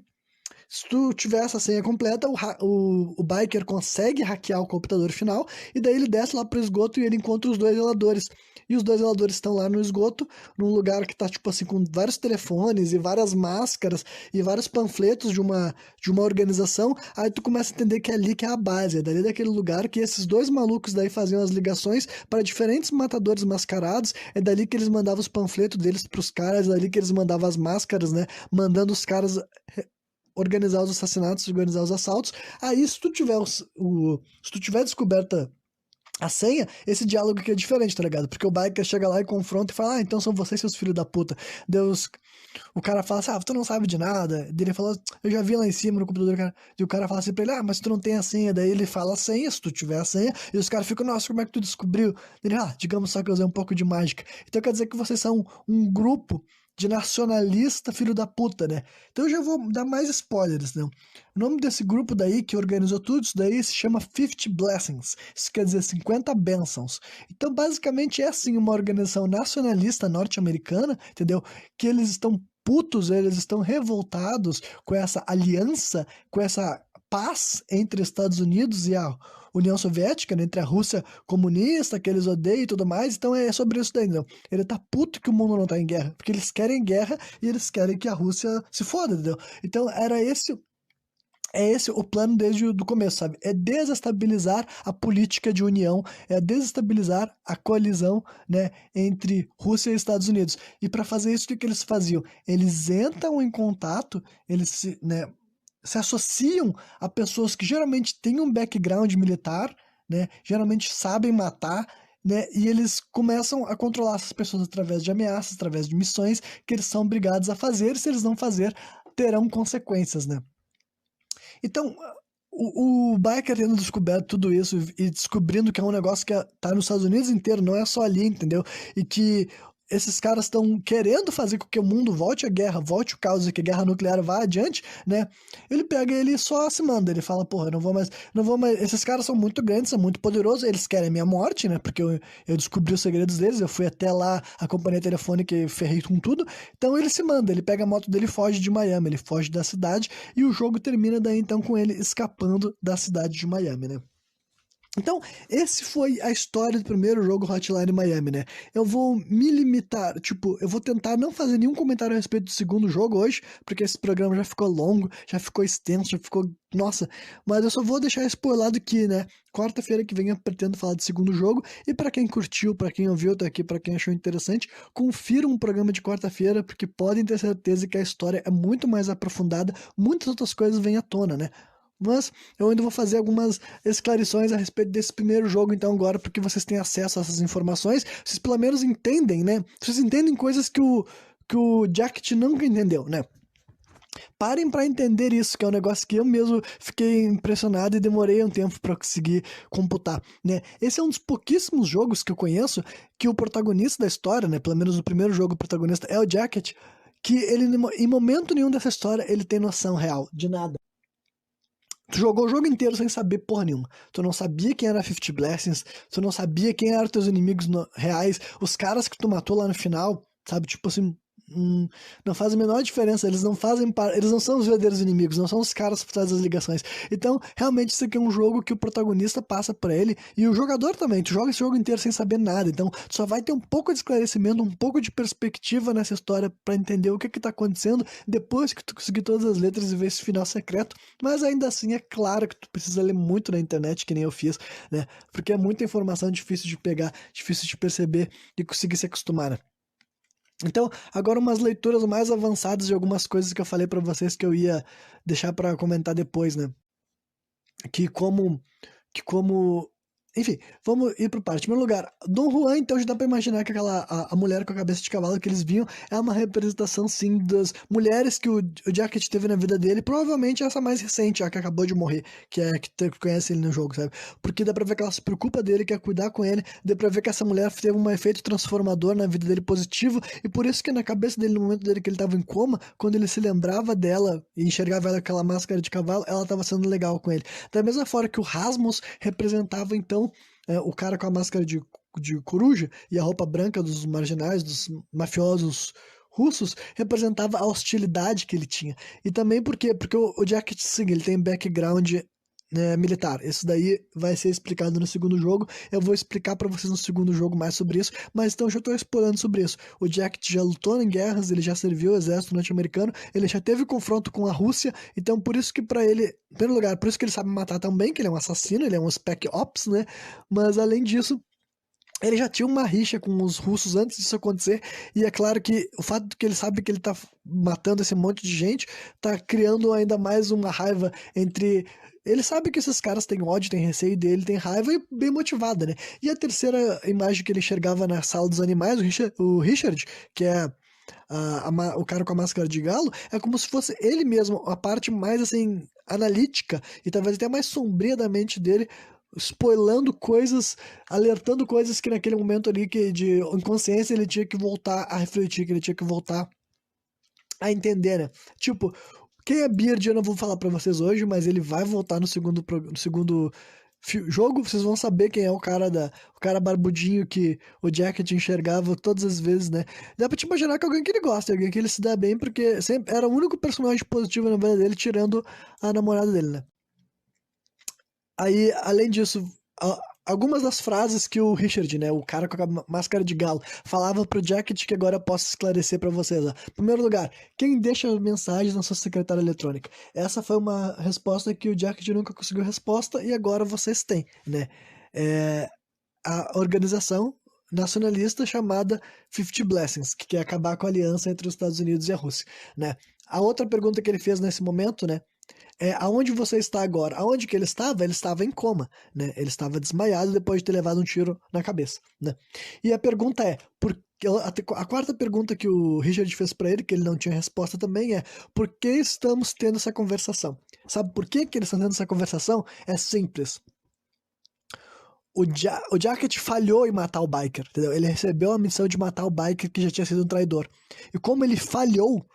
se tu tiver essa senha completa, o Biker consegue hackear o computador final, e daí ele desce lá pro esgoto e ele encontra os dois zeladores. E os dois zeladores estão lá no esgoto, num lugar que tá, tipo assim, com vários telefones e várias máscaras e vários panfletos de uma organização. Aí tu começa a entender que é ali que é a base, é dali daquele lugar que esses dois malucos daí faziam as ligações para diferentes matadores mascarados, é dali que eles mandavam os panfletos deles pros caras, é dali que eles mandavam as máscaras, né, mandando os caras organizar os assassinatos, organizar os assaltos. Aí, se tu tiver descoberta a senha, esse diálogo aqui é diferente, tá ligado? Porque o Biker chega lá e confronta e fala, então são vocês, seus filhos da puta. Deus, o cara fala assim, tu não sabe de nada. Daí ele fala, eu já vi lá em cima no computador, cara. E o cara fala assim pra ele, mas tu não tem a senha. Daí ele fala a senha, se tu tiver a senha. E os caras ficam, nossa, como é que tu descobriu? Ele, digamos só que eu usei um pouco de mágica. Então quer dizer que vocês são um grupo de nacionalista filho da puta, né? Então eu já vou dar mais spoilers, né? O nome desse grupo daí, que organizou tudo isso daí, se chama 50 Blessings. Isso quer dizer 50 bênçãos. Então, basicamente, é assim uma organização nacionalista norte-americana, entendeu? Que eles estão putos, eles estão revoltados com essa aliança, com essa paz entre Estados Unidos e a União Soviética, né, entre a Rússia comunista, que eles odeiam e tudo mais. Então é sobre isso daí, não. Ele tá puto que o mundo não tá em guerra, porque eles querem guerra e eles querem que a Rússia se foda, entendeu? Então é esse o plano desde o do começo, sabe? É desestabilizar a política de união, é desestabilizar a coalizão, né, entre Rússia e Estados Unidos. E para fazer isso, o que que eles faziam? Eles entram em contato, eles se associam a pessoas que geralmente têm um background militar, né, geralmente sabem matar, né, e eles começam a controlar essas pessoas através de ameaças, através de missões que eles são obrigados a fazer, e se eles não fazer, terão consequências, né? Então, o Biker tendo descoberto tudo isso e descobrindo que é um negócio que tá nos Estados Unidos inteiro, não é só ali, entendeu? E que esses caras estão querendo fazer com que o mundo volte à guerra, volte o caos e que a guerra nuclear vá adiante, né? Ele pega ele só se manda, ele fala, porra, não vou mais, esses caras são muito grandes, são muito poderosos, eles querem minha morte, né? Porque eu descobri os segredos deles, eu fui até lá, a companhia telefônica e ferrei com tudo. Então ele se manda, ele pega a moto dele e foge de Miami, ele foge da cidade e o jogo termina daí então com ele escapando da cidade de Miami, né? Então, esse foi a história do primeiro jogo Hotline Miami, né? Eu vou me limitar, tipo, eu vou tentar não fazer nenhum comentário a respeito do segundo jogo hoje, porque esse programa já ficou longo, já ficou extenso, já ficou. Nossa, mas eu só vou deixar spoilado que, né? Quarta-feira que vem eu pretendo falar do segundo jogo. E pra quem curtiu, pra quem ouviu até aqui, pra quem achou interessante, confira um programa de quarta-feira, porque podem ter certeza que a história é muito mais aprofundada, muitas outras coisas vêm à tona, né? Mas eu ainda vou fazer algumas esclarições a respeito desse primeiro jogo, então, agora, porque vocês têm acesso a essas informações, vocês pelo menos entendem, né? Vocês entendem coisas que o Jacket nunca entendeu, né? Parem para entender isso, que é um negócio que eu mesmo fiquei impressionado e demorei um tempo para conseguir computar, né? Esse é um dos pouquíssimos jogos que eu conheço que o protagonista da história, né? Pelo menos o primeiro jogo o protagonista é o Jacket, que ele em momento nenhum dessa história ele tem noção real de nada. Tu jogou o jogo inteiro sem saber porra nenhuma. Tu não sabia quem era 50 Blessings, tu não sabia quem eram teus inimigos reais, os caras que tu matou lá no final, sabe? Tipo assim, não faz a menor diferença. Eles não fazem eles não são os verdadeiros inimigos, não são os caras por trás das ligações. Então, realmente, isso aqui é um jogo que o protagonista passa pra ele e o jogador também. Tu joga esse jogo inteiro sem saber nada. Então, tu só vai ter um pouco de esclarecimento, um pouco de perspectiva nessa história pra entender o que que tá acontecendo depois que tu conseguir todas as letras e ver esse final secreto. Mas ainda assim, é claro que tu precisa ler muito na internet, que nem eu fiz, né? Porque é muita informação difícil de pegar, difícil de perceber e conseguir se acostumar, né? Então, agora umas leituras mais avançadas de algumas coisas que eu falei pra vocês que eu ia deixar pra comentar depois, né? Que como que como enfim, vamos ir por parte. Em primeiro lugar, Dom Juan, então já dá pra imaginar que a mulher com a cabeça de cavalo que eles viam é uma representação, sim, das mulheres que o Jacket teve na vida dele. Provavelmente essa mais recente, a que acabou de morrer, que conhece ele no jogo, sabe? Porque dá pra ver que ela se preocupa dele, quer cuidar com ele. Dá pra ver que essa mulher teve um efeito transformador na vida dele positivo. E por isso que na cabeça dele, no momento dele que ele tava em coma, quando ele se lembrava dela e enxergava ela com aquela máscara de cavalo, ela tava sendo legal com ele. Da mesma forma que o Rasmus representava, então, o cara com a máscara de coruja e a roupa branca dos marginais, dos mafiosos russos, representava a hostilidade que ele tinha. E também porque o Jacket Singh, ele tem background, né, militar. Isso daí vai ser explicado no segundo jogo. Eu vou explicar pra vocês no segundo jogo mais sobre isso, mas então eu já tô explorando sobre isso. O Jacket já lutou em guerras, ele já serviu o exército norte-americano, ele já teve confronto com a Rússia, então por isso que pra ele, em primeiro lugar, por isso que ele sabe matar tão bem, que ele é um assassino, ele é um spec ops, né? Mas além disso, ele já tinha uma rixa com os russos antes disso acontecer, e é claro que o fato de que ele sabe que ele tá matando esse monte de gente, tá criando ainda mais uma raiva entre. Ele sabe que esses caras têm ódio, têm receio dele, têm raiva e bem motivada, né? E a terceira imagem que ele enxergava na sala dos animais, o Richard, que é o cara com a máscara de galo, é como se fosse ele mesmo, a parte mais assim, analítica e talvez até mais sombria da mente dele, spoilando coisas, alertando coisas que naquele momento ali que de inconsciência ele tinha que voltar a refletir, que ele tinha que voltar a entender, né? Tipo, quem é Beard eu não vou falar pra vocês hoje, mas ele vai voltar no segundo jogo, vocês vão saber quem é o cara barbudinho que o Jacket enxergava todas as vezes, né? Dá pra te imaginar que é alguém que ele gosta, alguém que ele se dá bem, porque sempre era o único personagem positivo na vida dele, tirando a namorada dele, né? Aí, além disso, algumas das frases que o Richard, né, o cara com a máscara de galo, falava pro Jacket que agora eu posso esclarecer pra vocês. Ó. Em primeiro lugar, quem deixa mensagens na sua secretária eletrônica? Essa foi uma resposta que o Jacket nunca conseguiu resposta e agora vocês têm, né? É, a organização nacionalista chamada Fifty Blessings, que quer acabar com a aliança entre os Estados Unidos e a Rússia, né? A outra pergunta que ele fez nesse momento, né, aonde você está agora? Aonde que ele estava? Ele estava em coma, né? Ele estava desmaiado depois de ter levado um tiro na cabeça, né? E a pergunta é, a quarta pergunta que o Richard fez para ele, que ele não tinha resposta também, é por que estamos tendo essa conversação? Sabe por que eles estão tendo essa conversação? É simples. O Jacket falhou em matar o Biker, entendeu? Ele recebeu a missão de matar o Biker que já tinha sido um traidor. E como ele falhou,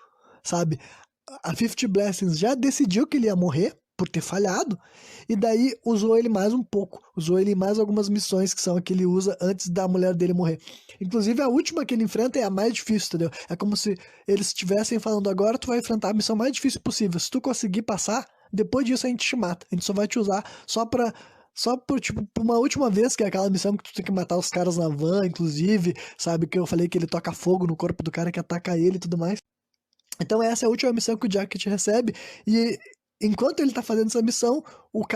sabe? A Fifty Blessings já decidiu que ele ia morrer por ter falhado, e daí usou ele mais um pouco, usou ele em mais algumas missões que são a que ele usa antes da mulher dele morrer. Inclusive a última que ele enfrenta é a mais difícil, entendeu? É como se eles estivessem falando agora tu vai enfrentar a missão mais difícil possível. Se tu conseguir passar, depois disso a gente te mata. A gente só vai te usar só por, tipo, por uma última vez, que é aquela missão que tu tem que matar os caras na van, inclusive, sabe? Que eu falei que ele toca fogo no corpo do cara que ataca ele e tudo mais. Então essa é a última missão que o Jacket recebe, e enquanto ele tá fazendo essa missão,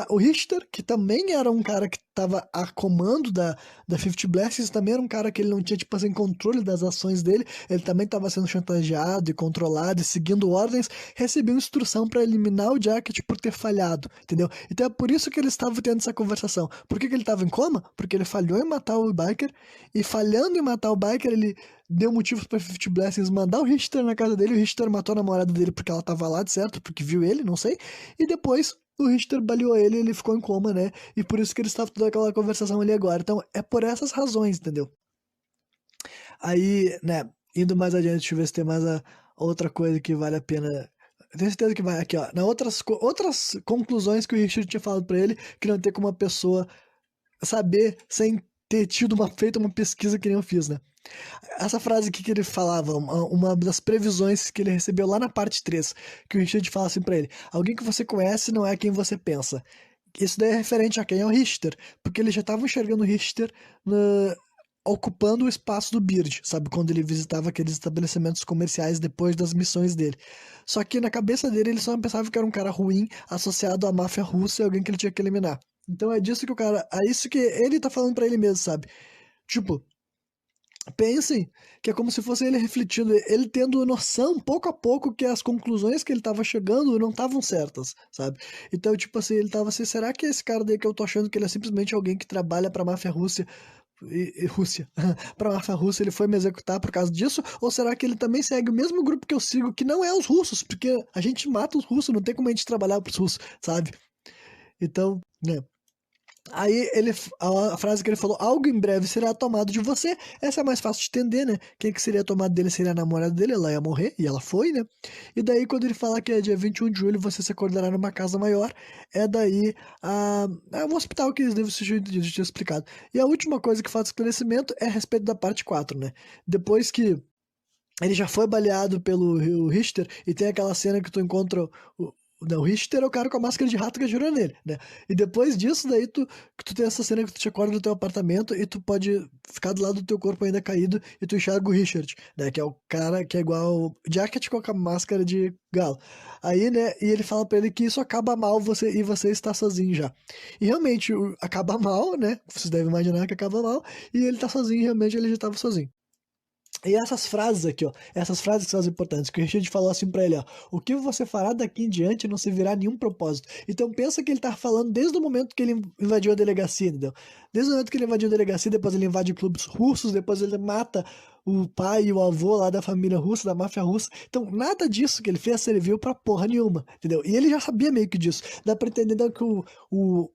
o Richter, que também era um cara que tava a comando da Fifty Blessings, também era um cara que ele não tinha, tipo assim, controle das ações dele, ele também tava sendo chantageado e controlado e seguindo ordens, recebeu instrução para eliminar o Jacket por ter falhado, entendeu? Então é por isso que eles estavam tendo essa conversação. Por que ele tava em coma? Porque ele falhou em matar o Biker, e falhando em matar o Biker, ele deu motivos pra Fifty Blessings mandar o Richter na casa dele. O Richter matou a namorada dele porque ela tava lá, de certo? Porque viu ele, não sei. E depois o Richter baleou ele e ele ficou em coma, né? E por isso que eles estavam toda aquela conversação ali agora. Então é por essas razões, entendeu? Aí, né, indo mais adiante, deixa eu ver se tem mais outra coisa que vale a pena. Tenho certeza que vai aqui, ó. Na outras conclusões que o Richard tinha falado pra ele, que não tem como uma pessoa saber sem ter feito uma pesquisa que nem eu fiz, né? Essa frase aqui que ele falava, uma das previsões que ele recebeu lá na parte 3, que o Richard fala assim pra ele: alguém que você conhece não é quem você pensa. Isso daí é referente a quem é o Richter, porque ele já estava enxergando o Richter ocupando o espaço do Beard, sabe? Quando ele visitava aqueles estabelecimentos comerciais depois das missões dele. Só que na cabeça dele ele só pensava que era um cara ruim, associado à máfia russa e alguém que ele tinha que eliminar. Então é disso que o cara. É isso que ele tá falando pra ele mesmo, sabe? Tipo, pensem que é como se fosse ele refletindo, ele tendo noção, pouco a pouco, que as conclusões que ele tava chegando não estavam certas, sabe? Então, tipo assim, ele tava assim, será que esse cara daí que eu tô achando que ele é simplesmente alguém que trabalha pra máfia Rússia, Rússia, pra máfia russa, ele foi me executar por causa disso? Ou será que ele também segue o mesmo grupo que eu sigo, que não é os russos, porque a gente mata os russos, não tem como a gente trabalhar pros russos, sabe? Então, né? Aí a frase que ele falou, algo em breve será tomado de você, essa é mais fácil de entender, né? Quem que seria tomado dele seria a namorada dele, ela ia morrer, e ela foi, né? E daí quando ele fala que é dia 21 de julho você se acordará numa casa maior, é daí um hospital que eles devem ser entendido, eu tinha explicado. E a última coisa que faz esclarecimento é a respeito da parte 4, né? Depois que ele já foi baleado pelo Richter, e tem aquela cena que tu encontra não, o Richter é o cara com a máscara de rato que atirou nele, né? E depois disso, daí tu tem essa cena que tu te acorda no teu apartamento e tu pode ficar do lado do teu corpo ainda caído e tu enxerga o Richard, né? Que é o cara que é igual o Jacket com a máscara de galo. Aí, né? E ele fala pra ele que isso acaba mal e você está sozinho já. E realmente, acaba mal, né? Vocês devem imaginar que acaba mal. E ele tá sozinho, realmente ele já tava sozinho. E essas frases aqui, ó, essas frases que são as importantes, que o Richard falou assim pra ele, ó, o que você fará daqui em diante não servirá a nenhum propósito. Então pensa que ele tá falando desde o momento que ele invadiu a delegacia, entendeu? Desde o momento que ele invadiu a delegacia, depois ele invade clubes russos, depois ele mata o pai e o avô lá da família russa, da máfia russa. Então, nada disso que ele fez serviu pra porra nenhuma, entendeu? E ele já sabia meio que disso. Dá pra entender então, que o,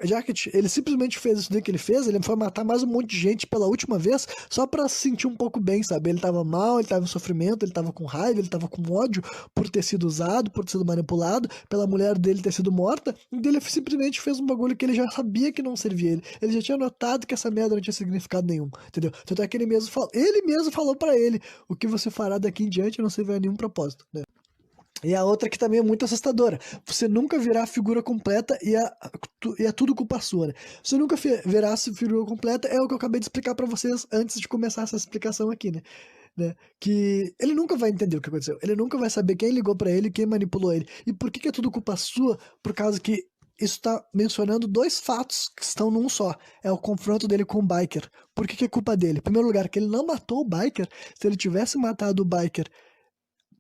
Jacket, ele simplesmente fez isso daí que ele fez, ele foi matar mais um monte de gente pela última vez, só pra se sentir um pouco bem, sabe? Ele tava mal, ele tava em sofrimento, ele tava com raiva, ele tava com ódio por ter sido usado, por ter sido manipulado, pela mulher dele ter sido morta, então ele simplesmente fez um bagulho que ele já sabia que não servia ele. Ele já tinha notado que essa merda não tinha significado nenhum, entendeu? Tanto é que ele mesmo falou pra ele, o que você fará daqui em diante não serve a nenhum propósito, né? E a outra que também é muito assustadora. Você nunca virá a figura completa e é tudo culpa sua, né? Você nunca verá a figura completa, é o que eu acabei de explicar pra vocês antes de começar essa explicação aqui, né? Que ele nunca vai entender o que aconteceu. Ele nunca vai saber quem ligou pra ele, quem manipulou ele. E por que é tudo culpa sua? Por causa que isso tá mencionando dois fatos que estão num só. É o confronto dele com o biker. Por que é culpa dele? Em primeiro lugar, que ele não matou o biker. Se ele tivesse matado o biker,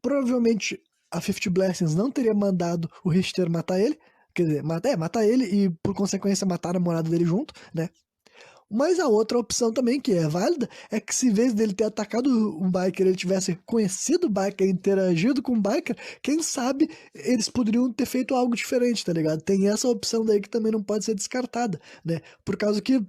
provavelmente a 50 Blessings não teria mandado o Richter matar ele. Quer dizer, matar ele e, por consequência, matar a namorada dele junto, né? Mas a outra opção também, que é válida, é que se em vez dele ter atacado um biker, ele tivesse conhecido o biker, interagido com o biker, quem sabe eles poderiam ter feito algo diferente, tá ligado? Tem essa opção daí que também não pode ser descartada, né? Por causa que,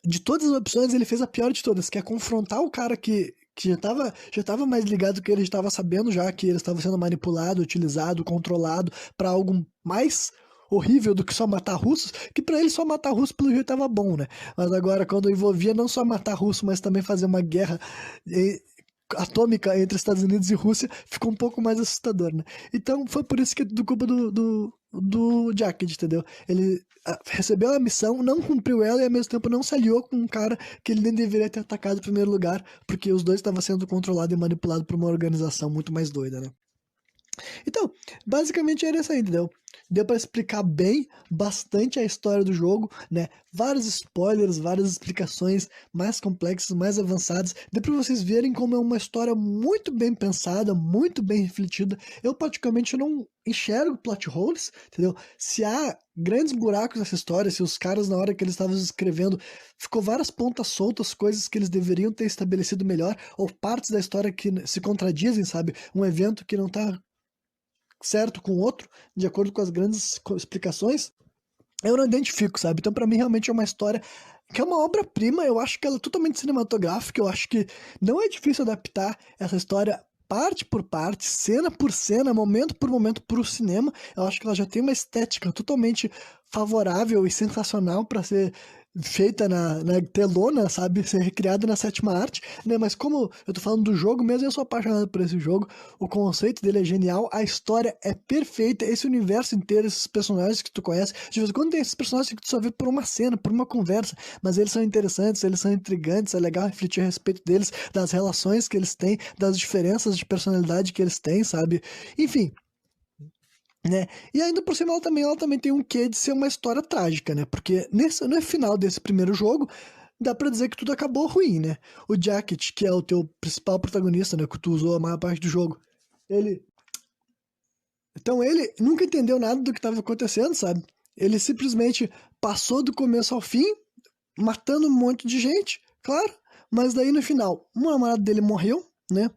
de todas as opções, ele fez a pior de todas, que é confrontar o cara que já tava mais ligado que ele estava sabendo já que ele estava sendo manipulado, utilizado, controlado para algo mais horrível do que só matar russos, que para ele só matar russo pelo jeito tava bom, né? Mas agora quando envolvia não só matar russo, mas também fazer uma guerra atômica entre Estados Unidos e Rússia, ficou um pouco mais assustador, né? Então foi por isso que é tudo culpa do Jacket, entendeu? Ele recebeu a missão, não cumpriu ela e ao mesmo tempo não se aliou com um cara que ele nem deveria ter atacado em primeiro lugar, porque os dois estavam sendo controlados e manipulados por uma organização muito mais doida, né? Então, basicamente era isso aí, entendeu? Deu pra explicar bem, bastante a história do jogo, né? Vários spoilers, várias explicações mais complexas, mais avançadas. Deu pra vocês verem como é uma história muito bem pensada, muito bem refletida. Eu praticamente não enxergo plot holes, entendeu? Se há grandes buracos nessa história, se os caras na hora que eles estavam escrevendo ficou várias pontas soltas, coisas que eles deveriam ter estabelecido melhor, ou partes da história que se contradizem, sabe? Um evento que não tá certo com o outro, de acordo com as grandes explicações, eu não identifico, sabe? Então, pra mim, realmente é uma história que é uma obra-prima. Eu acho que ela é totalmente cinematográfica. Eu acho que não é difícil adaptar essa história parte por parte, cena por cena, momento por momento para o cinema. Eu acho que ela já tem uma estética totalmente favorável e sensacional para ser feita na telona, sabe? Ser recriada na sétima arte, né? Mas como eu tô falando do jogo mesmo, eu sou apaixonado por esse jogo. O conceito dele é genial, a história é perfeita, esse universo inteiro, esses personagens que tu conhece. De vez em quando tem esses personagens que tu só vê por uma cena, por uma conversa, mas eles são interessantes, eles são intrigantes, é legal refletir a respeito deles, das relações que eles têm, das diferenças de personalidade que eles têm, sabe? Enfim, né? E ainda por cima ela também tem um quê de ser uma história trágica, né? Porque no final desse primeiro jogo, dá pra dizer que tudo acabou ruim, né? O Jacket, que é o teu principal protagonista, né? Que tu usou a maior parte do jogo, ele... Então ele nunca entendeu nada do que estava acontecendo, sabe? Ele simplesmente passou do começo ao fim, matando um monte de gente, claro, mas daí no final, uma namorada dele morreu, né?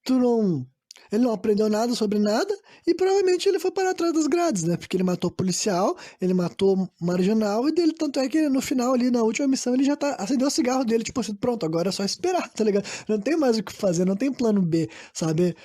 Tu não Ele não aprendeu nada sobre nada e provavelmente ele foi para trás das grades, né? Porque ele matou policial, ele matou marginal e dele, tanto é que no final ali, na última missão, ele já tá, acendeu o cigarro dele, tipo assim, pronto, agora é só esperar, tá ligado? Não tem mais o que fazer, não tem plano B, sabe?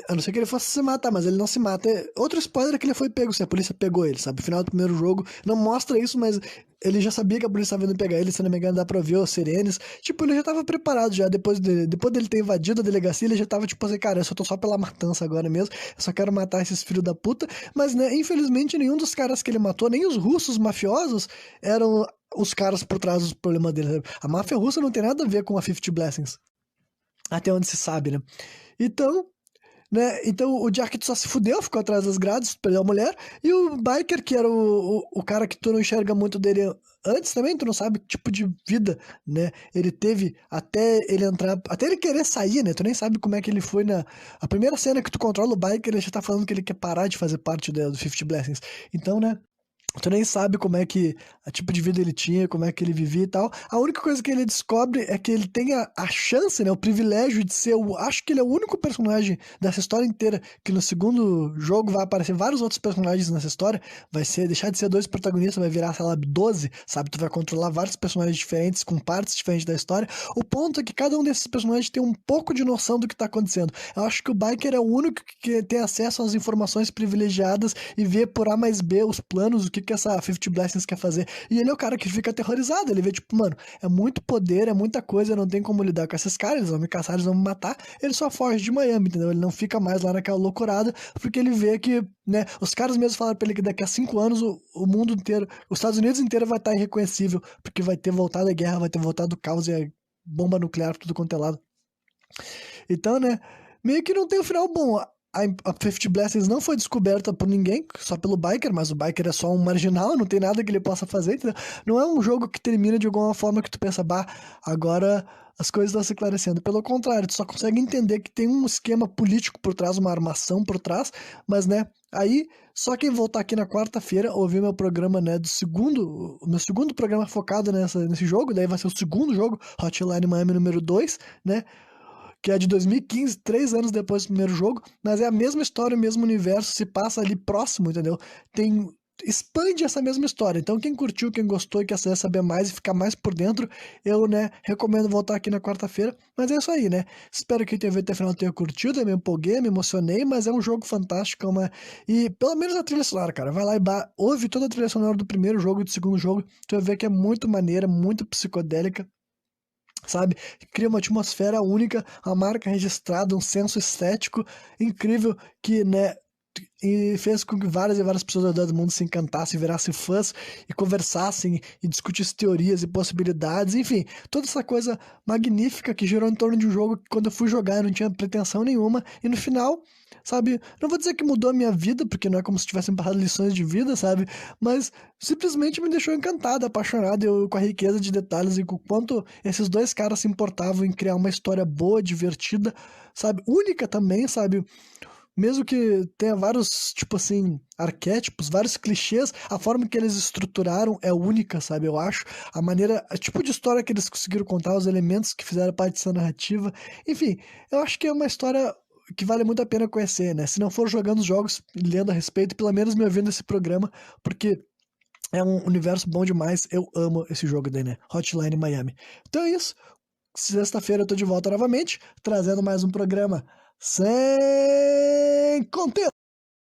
A não ser que ele fosse se matar, mas ele não se mata. Outro spoiler é que ele foi pego, se a polícia pegou ele, sabe? No final do primeiro jogo, não mostra isso, mas ele já sabia que a polícia estava vindo pegar ele, se não me engano, dá pra ver os sirenes. Tipo, ele já tava preparado já, depois dele ter invadido a delegacia, ele já tava tipo assim, cara, eu só tô só pela matança agora mesmo, eu só quero matar esses filhos da puta. Mas, né, infelizmente, nenhum dos caras que ele matou, nem os russos mafiosos, eram os caras por trás dos problemas dele, sabe? A máfia russa não tem nada a ver com a 50 Blessings, até onde se sabe, né? Então, então o Jacket só se fudeu, ficou atrás das grades, perdeu a mulher, e o Biker, que era o cara que tu não enxerga muito dele antes também, tu não sabe que tipo de vida, né, ele teve até ele entrar, até ele querer sair, né, tu nem sabe como é que ele foi a primeira cena que tu controla o Biker, ele já tá falando que ele quer parar de fazer parte do 50 Blessings, então, né, Tu nem sabe como é que, a tipo de vida ele tinha, como é que ele vivia e tal. A única coisa que ele descobre é que ele tem a chance, né, o privilégio de ser acho que ele é o único personagem dessa história inteira que no segundo jogo vai aparecer vários outros personagens nessa história, vai ser, deixar de ser dois protagonistas, vai virar, sei lá, 12, sabe? Tu vai controlar vários personagens diferentes, com partes diferentes da história. O ponto é que cada um desses personagens tem um pouco de noção do que tá acontecendo. Eu acho que o Biker é o único que tem acesso às informações privilegiadas e vê por A mais B os planos, o que essa 50 Blessings quer fazer. E ele é o cara que fica aterrorizado. Ele vê, tipo, mano, é muito poder, é muita coisa, não tem como lidar com esses caras, eles vão me caçar, eles vão me matar. Ele só foge de Miami, entendeu? Ele não fica mais lá naquela loucurada, porque ele vê que, né, os caras mesmos falaram pra ele que daqui a 5 anos o mundo inteiro, os Estados Unidos inteiro vai estar irreconhecível, porque vai ter voltado a guerra, vai ter voltado o caos e a bomba nuclear, tudo quanto é lado. Então, né, meio que não tem um final bom. A 50 Blessings não foi descoberta por ninguém, só pelo Biker, mas o Biker é só um marginal, não tem nada que ele possa fazer, entendeu? Não é um jogo que termina de alguma forma que tu pensa, bah, agora as coisas estão se esclarecendo. Pelo contrário, tu só consegue entender que tem um esquema político por trás, uma armação por trás, mas, né, aí, só quem voltar aqui na quarta-feira, ouvir meu programa, né, o meu segundo programa focado nesse jogo, daí vai ser o segundo jogo, Hotline Miami número 2, né, que é de 2015, 3 anos depois do primeiro jogo, mas é a mesma história, o mesmo universo, se passa ali próximo, entendeu? Tem, expande essa mesma história. Então, quem curtiu, quem gostou e quer saber mais e ficar mais por dentro, eu, né, recomendo voltar aqui na quarta-feira. Mas é isso aí, né? Espero que quem veio até o final tenha curtido, eu me empolguei, me emocionei, mas é um jogo fantástico, e pelo menos a trilha sonora, cara, vai lá e ouve toda a trilha sonora do primeiro jogo e do segundo jogo, tu vai ver que é muito maneira, muito psicodélica, sabe? Cria uma atmosfera única, a marca registrada, um senso estético incrível que, né, e fez com que várias e várias pessoas ao redor do mundo se encantassem, virassem fãs e conversassem e discutissem teorias e possibilidades, enfim, toda essa coisa magnífica que girou em torno de um jogo que quando eu fui jogar eu não tinha pretensão nenhuma e no final, sabe, não vou dizer que mudou a minha vida, porque não é como se tivessem passado lições de vida, sabe, mas simplesmente me deixou encantado, apaixonado com a riqueza de detalhes e com o quanto esses dois caras se importavam em criar uma história boa, divertida, sabe, única também, sabe, mesmo que tenha vários, tipo assim, arquétipos, vários clichês, a forma que eles estruturaram é única, sabe? Eu acho. A maneira, o tipo de história que eles conseguiram contar, os elementos que fizeram parte dessa narrativa. Enfim, eu acho que é uma história que vale muito a pena conhecer, né? Se não for jogando os jogos e lendo a respeito, pelo menos me ouvindo esse programa, porque é um universo bom demais. Eu amo esse jogo daí, né? Hotline Miami. Então é isso. Sexta-feira eu tô de volta novamente, trazendo mais um programa sem contexto.